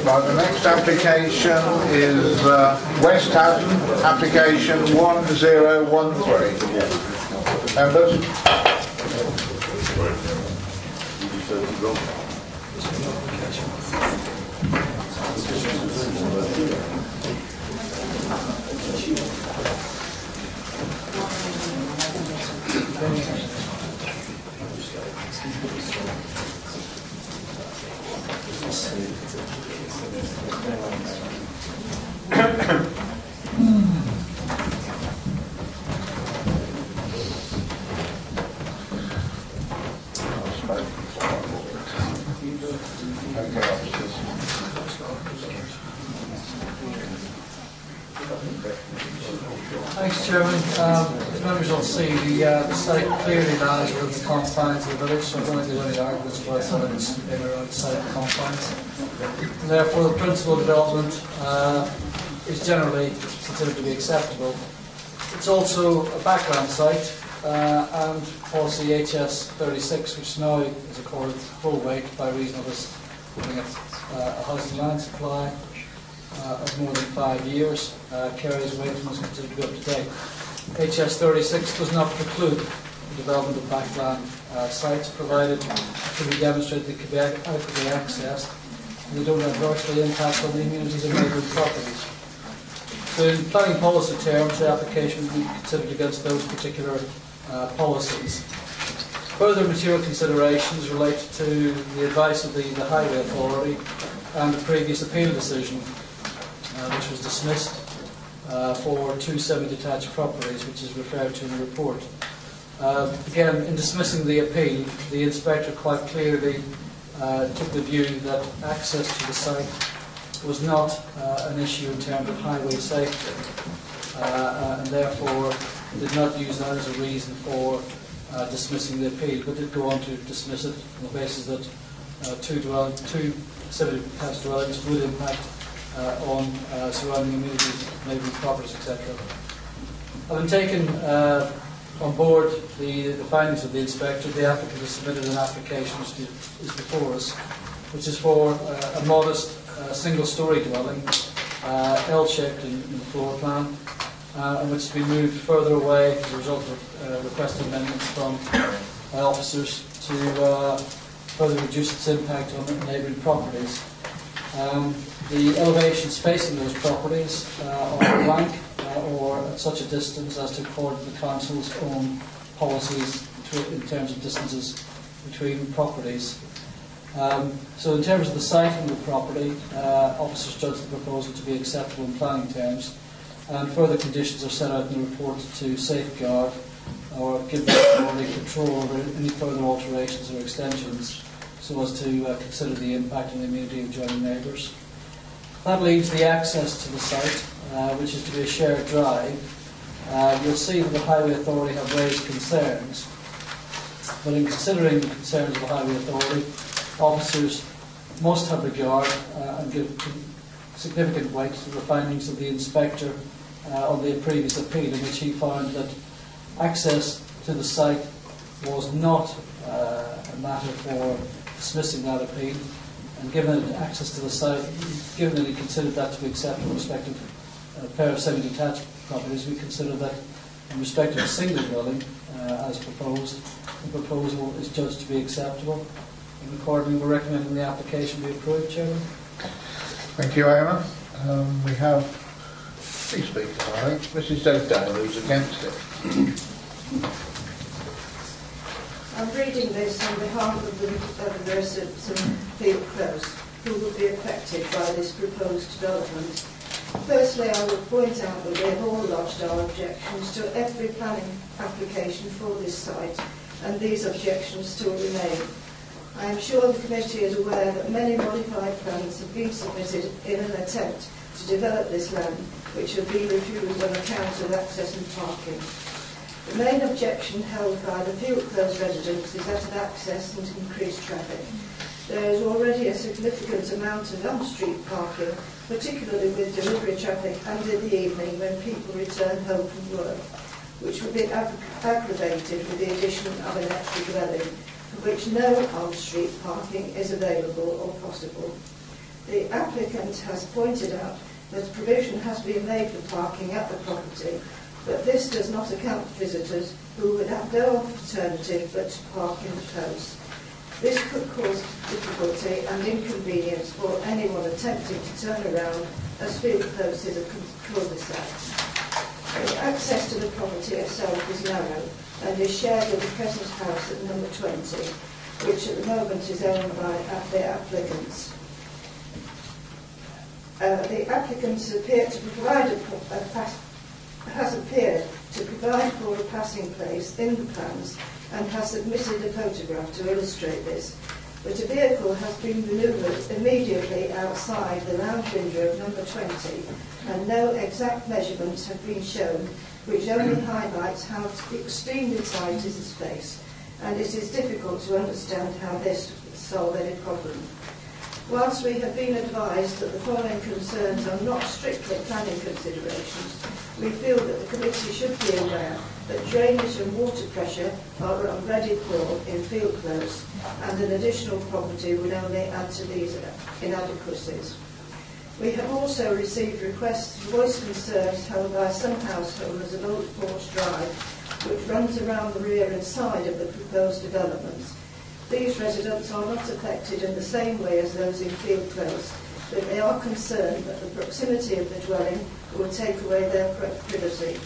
Right, the next application is West Haddon, application 1013. Members? Thanks, Chairman. As members will see, the site clearly lies within the confines of the village, so I don't think there's any arguments about whether it's in or outside the confines. And therefore, the principal development is generally considered to be acceptable. It's also a background site, and policy HS 36, which now is accorded full weight by reason of us looking at a housing land supply of more than 5 years, carries weight and is considered to be up to date. HS 36 does not preclude the development of backland sites, provided to be demonstrated they can be adequately accessed and they don't adversely impact on the immunities of neighbouring properties. So in planning policy terms, the application will be considered against those particular policies. Further material considerations relate to the advice of the Highway Authority and the previous appeal decision, which was dismissed for 2 semi-detached properties, which is referred to in the report. Again, in dismissing the appeal, the inspector quite clearly took the view that access to the site was not an issue in terms of highway safety, and therefore did not use that as a reason for dismissing the appeal, but did go on to dismiss it on the basis that two semi-detached dwellings would impact on surrounding amenities, neighbouring properties, etc. Having taken on board the findings of the inspector, the applicant has submitted an application which is before us, which is for a modest single-storey dwelling, L-shaped in the floor plan, and which has been moved further away as a result of requested amendments from officers to further reduce its impact on neighbouring properties. The elevations facing those properties are blank or at such a distance as to accord with the council's own policies in terms of distances between properties. So in terms of the siting of the property, officers judge the proposal to be acceptable in planning terms, and further conditions are set out in the report to safeguard or give the authority control over any further alterations or extensions so as to consider the impact on the immunity of adjoining neighbours. That leaves the access to the site, which is to be a shared drive. You'll see that the Highway Authority have raised concerns, but in considering the concerns of the Highway Authority, officers must have regard and give significant weight to the findings of the inspector on the previous appeal, in which he found that access to the site was not a matter for dismissing that appeal, and given that access to the site, given that he considered that to be acceptable in respect of a pair of semi-detached properties, we consider that in respect of a single dwelling, as proposed, the proposal is judged to be acceptable. And accordingly, we're recommending the application be approved, Chairman. Thank you, Eamon. We have three speakers, I think. Mrs. Dale, who's against it. I'm reading this on behalf of the residents of Field Close who will be affected by this proposed development. Firstly, I would point out that we have all lodged our objections to every planning application for this site, and these objections still remain. I am sure the committee is aware that many modified plans have been submitted in an attempt to develop this land, which have been refused on account of access and parking. The main objection held by the Field Close residents is that of access and increased traffic. There is already a significant amount of on-street parking, particularly with delivery traffic and in the evening when people return home from work, which will be aggravated with the addition of an extra dwelling, for which no on-street parking is available or possible. The applicant has pointed out that provision has been made for parking at the property, but this does not account for visitors who would have no alternative but to park in the close. This could cause difficulty and inconvenience for anyone attempting to turn around, as Field Close is a cul-de-sac. The access to the property itself is narrow and is shared with the present house at number 20, which at the moment is owned by the applicants. The applicants appear to provide has appeared to provide for a passing place in the plans and has submitted a photograph to illustrate this, but a vehicle has been manoeuvred immediately outside the lounge window of number 20 and no exact measurements have been shown, which only highlights how extremely tight is the space, and it is difficult to understand how this would solve any problem. Whilst we have been advised that the following concerns are not strictly planning considerations, we feel that the committee should be aware that drainage and water pressure are already poor in Field Close, and an additional property would only add to these inadequacies. We have also received requests to voice concerns held by some householders of Old Forge Drive, which runs around the rear and side of the proposed developments. These residents are not affected in the same way as those in Field Close, but they are concerned that the proximity of the dwelling will take away their privacy.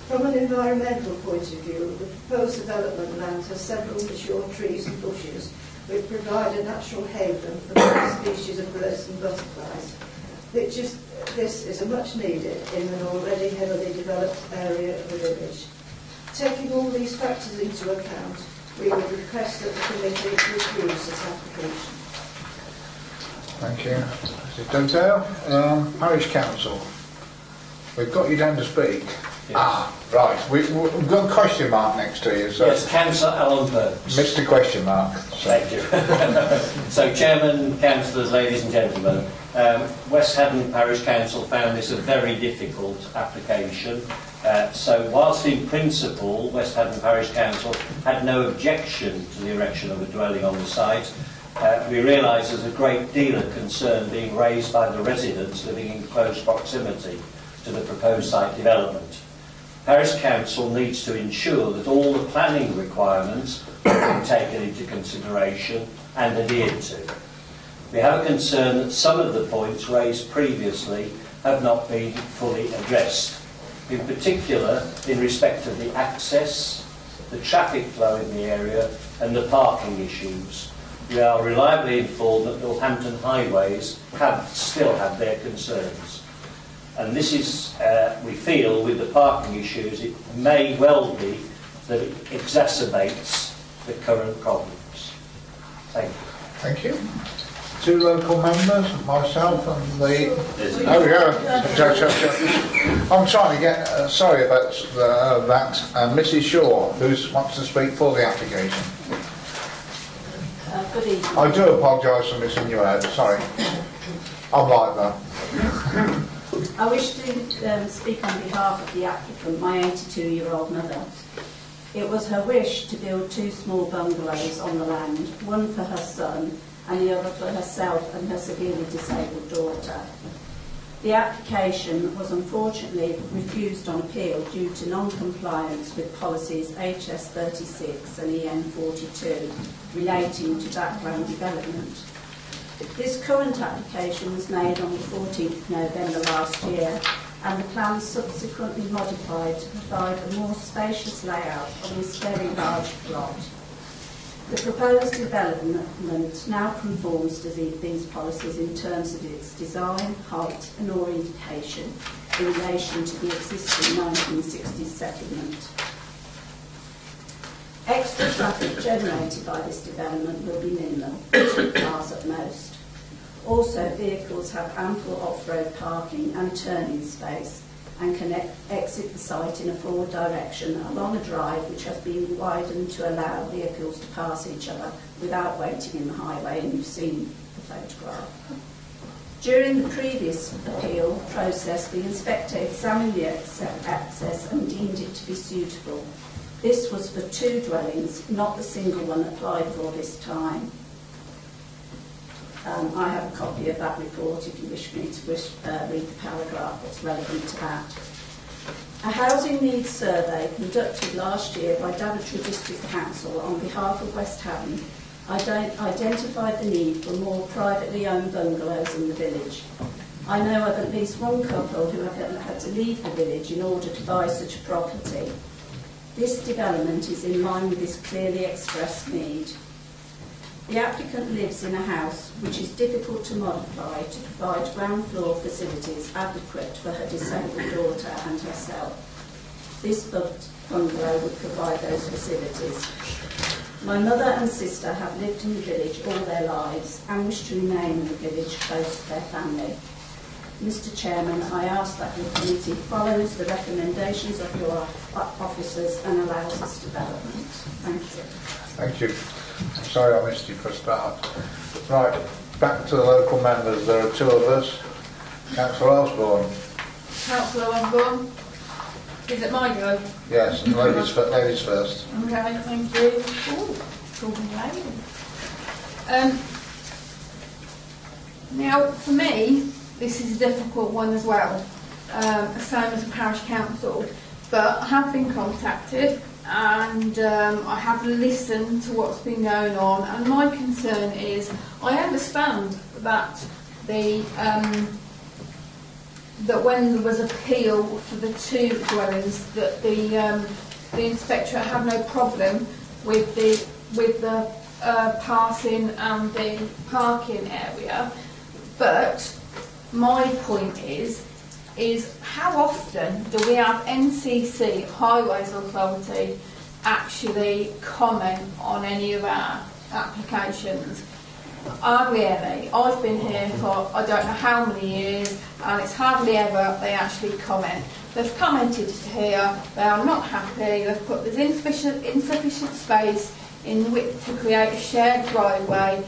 From an environmental point of view, the proposed development land has several mature trees and bushes which provide a natural haven for many species of birds and butterflies. This is a much needed in an already heavily developed area of the village. Taking all these factors into account, we would request that the committee refuse this application. Thank you. Mrs. Dugdale. Parish Council. We've got you down to speak. Yes. Ah, right. We've got a question mark next to you. So Yes, Councillor Alan Burks. Mr. Question Mark. Thank you. So, Chairman, Councillors, ladies and gentlemen, West Haddon Parish Council found this a very difficult application. So, whilst in principle West Haddon Parish Council had no objection to the erection of a dwelling on the site, we realise there's a great deal of concern being raised by the residents living in close proximity to the proposed site development. Parish Council needs to ensure that all the planning requirements have been taken into consideration and adhered to. We have a concern that some of the points raised previously have not been fully addressed, in particular in respect of the access, the traffic flow in the area and the parking issues. We are reliably informed that Northampton Highways still have their concerns. And this is, we feel, with the parking issues, it may well be that it exacerbates the current problems. Thank you. Thank you. Two local members, myself and the... Oh, yeah. I'm trying to get... sorry about that. Mrs. Shaw, who wants to speak for the application. Good evening. I do apologise for missing you out. Sorry. I'm like that. I wish to speak on behalf of the applicant, my 82-year-old mother. It was her wish to build 2 small bungalows on the land, one for her son and the other for herself and her severely disabled daughter. The application was unfortunately refused on appeal due to non-compliance with policies HS 36 and EN 42 relating to background development. This current application was made on the 14th of November last year, and the plan subsequently modified to provide a more spacious layout on this very large plot. The proposed development now conforms to these policies in terms of its design, height and orientation in relation to the existing 1960s settlement. Extra traffic generated by this development will be minimal, 2 cars at most. Also, vehicles have ample off-road parking and turning space and can exit the site in a forward direction along a drive which has been widened to allow vehicles to pass each other without waiting in the highway, and you've seen the photograph. During the previous appeal process, the inspector examined the access and deemed it to be suitable. This was for 2 dwellings, not the single one applied for this time. I have a copy of that report if you wish me to read the paragraph that's relevant to that. A housing needs survey conducted last year by Daventry District Council on behalf of West Haddon identified the need for more privately owned bungalows in the village. I know of at least one couple who have had to leave the village in order to buy such a property. This development is in line with this clearly expressed need. The applicant lives in a house which is difficult to modify to provide ground floor facilities adequate for her disabled daughter and herself. This bungalow would provide those facilities. My mother and sister have lived in the village all their lives and wish to remain in the village close to their family. Mr. Chairman, I ask that the committee follows the recommendations of your officers and allows this development. Thank you. Thank you. I'm sorry I missed you for a start. Right, back to the local members. There are 2 of us. Councillor Osborne. Councillor Osborne. Is it my go? Yes, and ladies first. Okay, thank you. Ooh, talking lady. Now, for me, this is a difficult one as well, same as the parish council, but I have been contacted and I have listened to what's been going on, and my concern is I understand that that when there was appeal for the 2 dwellings, that the inspectorate had no problem with the passing and the parking area, but my point is how often do we have NCC, Highways Authority, actually comment on any of our applications? Hardly any. I've been here for I don't know how many years, and it's hardly ever they actually comment. They've commented here, they are not happy, they've put there's insufficient space in width to create a shared driveway,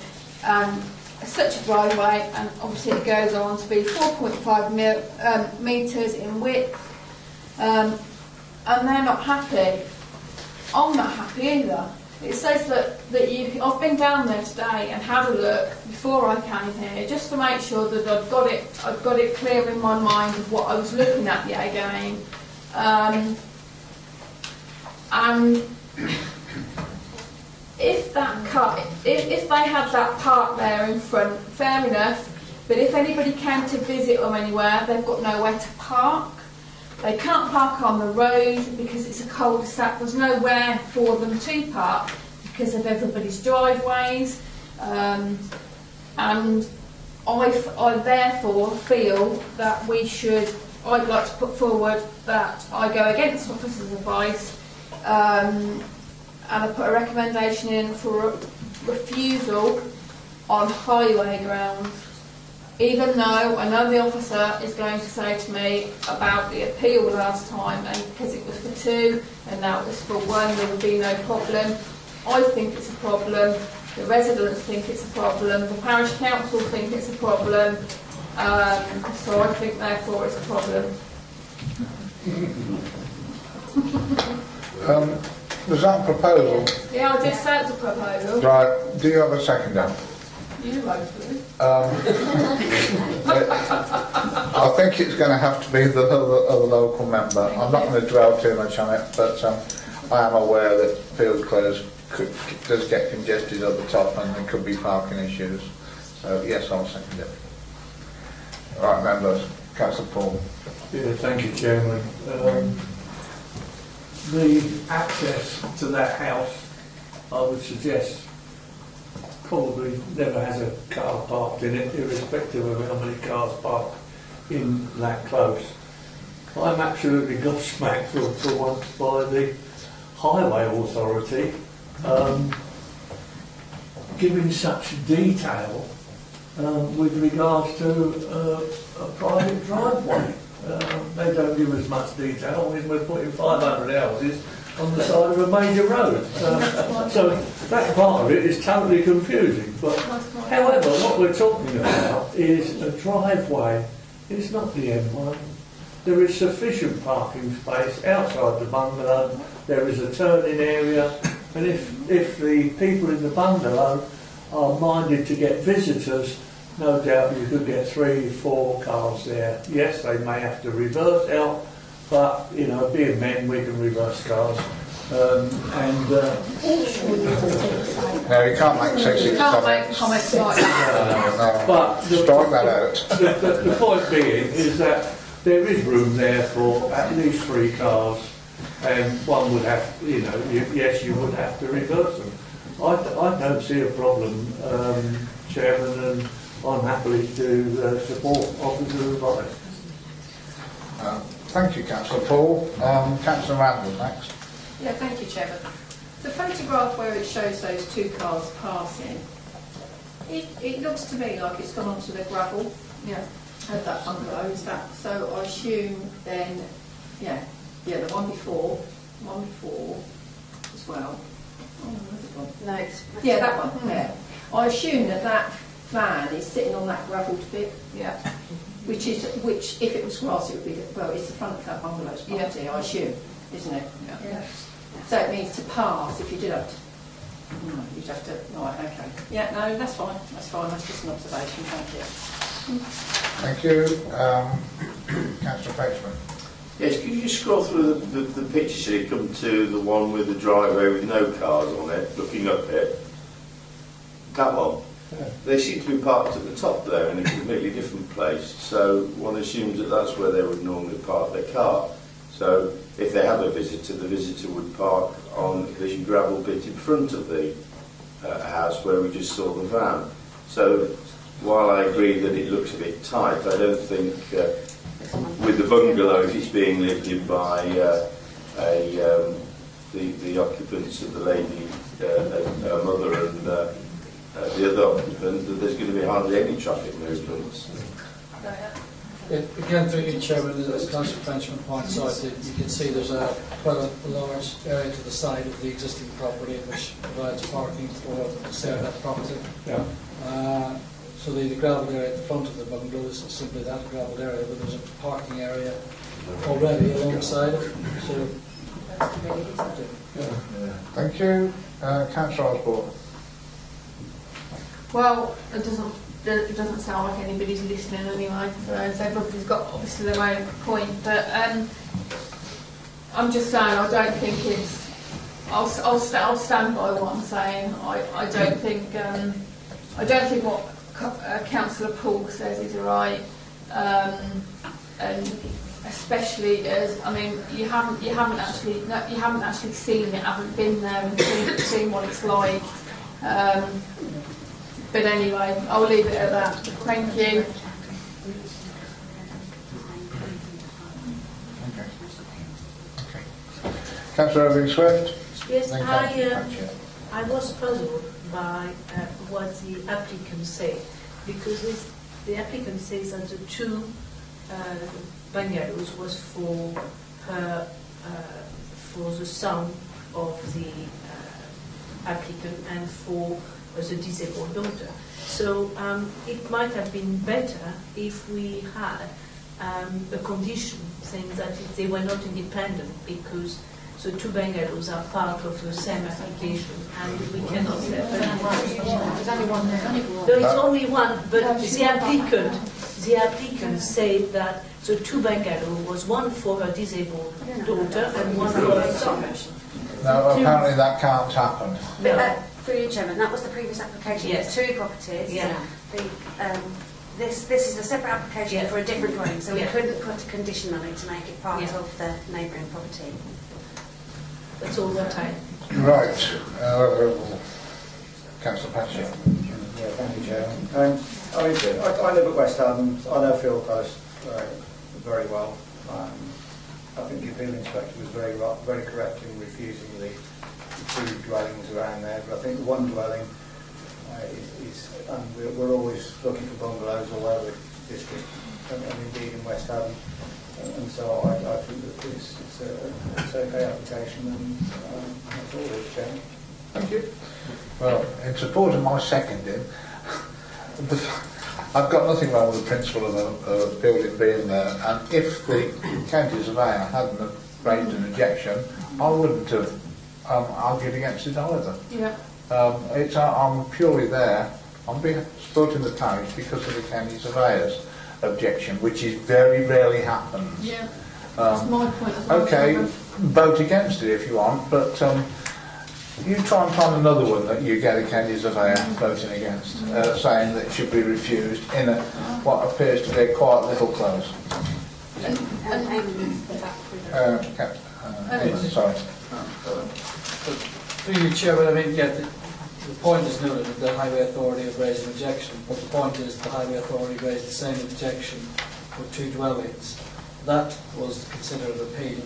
and such a driveway, and obviously it goes on to be 4.5 metres in width, and they're not happy. I'm not happy either. It says that I've been down there today and had a look before I came here, just to make sure that I've got it clear in my mind of what I was looking at yet again. And if they had that park there in front, fair enough. But if anybody came to visit them anywhere, they've got nowhere to park. They can't park on the road because it's a cul-de-sac. There's nowhere for them to park because of everybody's driveways. And I therefore feel that I'd like to put forward that I go against officers' advice, and I put a recommendation in for refusal on highway grounds. Even though I know the officer is going to say to me about the appeal last time, and because it was for 2 and now it was for 1, there would be no problem. I think it's a problem, the residents think it's a problem, the parish council think it's a problem, so I think therefore it's a problem. Was that a proposal? Yeah, I did say it's a proposal. Right, do you have a seconder? You hopefully. I think it's going to have to be the local member. I'm not going to dwell too much on it, but I am aware that field close does get congested at the top and there could be parking issues. So yes, I'll second it. Right, members. Councillor Paul. Yeah, thank you, Chairman. The access to that house, I would suggest, probably never has a car parked in it, irrespective of how many cars park in that close. I'm absolutely gobsmacked for once by the Highway Authority giving such detail with regards to a private driveway. They don't give us much detail when we're putting 500 houses on the side of a major road. So that part of it is totally confusing. But however, what we're talking about is a driveway. It's not the M1. There is sufficient parking space outside the bungalow. There is a turning area. And if the people in the bungalow are minded to get visitors, no doubt you could get 3-4 cars there. Yes, they may have to reverse out, but, you know, being men, we can reverse cars. No, you can't make sexist comments like that. But strike that out. The point being is that there is room there for at least 3 cars, and one would have, yes, you would have to reverse them. I don't see a problem, Chairman, and I'm happy to support officer advice. Thank you, Councillor Paul. Councillor Randall next. Yeah, thank you, Chairman. The photograph where it shows those 2 cars passing, it looks to me like it's gone onto the gravel. Yeah, at that bungalow. Is that so? I assume then, yeah, the one before as well. Oh, where's it gone? No, it's... Yeah, that one. Yeah. I assume that van is sitting on that gravelled bit. Yeah. Which, if it was grass, it would be, well, it's the front of that bungalow's property, I assume, isn't it? Yeah. So it means to pass, if you did have to, you'd have to, right, okay. Yeah, no, that's fine, that's just an observation, thank you. Thank you. Councillor Fetchman. Yes, could you just scroll through the picture so you come to the one with the driveway with no cars on it, looking up it? That one. Yeah. They seem to be parked at the top there in a completely different place, so one assumes that that's where they would normally park their car. So if they have a visitor, the visitor would park on the gravel bit in front of the house where we just saw the van. So while I agree that it looks a bit tight, I don't think with the bungalow, if it's being lived in by the occupants of the lady, her mother the other occupant that there's going to be hardly any traffic movements. Again, through you, Chairman, as Councillor Frenchman points out, that you can see there's quite a large area to the side of the existing property which provides parking for the sale of that property. Yeah. So the gravel area at the front of the bungalow is simply that gravel area, but there's a parking area already alongside it. So, Thank you. Councillor Osborne. Well, it doesn't sound like anybody's listening anyway, so everybody's got obviously their own point, but I'm just saying I don't think it's, I'll stand by what I'm saying. I don't think what Councillor Poole says is right, and especially as, I mean, you haven't actually seen it, haven't been there and seen what it's like. But anyway, I'll leave it at that. Thank you. Councillor Irving-Swift. Yes, I was puzzled by what the applicant said, because the applicant says that the two bungalows was for her, for the son of the applicant and for the disabled daughter. So it might have been better if we had a condition saying that they were not independent, because the two bungalows are part of the same application and we cannot separate. There's only one there. There is only one, but the applicant said that the two bungalows was one for her disabled daughter and one for her son. No, apparently that can't happen. No. Through you, Chairman, that was the previous application. Yes. There's two properties. Yeah. This is a separate application for a different dwelling, so we Yeah. couldn't put a condition on it to make it part Yeah. of the neighbouring property. That's all that I... Right. Councillor Patchett. Yeah, thank you, Chairman. I live at West Haddon. I know Field Post very well. I think the appeal inspector was very correct in refusing the two dwellings around there, but I think the one dwelling is, and we're always looking for bungalows all over the district, and indeed in West Haddon, and so I think that it's an okay application, and that's all it is, Chairman. Thank you. Well, in support of my seconding, I've got nothing wrong with the principle of a building being there, and if the county surveyor hadn't raised an objection, I wouldn't have argued against it either. Yeah. I'm purely there. I'm supporting the parish because of the county surveyor's objection, which is very rarely happens. Yeah. That's my point as well. Okay, vote against it if you want, but you try and find another one that you get a county surveyor voting against, saying that it should be refused in what appears to be a quiet little close. Sorry. through you, Chairman, I mean, yeah, the point is noted that the Highway Authority have raised an objection, but the point is the Highway Authority raised the same objection for two dwellings. That was considered an appeal,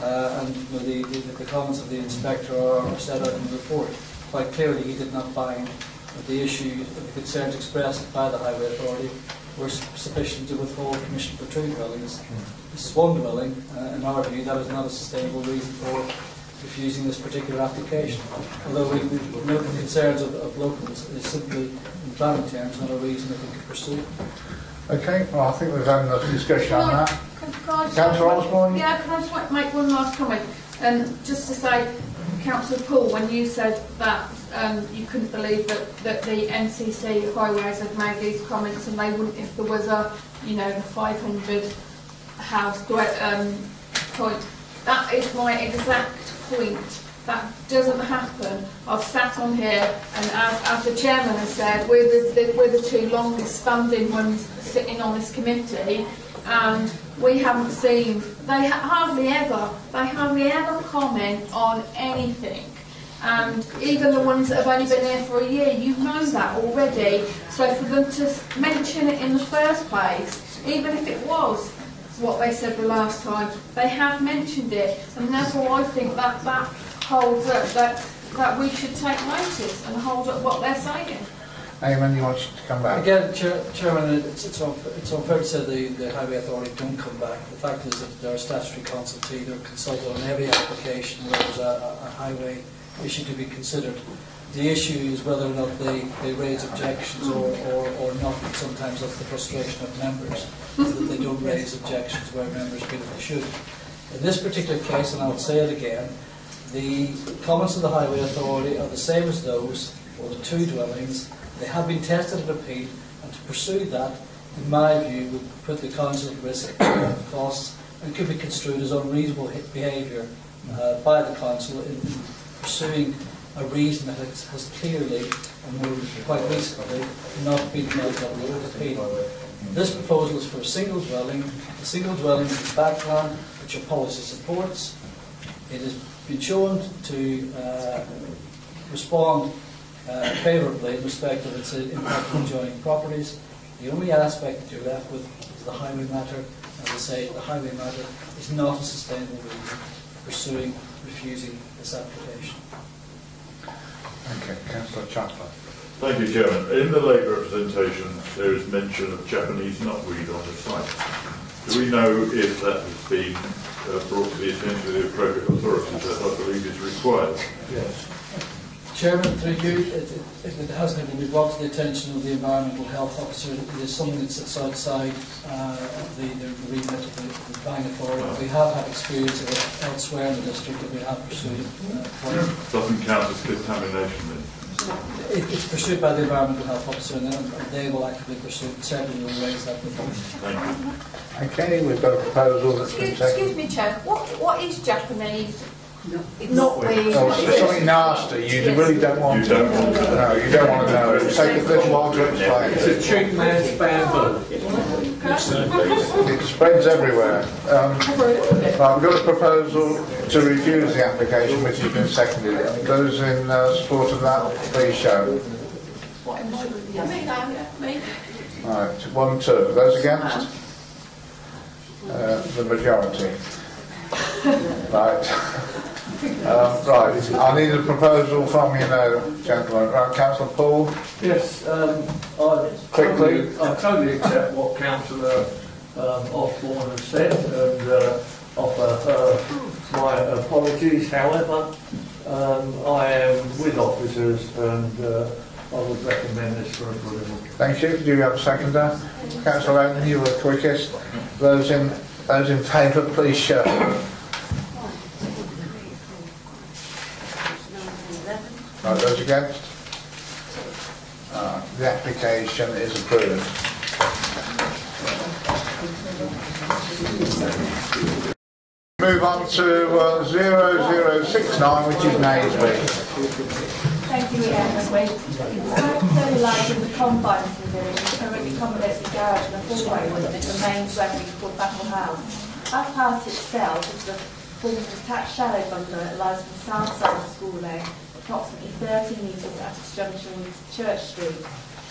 and you know, the comments of the inspector are set out in the report. Quite clearly, he did not find that the issue, the concerns expressed by the Highway Authority were sufficient to withhold permission for two dwellings. This is one dwelling. In our view, that is not a sustainable reason for refusing this particular application. Although we note the concerns of locals, it's simply, in planning terms, not a reason that we could pursue. Okay, well, I think we've had enough discussion on that. Councillor Osborne? Yeah, can I just make one last comment? Just to say, Councillor Poole, when you said that you couldn't believe that the NCC Highways had made these comments and they wouldn't if there was a, you know, the 500 house point. That is my exact point. That doesn't happen. I've sat on here, and as the chairman has said, we're the two longest standing ones sitting on this committee, and we haven't seen, they hardly ever comment on anything. And even the ones that have only been there for a year, you know that already. So for them to mention it in the first place, even if it was what they said the last time, they have mentioned it, and therefore I think that holds up that we should take notice and hold up what they're saying. Eamon, you wanted to come back? Again, Chairman, it's unfair to say the Highway Authority don't come back. The fact is that they're a statutory consultee, they're consulted on every application where there's a highway issue to be considered. The issue is whether or not they raise objections or not. Sometimes that's the frustration of members, is that they don't raise objections where members feel they should. In this particular case, and I'll say it again, the comments of the Highway Authority are the same as those for the two dwellings. They have been tested and appealed, and to pursue that, in my view, would put the council at risk of costs and could be construed as unreasonable behaviour by the council in pursuing a reason that has clearly, and more quite recently, not been held up with appeal. This proposal is for a single dwelling in backland, which your policy supports. It has been shown to respond favourably in respect of its impact on adjoining properties. The only aspect that you're left with is the highway matter. As I say, the highway matter is not a sustainable reason for refusing this application. Okay, Councillor Chatler. Thank you, Chairman. In the late representation, there is mention of Japanese knotweed on the site. Do we know if that has been brought to the attention of the appropriate authorities, as I believe is required? Yes. Chairman, through you, if it hasn't been brought to the attention of the Environmental Health Officer, it is something that sits outside of the remit of the planning authority. We have had experience of it elsewhere in the district that we have pursued. Doesn't count as contamination then? It's pursued by the Environmental Health Officer, and they will actively pursue it. Certainly will raise that with them. Thank you. Okay, we've got a proposal that's been taken. Excuse me, Chair. What is Japanese? Not weed. Oh, it's something nasty. You really don't want to. No, you don't want to know. It'll take a little while to explain. It's a cheap man's bamboo. It spreads everywhere. Right, we've got a proposal to refuse the application, which has been seconded. Those in support of that, please show. Right, 1, 2. Those against? The majority. Right. Right, I need a proposal from you now, gentlemen. Right, Councillor Paul? Yes, Quickly. I totally accept what Councillor Osborne has said and offer her my apologies. However, I am with officers and I would recommend this for approval. Thank you. Do you have a seconder? Councillor Owen, you were the quickest. Those in favour, please show. Right, those against? The application is approved. Move on to 0069, which is Naisby. Thank you, Chairman. Very large in the confines of the village, it currently accommodates a garage and a hallway with the main dwelling called Battle House. Our house itself is the form of a detached shallow bungalow that lies on the south side of School Lane, approximately 30 metres at its junction with Church Street.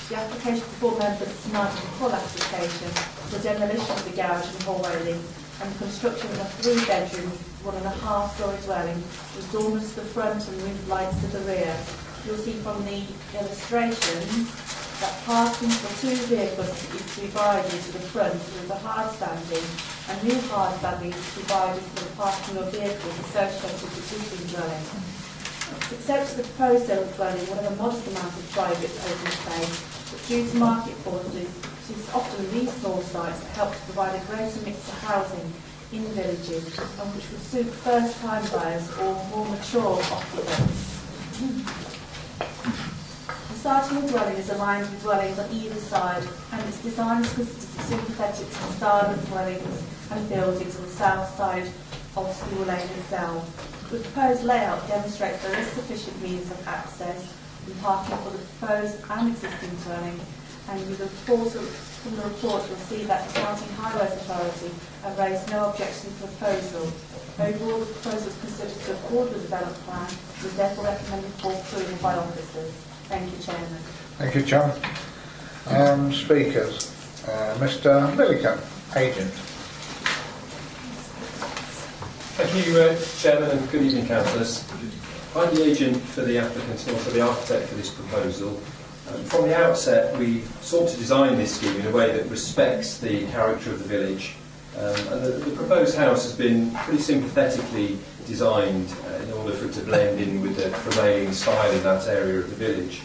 The application before members tonight is a full application for the demolition of the garage and hallway link and the construction of a 3-bedroom, 1.5-storey dwelling with dormers to the front and roof lights to the rear. You'll see from the illustrations that parking for 2 vehicles is provided to the front with a hard standing, and new hard standing is provided for the parking of vehicles associated with the existing dwelling. Except for the proposed dwelling will have a modest amount of private open space, but due to market forces, it is often these small sites that help to provide a greater mix of housing in villages, and which would suit first-time buyers or more mature occupants. The site of the dwelling is aligned with dwellings on either side, and its design is sympathetic to the style of dwellings and buildings on the south side of School Lane itself. The proposed layout demonstrates there is sufficient means of access and parking for the proposed and existing dwelling, and from the report you'll see that the County Highways Authority have raised no objection to the proposal. Overall, the proposal is considered to accord with the development plan and is therefore recommended for approval by officers. Thank you, Chairman. Thank you, John. Speakers. Mr. Millican, agent. Thank you, Chairman, and good evening, councillors. I'm the agent for the applicant and also the architect for this proposal. From the outset, we sought to design this scheme in a way that respects the character of the village. And the proposed house has been pretty sympathetically designed in order for it to blend in with the prevailing style in that area of the village.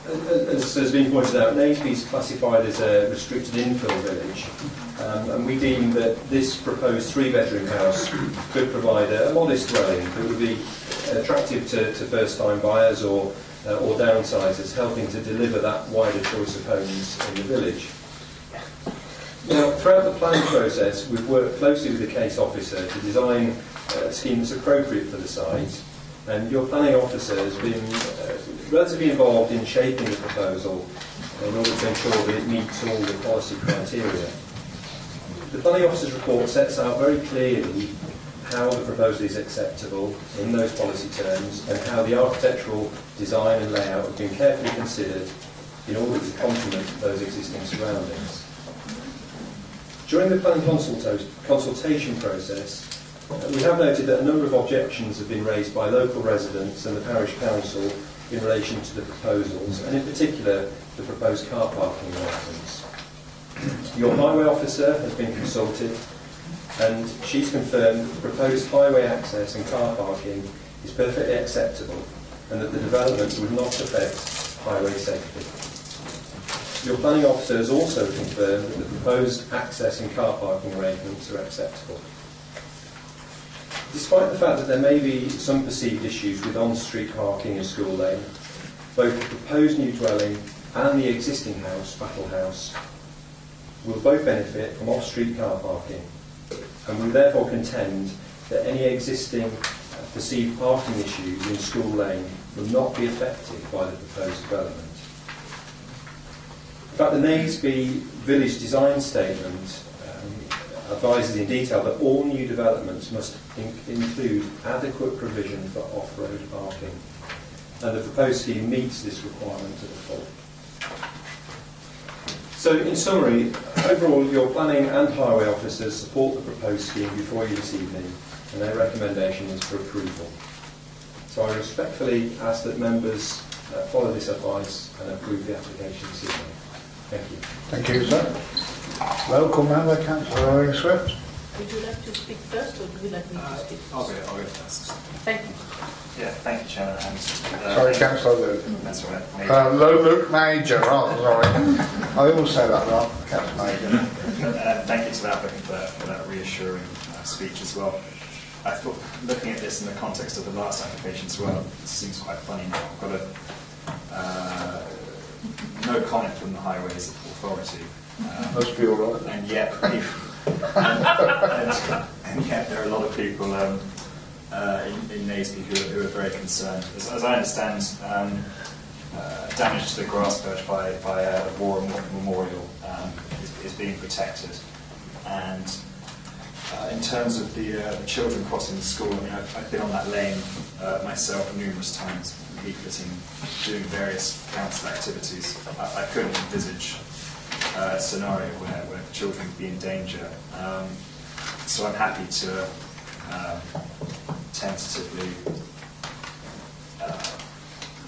As has been pointed out, Naseby is classified as a restricted infill village, and we deem that this proposed 3-bedroom house could provide a modest dwelling that would be attractive to first-time buyers or downsizers, helping to deliver that wider choice of homes in the village. Now, throughout the planning process, we've worked closely with the case officer to design a scheme that's appropriate for the site, and your planning officer has been relatively involved in shaping the proposal in order to ensure that it meets all the policy criteria. The planning officer's report sets out very clearly how the proposal is acceptable in those policy terms and how the architectural design and layout have been carefully considered in order to complement those existing surroundings. During the planning consultation process, we have noted that a number of objections have been raised by local residents and the parish council in relation to the proposals, and in particular the proposed car parking arrangements. Your highway officer has been consulted, and she's confirmed that the proposed highway access and car parking is perfectly acceptable and that the development would not affect highway safety. Your planning officer has also confirmed that the proposed access and car parking arrangements are acceptable. Despite the fact that there may be some perceived issues with on-street parking in School Lane, both the proposed new dwelling and the existing house, Battle House, will both benefit from off-street car parking, and we therefore contend that any existing perceived parking issues in School Lane will not be affected by the proposed development. In fact, the Naseby Village Design Statement advises in detail that all new developments must include adequate provision for off-road parking, and the proposed scheme meets this requirement to the full. So, in summary, overall, your planning and highway officers support the proposed scheme before you this evening, and their recommendation is for approval. So I respectfully ask that members follow this advice and approve the application this evening. Thank you. Thank you, sir. Local member, Councillor Owen Swift. Would you like to speak first, or would you like me to speak first? I'll go first. Thank you. Yeah, thank you, Chairman. And, Sorry, Councillor Luke. That's all right. Luke Major, oh, sorry. I always say that wrong, Councillor Major. Thank you to the applicant for that reassuring speech as well. I thought, looking at this in the context of the last application as well, it seems quite funny now. I've got no comment from the Highways Authority. Must be all right. And yet, and yet there are a lot of people in Naseby who are very concerned. As I understand, damage to the grass perch by a war memorial is being protected. And in terms of the children crossing the school, I mean, I've been on that lane myself numerous times, leafleting, doing various council activities. I couldn't envisage a scenario where children would be in danger. So I'm happy to tentatively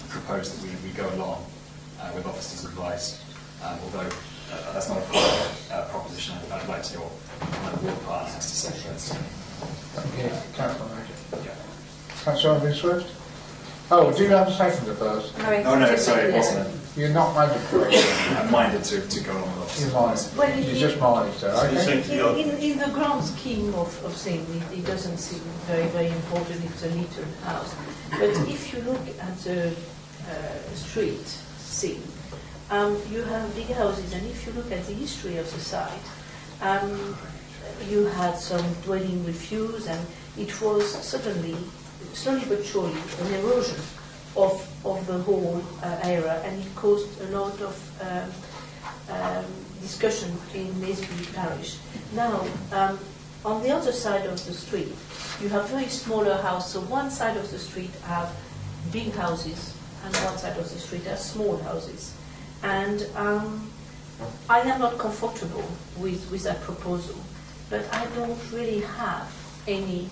propose that we go along with officers' advice, although that's not a proposition I'd like to hear what my ward partner has to say first. Thank you. Councillor Major. Yeah. Councillor Owen Swift. Oh, do you have a seconder first? No, sorry, it wasn't. You're not mandatory. I'm minded to go along with officers' advice. Well, You're just minded, sir. Okay. In the grand scheme of things, it doesn't seem very, very important. It's a little house. But if you look at the street scene, you have big houses, and if you look at the history of the site, you had some dwelling refuse, and it was suddenly, slowly but surely, an erosion of the whole area, and it caused a lot of discussion in Naseby parish. Now, on the other side of the street, you have very smaller houses. So one side of the street have big houses, and one side of the street have small houses. And I am not comfortable with that proposal, but I don't really have any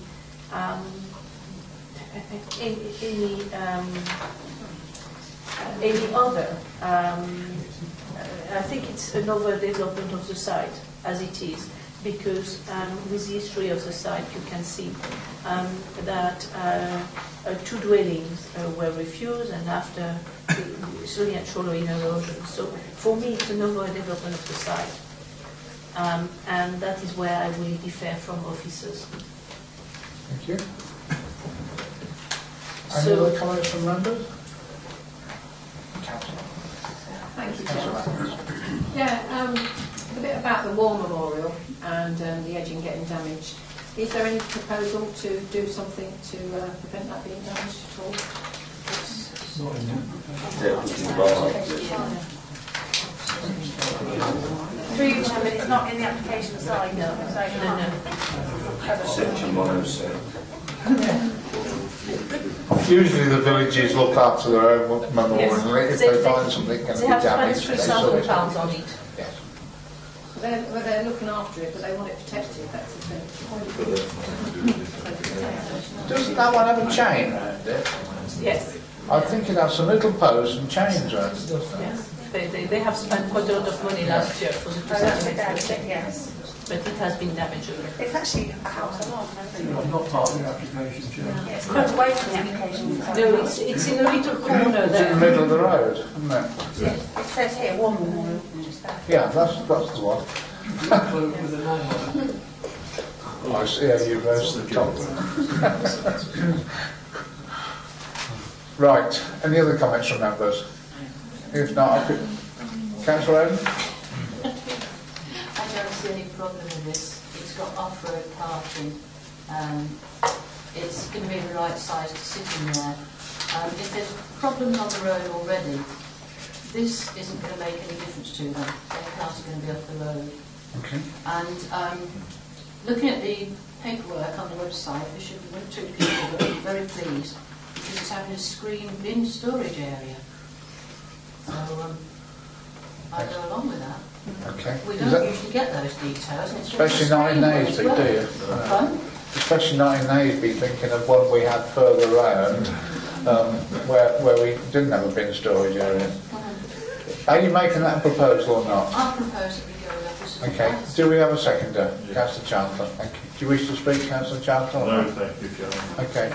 any other. I think it's another development of the site as it is, because with the history of the site you can see that 2 dwellings were refused, and after slowly and surely erosion. So for me it's another development of the site, and that is where I will differ from officers. Thank you. Any other comments from members? Thank you, Chair. Yeah, a bit about the war memorial and the edging getting damaged. Is there any proposal to do something to prevent that being damaged at all? Through you, Chairman, it's not in the application side. No. Section 107. Usually the villages look after their own memorial, and if they find something going to be damaged, they sort it out. on it. Yes. They're looking after it, but they want it protected, that's the thing. Doesn't that one have a chain around it? Yes. I think it has some little posts and chains around it, doesn't it? Yes. They have spent quite a lot of money last year for the preservation, Yes. but it has been damaged. It's actually a house along, I'm not part of the application, Chair. yeah, it's quite away from the application. No, it's in a little corner It's there. in the middle of the road, isn't it? It says here, one memorial, just there. Yeah, that's the one. Include with a name on it. Oh, I see how you rose to the top. Right, any other comments from members? If not, I could... Councillor Owen? I don't see any problem with this. It's got off-road parking. It's going to be the right size to sit in there. If there's problems on the road already, this isn't going to make any difference to them. Their cars are going to be off the road. Okay. And looking at the paperwork on the website, there should be 2 people that are very pleased because it's having a screened bin storage area. So I go along with that. Okay. We Is don't that- usually get those details. And it's Especially not in Naysby, do you? Pardon? Especially not in Naysby, thinking of one we had further round, where we didn't have a bin storage area. Are you making that a proposal or not? I propose that we go with that. Okay. Do we have a seconder? Councillor Chandler, thank you. Do you wish to speak, Councillor Chandler? No, thank you, Chairman. Okay.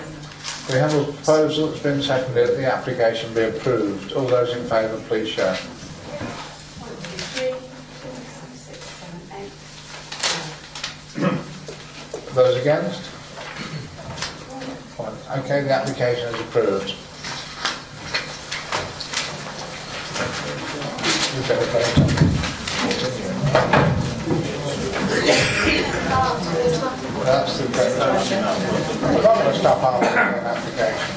We have a proposal that's been seconded that the application be approved. All those in favour, please show. 1, 2, 3, 4, 5, 6, 7, 8. Those against? Okay, the application is approved. You better vote on it. That's the presentation. I'm not going to stop after an application.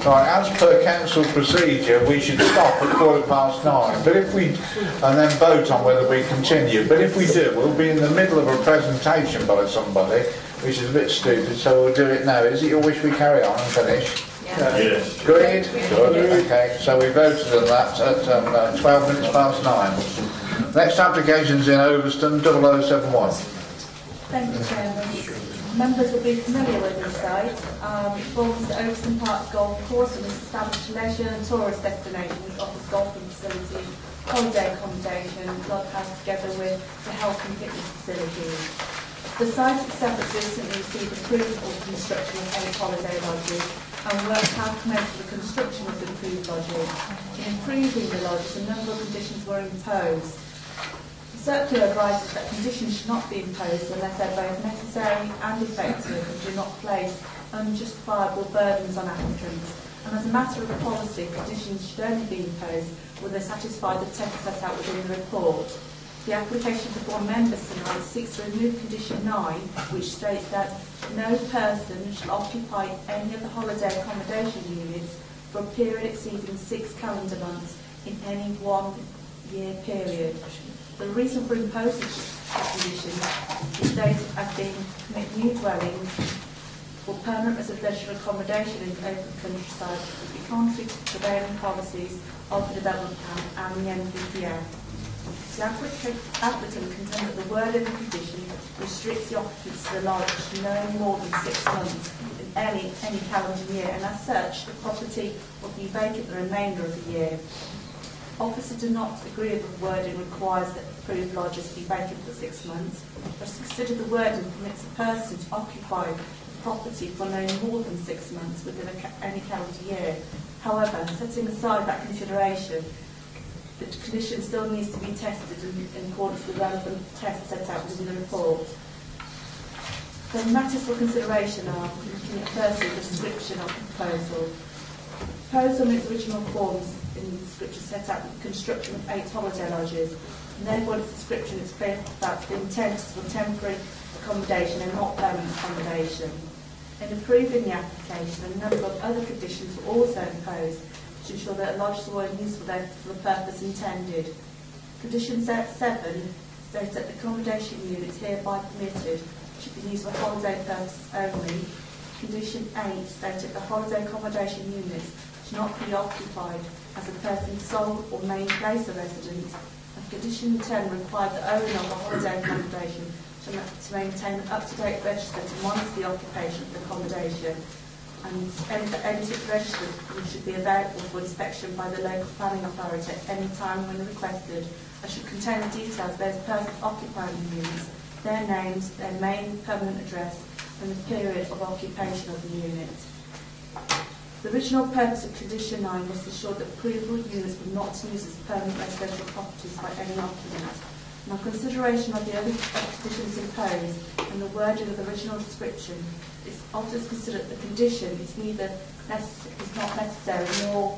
Right, as per council procedure, we should stop at 9:15. But if we, and then vote on whether we continue. But if we do, we'll be in the middle of a presentation by somebody, which is a bit stupid. So we'll do it now. Is it your wish we carry on and finish? Yes. Agreed? Good. Okay. So we voted on that at 9:12. Next application's in Overston, 0071. Thank you, Chairman. Members will be familiar with this site. It forms the Overston Park Golf Course and is established leisure and tourist destination which offers golfing facilities, holiday accommodation, clubhouse together with the health and fitness facilities. The site itself has recently received approval for the construction of 8 holiday lodges, and work have commenced with the construction of the improved lodges. In improving the lodges, a number of conditions were imposed. The circular advises that conditions should not be imposed unless they're both necessary and effective and do not place unjustifiable burdens on applicants. And as a matter of policy, conditions should only be imposed when they satisfy the text set out within the report. The application before members tonight seeks to remove condition 9, which states that no person shall occupy any of the holiday accommodation units for a period exceeding 6 calendar months in any 1 year period. The reason for imposing this condition is stated as being to permit new dwellings for permanent residential accommodation in the open countryside to be contrary to prevailing policies of the development plan and the NPPF. The applicant contends that the word in the condition restricts the occupancy of the lodge to no more than 6 months in any calendar year, and as such, the property will be vacant the remainder of the year. Officers do not agree with the wording requires that approved lodges be vacant for 6 months, but consider the wording permits a person to occupy the property for no more than 6 months within any calendar year. However, setting aside that consideration, the condition still needs to be tested in accordance with the relevant tests set out within the report. The matters for consideration are, looking at firstly the description of the proposal. The proposal in its original forms in the description set out the construction of 8 holiday lodges, and therefore its description is clear that the intent is for temporary accommodation and not permanent accommodation. In approving the application, a number of other conditions were also imposed to ensure that lodges were useful for the purpose intended. Condition 7 states that the accommodation units hereby permitted should be used for holiday purposes only. Condition 8 states that the holiday accommodation units should not be occupied as a person's sole or main place of residence. And Condition 10 required the owner of a holiday accommodation to maintain an up-to-date register to monitor the occupation of the accommodation, and any such register should be available for inspection by the local planning authority at any time when requested, and should contain the details of those persons occupying the units, their names, their main permanent address, and the period of occupation of the unit. The original purpose of Condition 9 was to ensure that approvable units were not used as permanent residential properties by any occupant. Now, consideration of the other conditions imposed and the wording of the original description, it's often considered that the condition is not necessary nor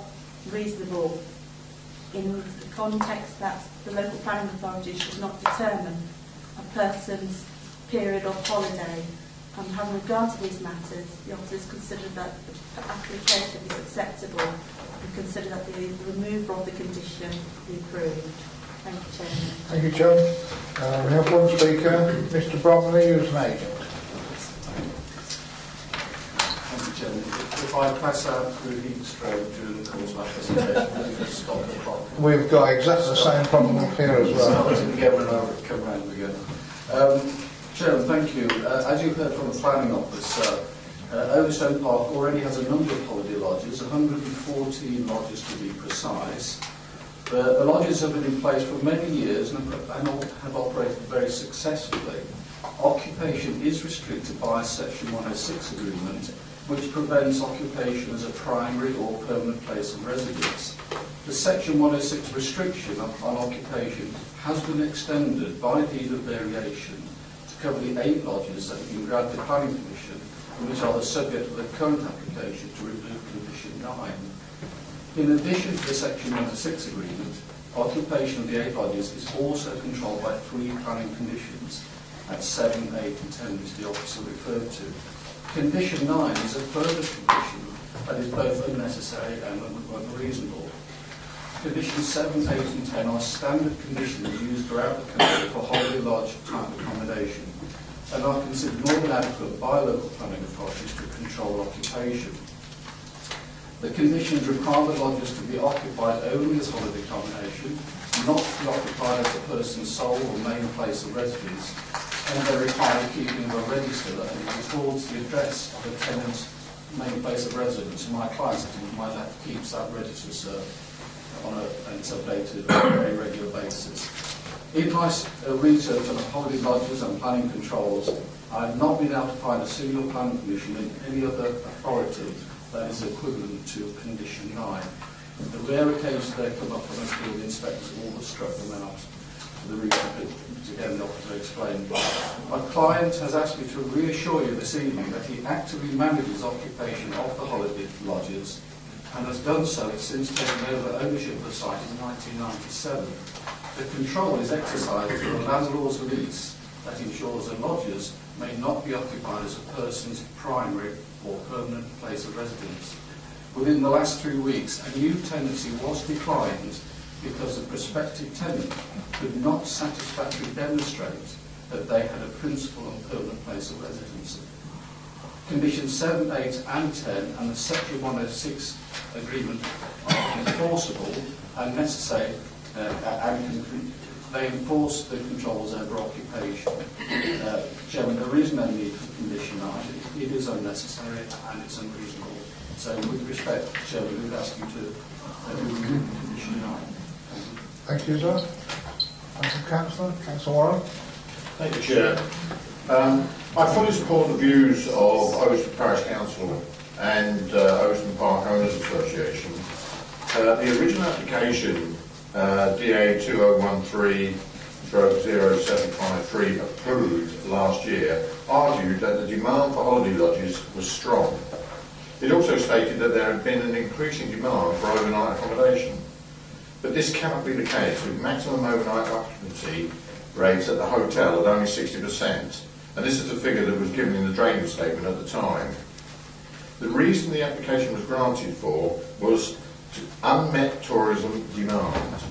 reasonable in the context that the local planning authority should not determine a person's period of holiday. Having regard to these matters, the officers consider that the application is acceptable and consider that the removal of the condition be approved. Thank you, Chairman. Thank you, John. We have one speaker, Mr. Bromley, who's an agent. Thank you, Chairman. If I pass out through heat stroke during the course of my presentation, we can stop the clock. We've got exactly the same problem up here as well. So I was going to get when I come round again. Chairman, thank you. As you've heard from the planning officer, Overstone Park already has a number of holiday lodges, 114 lodges to be precise. The lodges have been in place for many years and have operated very successfully. Occupation is restricted by a Section 106 agreement, which prevents occupation as a primary or permanent place of residence. The Section 106 restriction on occupation has been extended by deed of variation to cover the 8 lodges that have been granted planning permission, which are the subject of the current application to remove Condition 9. In addition to the Section 106 agreement, occupation of the 8 lodges is also controlled by 3 planning conditions at 7, 8 and 10, which the officer referred to. Condition 9 is a further condition that is both unnecessary and unreasonable. Conditions 7, 8 and 10 are standard conditions used throughout the country for holiday lodge type accommodation and are considered more than adequate by local planning authorities to control occupation. The conditions require the lodges to be occupied only as holiday accommodation, not to be occupied as a person's sole or main place of residence, and they require the keeping of a register that records the address of the tenant's main place of residence. My client sitting to my left keeps that register, sir, and it's updated on a very regular basis. In my research on holiday lodges and planning controls, I have not been able to find a single planning permission in any other authority that is equivalent to Condition 9. The rare occasions they come up on a field inspectors have always struck them out for the reason that, again, the officer explained. My client has asked me to reassure you this evening that he actively manages occupation of the holiday lodges and has done so since taking over ownership of the site in 1997. The control is exercised through a landlord's lease that ensures that lodges may not be occupied as a person's primary or permanent place of residence. Within the last 3 weeks, a new tenancy was declined because the prospective tenant could not satisfactorily demonstrate that they had a principal and permanent place of residence. Conditions 7, 8 and 10 and the Section 106 agreement are enforceable and necessary and they enforce the controls over occupation. Chairman, there is no need for condition 9. It is unnecessary and it's unreasonable. So with respect, Chairman, we would ask you to remove condition 9. Thank you, sir. Thank you, Councillor. Councillor Warren. Thank you, Chair. I fully support the views of Overston Parish Council and Overston Park Owners Association. The original application, DA 2013/0753, approved last year, argued that the demand for holiday lodges was strong. It also stated that there had been an increasing demand for overnight accommodation. But this cannot be the case, with maximum overnight occupancy rates at the hotel at only 60%, and this is a figure that was given in the drainage statement at the time. The reason the application was granted for was unmet tourism demand,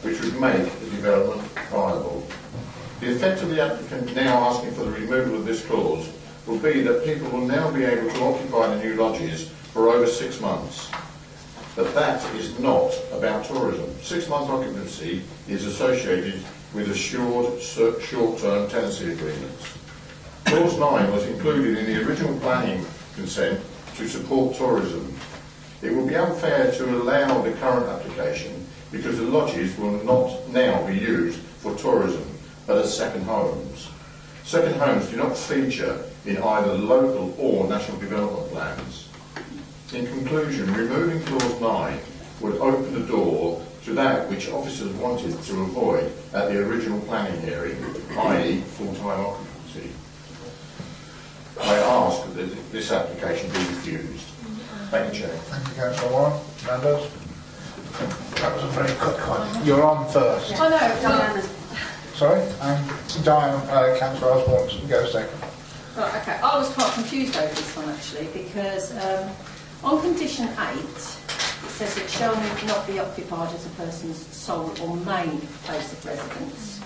which would make the development viable. The effect of the applicant now asking for the removal of this clause will be that people will now be able to occupy the new lodges for over 6 months. But that is not about tourism. 6-month occupancy is associated with assured short-term tenancy agreements. Clause 9 was included in the original planning consent to support tourism. It will be unfair to allow the current application because the lodges will not now be used for tourism, but as second homes. Second homes do not feature in either local or national development plans. In conclusion, removing clause 9 would open the door to that which officers wanted to avoid at the original planning hearing, i.e. full-time occupancy. I ask that this application be refused. Thank you, Chair. Thank you, Councillor Warren. Members? That was a very quick one. You're on first. I know, Diana. Sorry? Diane, Councillor Osborne, go second. Right, okay. I was quite confused over this one actually because on condition 8 it says it shall not be occupied as a person's sole or main place of residence.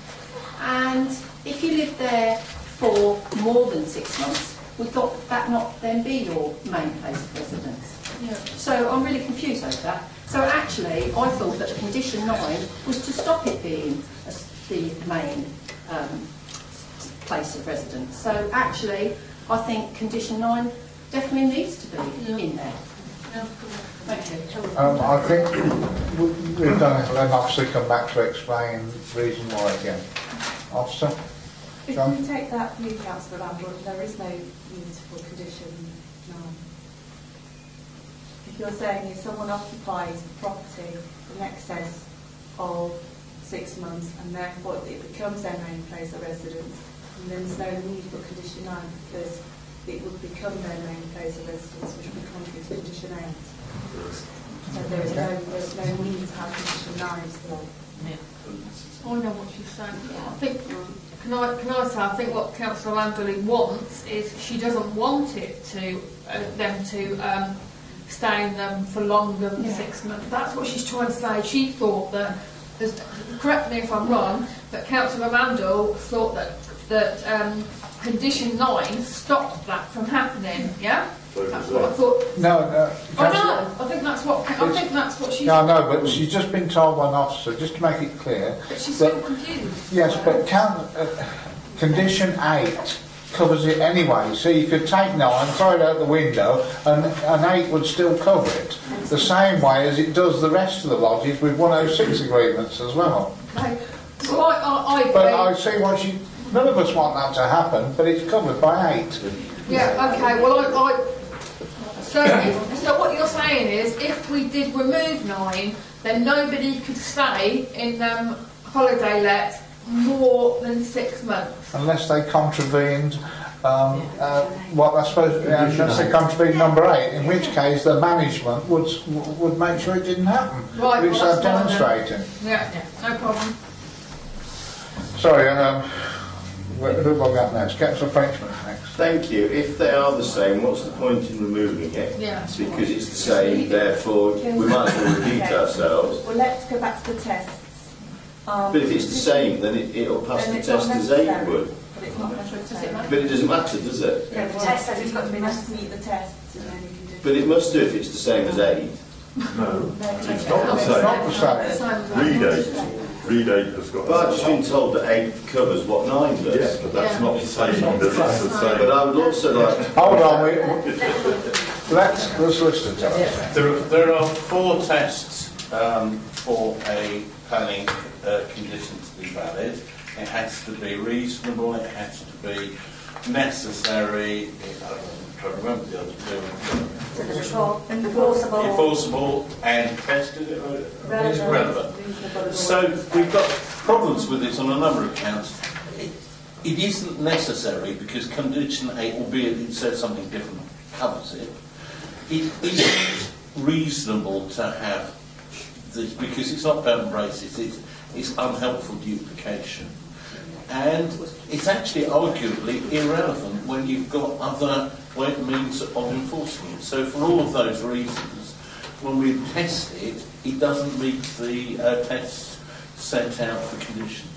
And if you live there for more than 6 months, would that not then be your main place of residence? Yeah. So I'm really confused over that. So actually I thought that condition 9 was to stop it being the main place of residence. So actually, I think condition 9 definitely needs to be in there. Thank you. I think we've done it, then obviously come back to explain the reason why again. Officer? John? If you take that view, Councillor Lambert, there is no need for condition 9. If you're saying if someone occupies the property in excess of 6 months and therefore it becomes their main place of residence, and then there's no need for condition 9 because it would become their main place of residence, which would contribute to condition 8. So there's no need to have condition 9 still. I know what she's saying. I think, can I say, I think what Councillor Landley wants is she doesn't want it to them to stay in them for longer than 6 months. That's what she's trying to say. She thought that, correct me if I'm wrong, but Councillor Randall thought that condition 9 stopped that from happening. Yeah. That's what I thought. No, I know. I think that's what she's. No, I know, but she's just been told by an officer, just to make it clear. But she's still confused. Yes, but condition 8 covers it anyway. So you could take 9, throw it out the window, and 8 would still cover it. The same way as it does the rest of the lodges with 106 agreements as well. Okay. So I agree. But I see what she. None of us want that to happen, but it's covered by 8. Yeah. Okay. Well, So what you're saying is, if we did remove 9, then nobody could stay in holiday lets more than 6 months. Unless they contravened what I suppose, unless they contravened number 8, in which case the management would make sure it didn't happen, Right, which well, they're demonstrating. Yeah, no problem. Sorry, who have I got next? Councillor Frenchman next. Thank you. If they are the same, what's the point in removing it? Yeah. Because it's the same, therefore we might as well repeat ourselves. Well, let's go back to the tests. But if it's the same, then it'll pass the test as 8 would. But it's not necessary. But it doesn't matter, does it? Yeah, the test says it's got to be must meet the tests and then you can do. But it must do if it's the same as 8. No, It's not the same. Not the same. Read 8. Read 8 has got... Well, I've just been told that 8 covers what 9 does. Yes, but that's not saying that it's the same. But I would also like to... Hold on, let's listen to it. There are 4 tests for a planning condition to be valid. It has to be reasonable, it has to be necessary, I'm trying to remember the other 2. Enforceable and tested, relevant. So we've got problems with this on a number of counts. It isn't necessary because condition 8, albeit it says something different, covers it. It isn't reasonable to have this because it's not permanent braces, it's unhelpful duplication. And it's actually arguably irrelevant when you've got other means of enforcing it. So for all of those reasons, when we test it, it doesn't meet the tests set out for conditions.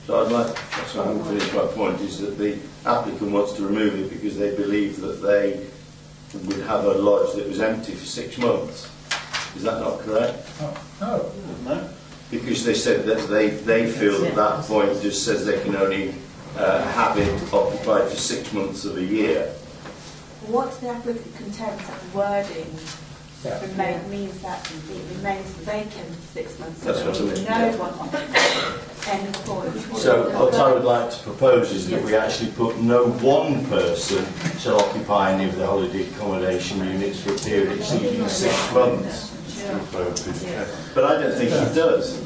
So I'd like, so I'm going to finish my point, is that the applicant wants to remove it because they believe that they would have a lodge that was empty for 6 months. Is that not correct? No. No. Because they said that they feel that point just says they can only have it occupied for 6 months of a year. What the applicant contends that the wording means that it remains vacant for 6 months. That's what I mean. No one. End of point. So what I would like to propose is that we actually put no one person shall occupy any of the holiday accommodation units for a period exceeding 6 months. But I don't think it does.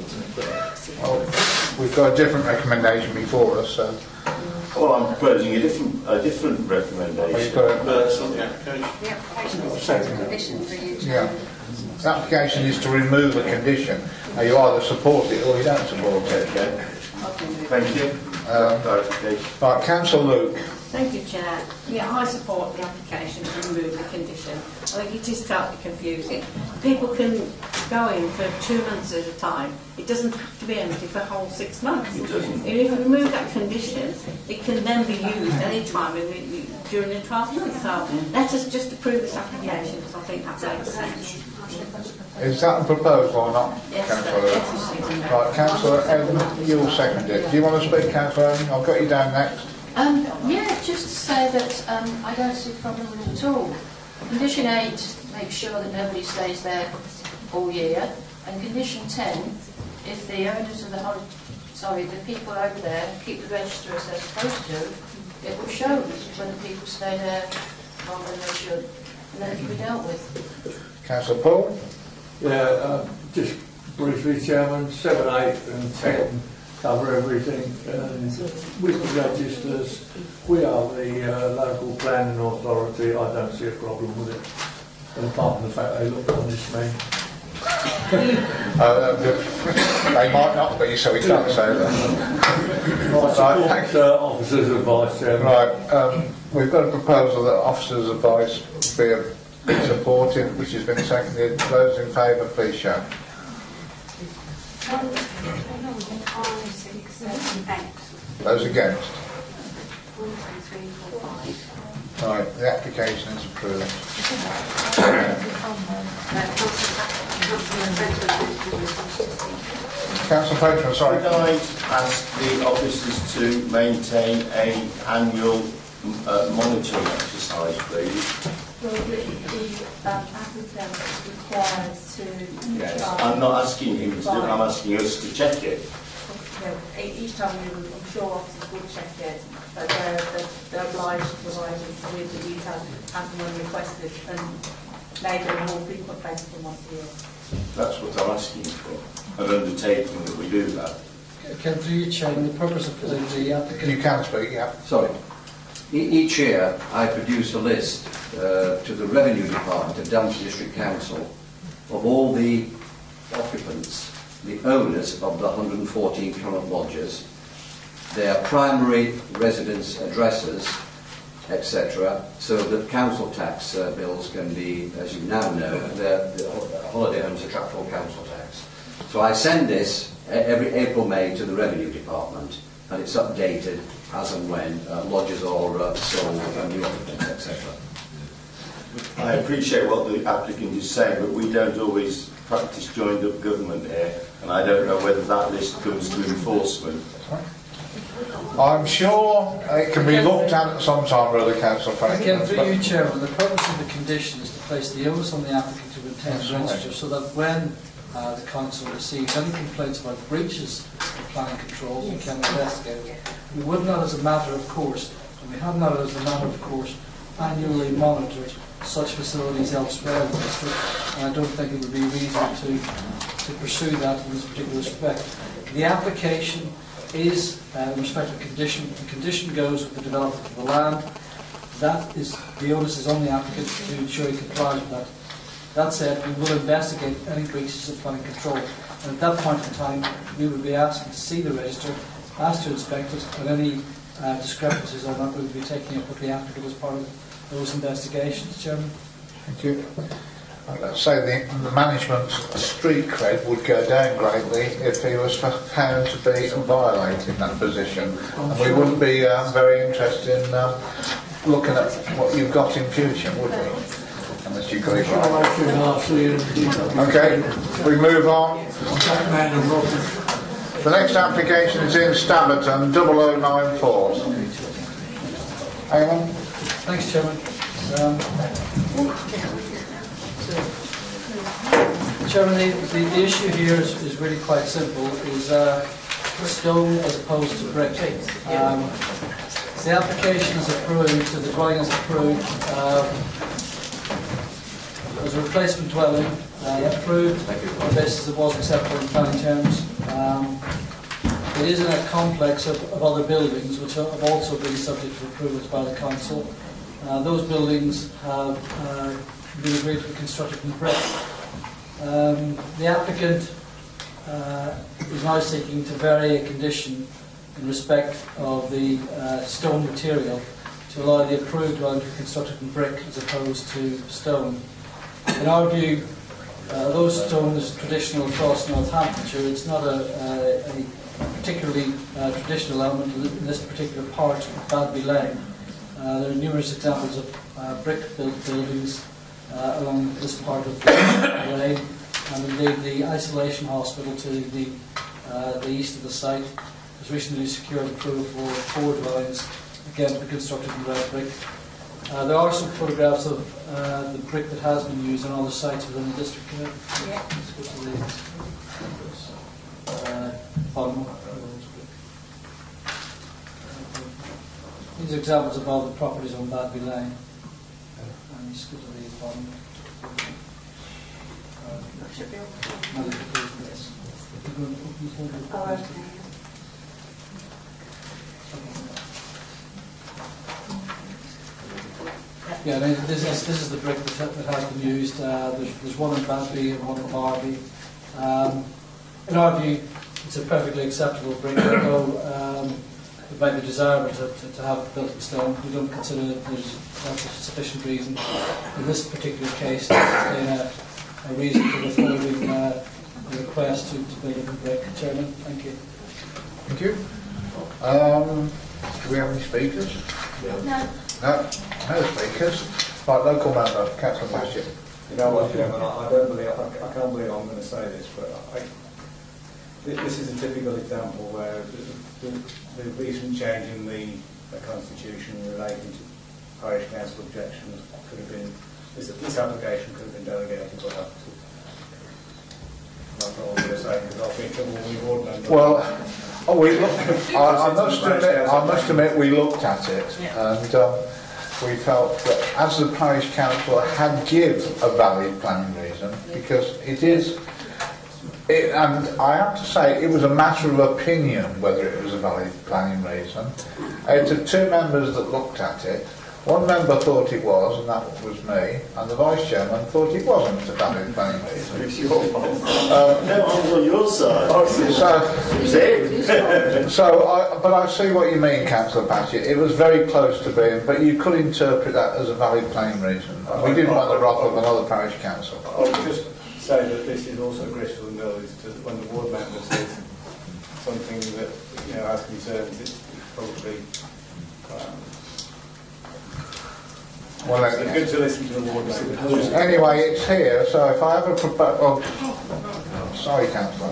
Well, we've got a different recommendation before us, so... Well, I'm proposing a different recommendation. That's on the application. The application is a condition for you to... Yeah. The application is to remove a condition. Now, you either support it or you don't support it. Okay. Thank you. Right, Councillor Luke. Thank you, Chair. Yeah, I support the application to remove the condition. I think it is totally confusing. People can go in for 2 months at a time. It doesn't have to be empty for a whole 6 months. It doesn't. And if you remove that condition, it can then be used any time during the 12 months. So let us just approve this application because I think that makes sense. Is that a proposal or not? Yes, Councillor? yes. Right, Councillor Ellen, you'll second it. Do you want to speak, Councillor Ellen? I've got you down next. Yeah, just to say that I don't see a problem with it at all. Condition 8 makes sure that nobody stays there all year, and condition 10, if the owners of the people over there keep the register as they're supposed to, it will show when the people stay there longer than they should, and then it can be dealt with. Councillor Paul? Yeah, just briefly, Chairman, 7, 8 and 10 cover everything, and with the registers, we are the local planning authority. I don't see a problem with it, and apart from the fact they look punish me. They might not be, so we can't say that. I support officers' advice, Chairman. Right, we've got a proposal that officers' advice be supported, which has been seconded. Those in favour, please show. 1, 2, 5, 6, 7, 8. Those against? 1, 2, 3, 4, 5. Right, the application is approved. Councillor Patron, sorry. Could I ask the officers to maintain an annual monitoring exercise, please? Well, the applicant is required to... Yes, I'm not asking him to do it, I'm asking us to check it. Each time I'm sure officers will check it, but they're obliged to provide us with the details as and when requested, and maybe on a more frequent basis than once a year. That's what I'm asking for, an undertaking that we do that. Through your Chairman, the purpose of the applicant... You can speak, yeah. Sorry. Each year I produce a list to the Revenue Department of Daventry District Council of all the occupants, the owners of the 114 current lodges, their primary residence addresses, etc., so that council tax bills can be, as you now know, the holiday homes attract full council tax. So I send this every April, May to the Revenue Department, and it's updated as and when lodges are sold and new occupants, etc. I appreciate what the applicant is saying, but we don't always practice joined up government here, and I don't know whether that list comes to enforcement. I'm sure it can be looked at some time or other, Councillor Frank. Again, through you, Chairman, the purpose of the condition is to place the onus on the applicant to obtain a register so that when the council receives any complaints about breaches of planning controls, we can investigate. We would not, as a matter of course, and we have not, as a matter of course, annually monitored such facilities elsewhere in the district, and I don't think it would be reasonable to pursue that in this particular respect. The application is in respect of condition. The condition goes with the development of the land. That is, the onus is on the applicant to ensure he complies with that. That said, we will investigate any breaches of planning control, and at that point in time we would be asking to see the register, asked to inspect it, and any discrepancies on that we would be taking up with the applicant as part of those investigations. Chairman. Thank you. Let's say the management's street cred would go down greatly if he was found to be violating that position, and we wouldn't be very interested in looking at what you've got in future, would we? Unless you got it right. Okay, we move on. The next application is in Staverton, 0094. Hang on. Thanks, Chairman. Chairman, the issue here is really quite simple, is stone as opposed to brick. The application is approved, the dwelling is approved as a replacement dwelling, approved on the basis it was acceptable in planning terms. It is in a complex of other buildings which have also been subject to approvals by the council. Those buildings have been agreed to be constructed in brick. The applicant is now seeking to vary a condition in respect of the stone material to allow the approved dwelling to be constructed in brick as opposed to stone. In our view, although stone is traditional across Northamptonshire, it's not a particularly traditional element in this particular part of Badby Lane. There are numerous examples of brick-built buildings along this part of the lane, and indeed the isolation hospital to the east of the site has recently secured approval for 4 dwellings, again to be constructed in red brick. There are some photographs of the brick that has been used on other sites within the district. Yeah. Let's go to the bottom. These are examples of all the properties on Badby Lane. And just go to the bottom. Should be Yeah, this is the brick that has been used. There's one in Badby and one in Barbie. In our view, it's a perfectly acceptable brick, although it might be desirable to have it built in stone. We don't consider that there's sufficient reason in this particular case to sustain a reason for withholding the request to build it in brick. Chairman, thank you. Thank you. Do we have any speakers? No. No speakers. Right, local member, Councillor Bashir. You know what, Chairman, I don't believe, I can't believe I'm going to say this, but this is a typical example where the recent change in the constitution relating to parish council objections could have been, this application could have been delegated by that. That's all I'm going to say, because I've been trouble with board members. Well, I must admit we looked at it, and we felt that as the parish council had given a valid planning reason, because it is, and I have to say it was a matter of opinion whether it was a valid planning reason. Out of 2 members that looked at it, 1 member thought it was, and that was me, and the vice chairman thought it wasn't a valid planning reason. It's your fault. No, I was on your side. But I see what you mean, Councillor Patchett. It was very close to being, but you could interpret that as a valid planning reason. We didn't want the wrath of another parish council. I would just say that this is also grist for the mill, is to, when the ward member says something that has concerns, it's probably Well, It's good to listen to the ward. anyway, it's here, so if I have a proposal... sorry, Councillor.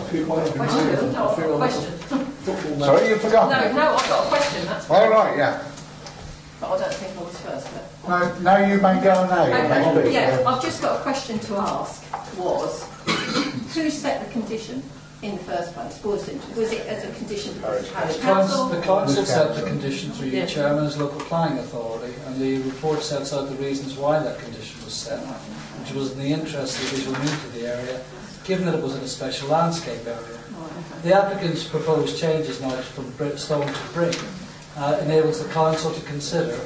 Sorry, you forgot? No, I've got a question, that's All right, yeah. But I don't think I was first. But... No, you may go now. You may Okay, speak. yeah, I've just got a question to ask. Was who set the condition in the first place? Was it as a condition for the parish council? The council set the condition through your Yeah. chairman as local planning authority, and the report sets out the reasons why that condition was set, which was in the interest of the visual need of the area, given that it was in a special landscape area. The applicant's proposed changes now from stone to brick enables the council to consider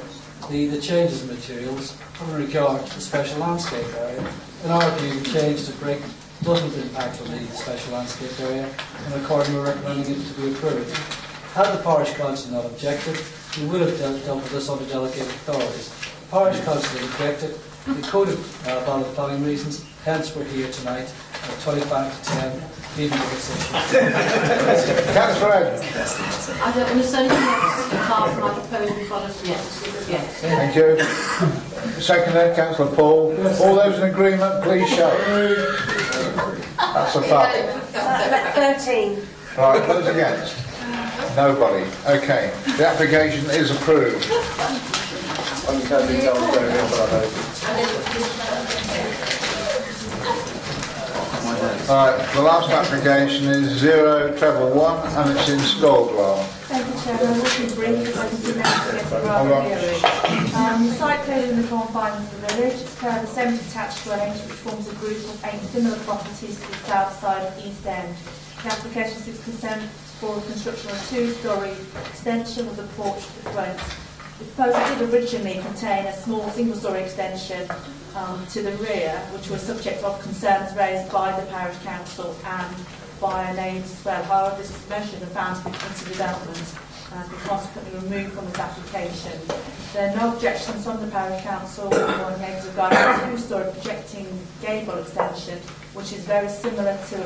the changes in materials in regard to the special landscape area. In our view, the change to brick doesn't impact on the special landscape area, and accordingly we're recommending it to be approved. Had the parish council not objected, we would have dealt with this under delegated authorities. The parish council had objected, they quoted valid planning reasons, hence we're here tonight at 25 to 10, dealing with this issue. Councillor Ed. I don't want to say anything else apart from I propose we follow the yes. Thank you. Seconded, Councillor Paul. All those in agreement, please show. That's a fact. 13. Right, those against? Nobody. Okay, the application is approved. Right, the last application is 0 treble 1 and it's in Scaldwell. Thank you, Chairman. We'll be brief because I can see members are getting rather weary. The site code in the confines of the village is per the semi-detached range which forms a group of 8 similar properties to the south side of East End. The application seeks consent for the construction of a 2-storey extension with a porch at the front. The proposal did originally contain a small single-storey extension to the rear, which was subject of concerns raised by the parish council and by our neighbours as well. However, this was measured and found to be into development and consequently removed from this application. There are no objections from the parish council or neighbours regarding a 2-storey projecting gable extension, which is very similar to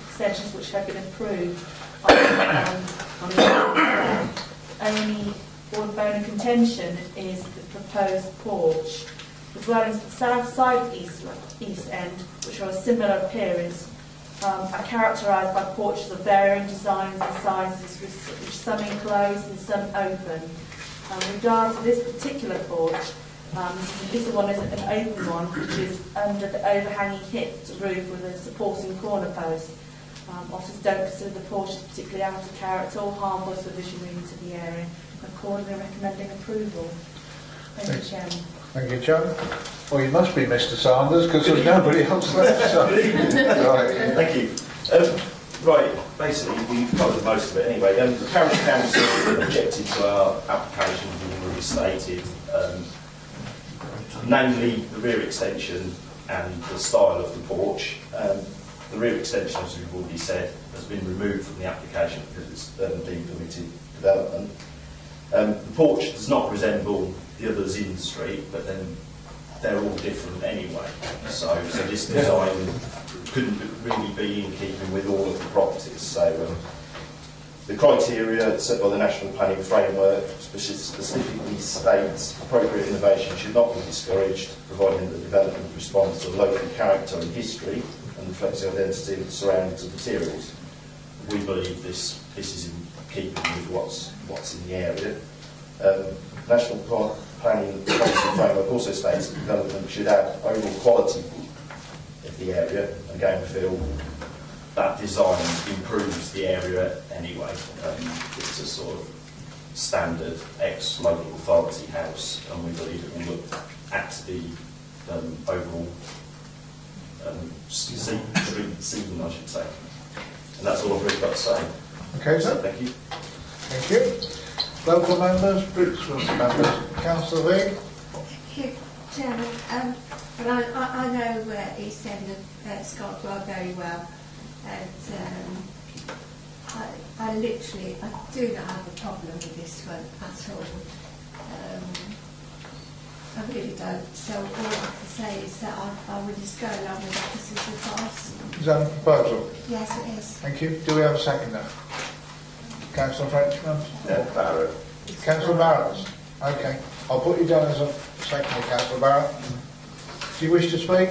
extensions which have been approved on the only bone of contention is the proposed porch. The dwellings at the south side of East End, which are a similar appearance, are characterised by porches of varying designs and sizes, which some enclosed and some open. In regards to this particular porch, this one is an open one, which is under the overhanging hipped roof with a supporting corner post. Officers don't consider the porch as particularly out of character or harmful to the visual unit of the area, and accordingly recommending approval. Thank you, Chairman. Thank you, Chairman. Well, you must be Mr Sanders because there's nobody else left. So. Right. Thank you. Right, basically we've covered most of it anyway. The parish council objected to our application, as we already stated, namely the rear extension and the style of the porch. The rear extension, as we've already said, has been removed from the application because it's deemed permitted development. The porch does not resemble the others in the street, but then they're all different anyway. So this design couldn't really be in keeping with all of the properties. So the criteria set by the National Planning Framework specifically states appropriate innovation should not be discouraged, providing that the development responds to the local character and history and reflects the identity of the surroundings and materials. We believe this is in keeping with what's in the area. National Planning Framework also states that development should add overall quality of the area, and again we feel that design improves the area anyway. It's a sort of standard ex-local authority house, and we believe it will look at the overall street scene, I should say. And that's all I've really got to say. Okay, sir. Thank you. Thank you. Local members, Brooksville members, Councillor Lee. Thank you, Chairman. But I know East End and Scotland very well, and I do not have a problem with this one at all. I really don't. So all I can say is that I would just go along with officers' advice. Is that a proposal? Yes, it is. Thank you. Do we have a seconder? Councillor Frenchman? Barrett. Councillor Barrett. Okay, I'll put you down as a second, Councillor Barrett. Do you wish to speak?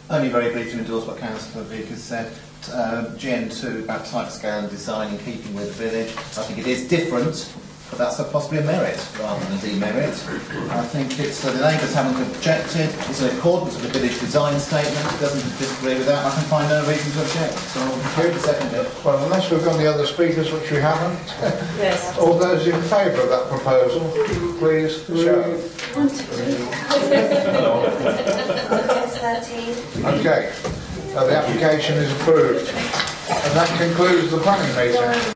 Only very briefly endorse what Councillor Vick has said. GN2 about timescale and design in keeping with the village. I think it is different, but that's possibly a merit rather than a demerit. I think it's the neighbours haven't objected. It's in accordance with the village design statement. Doesn't disagree with that. I can find no reason to object. So I'll happy to second it. Well, unless we've got the other speakers, which we haven't. Yes. All those in favour of that proposal, please show. 13. Okay, the application is approved. And that concludes the planning meeting.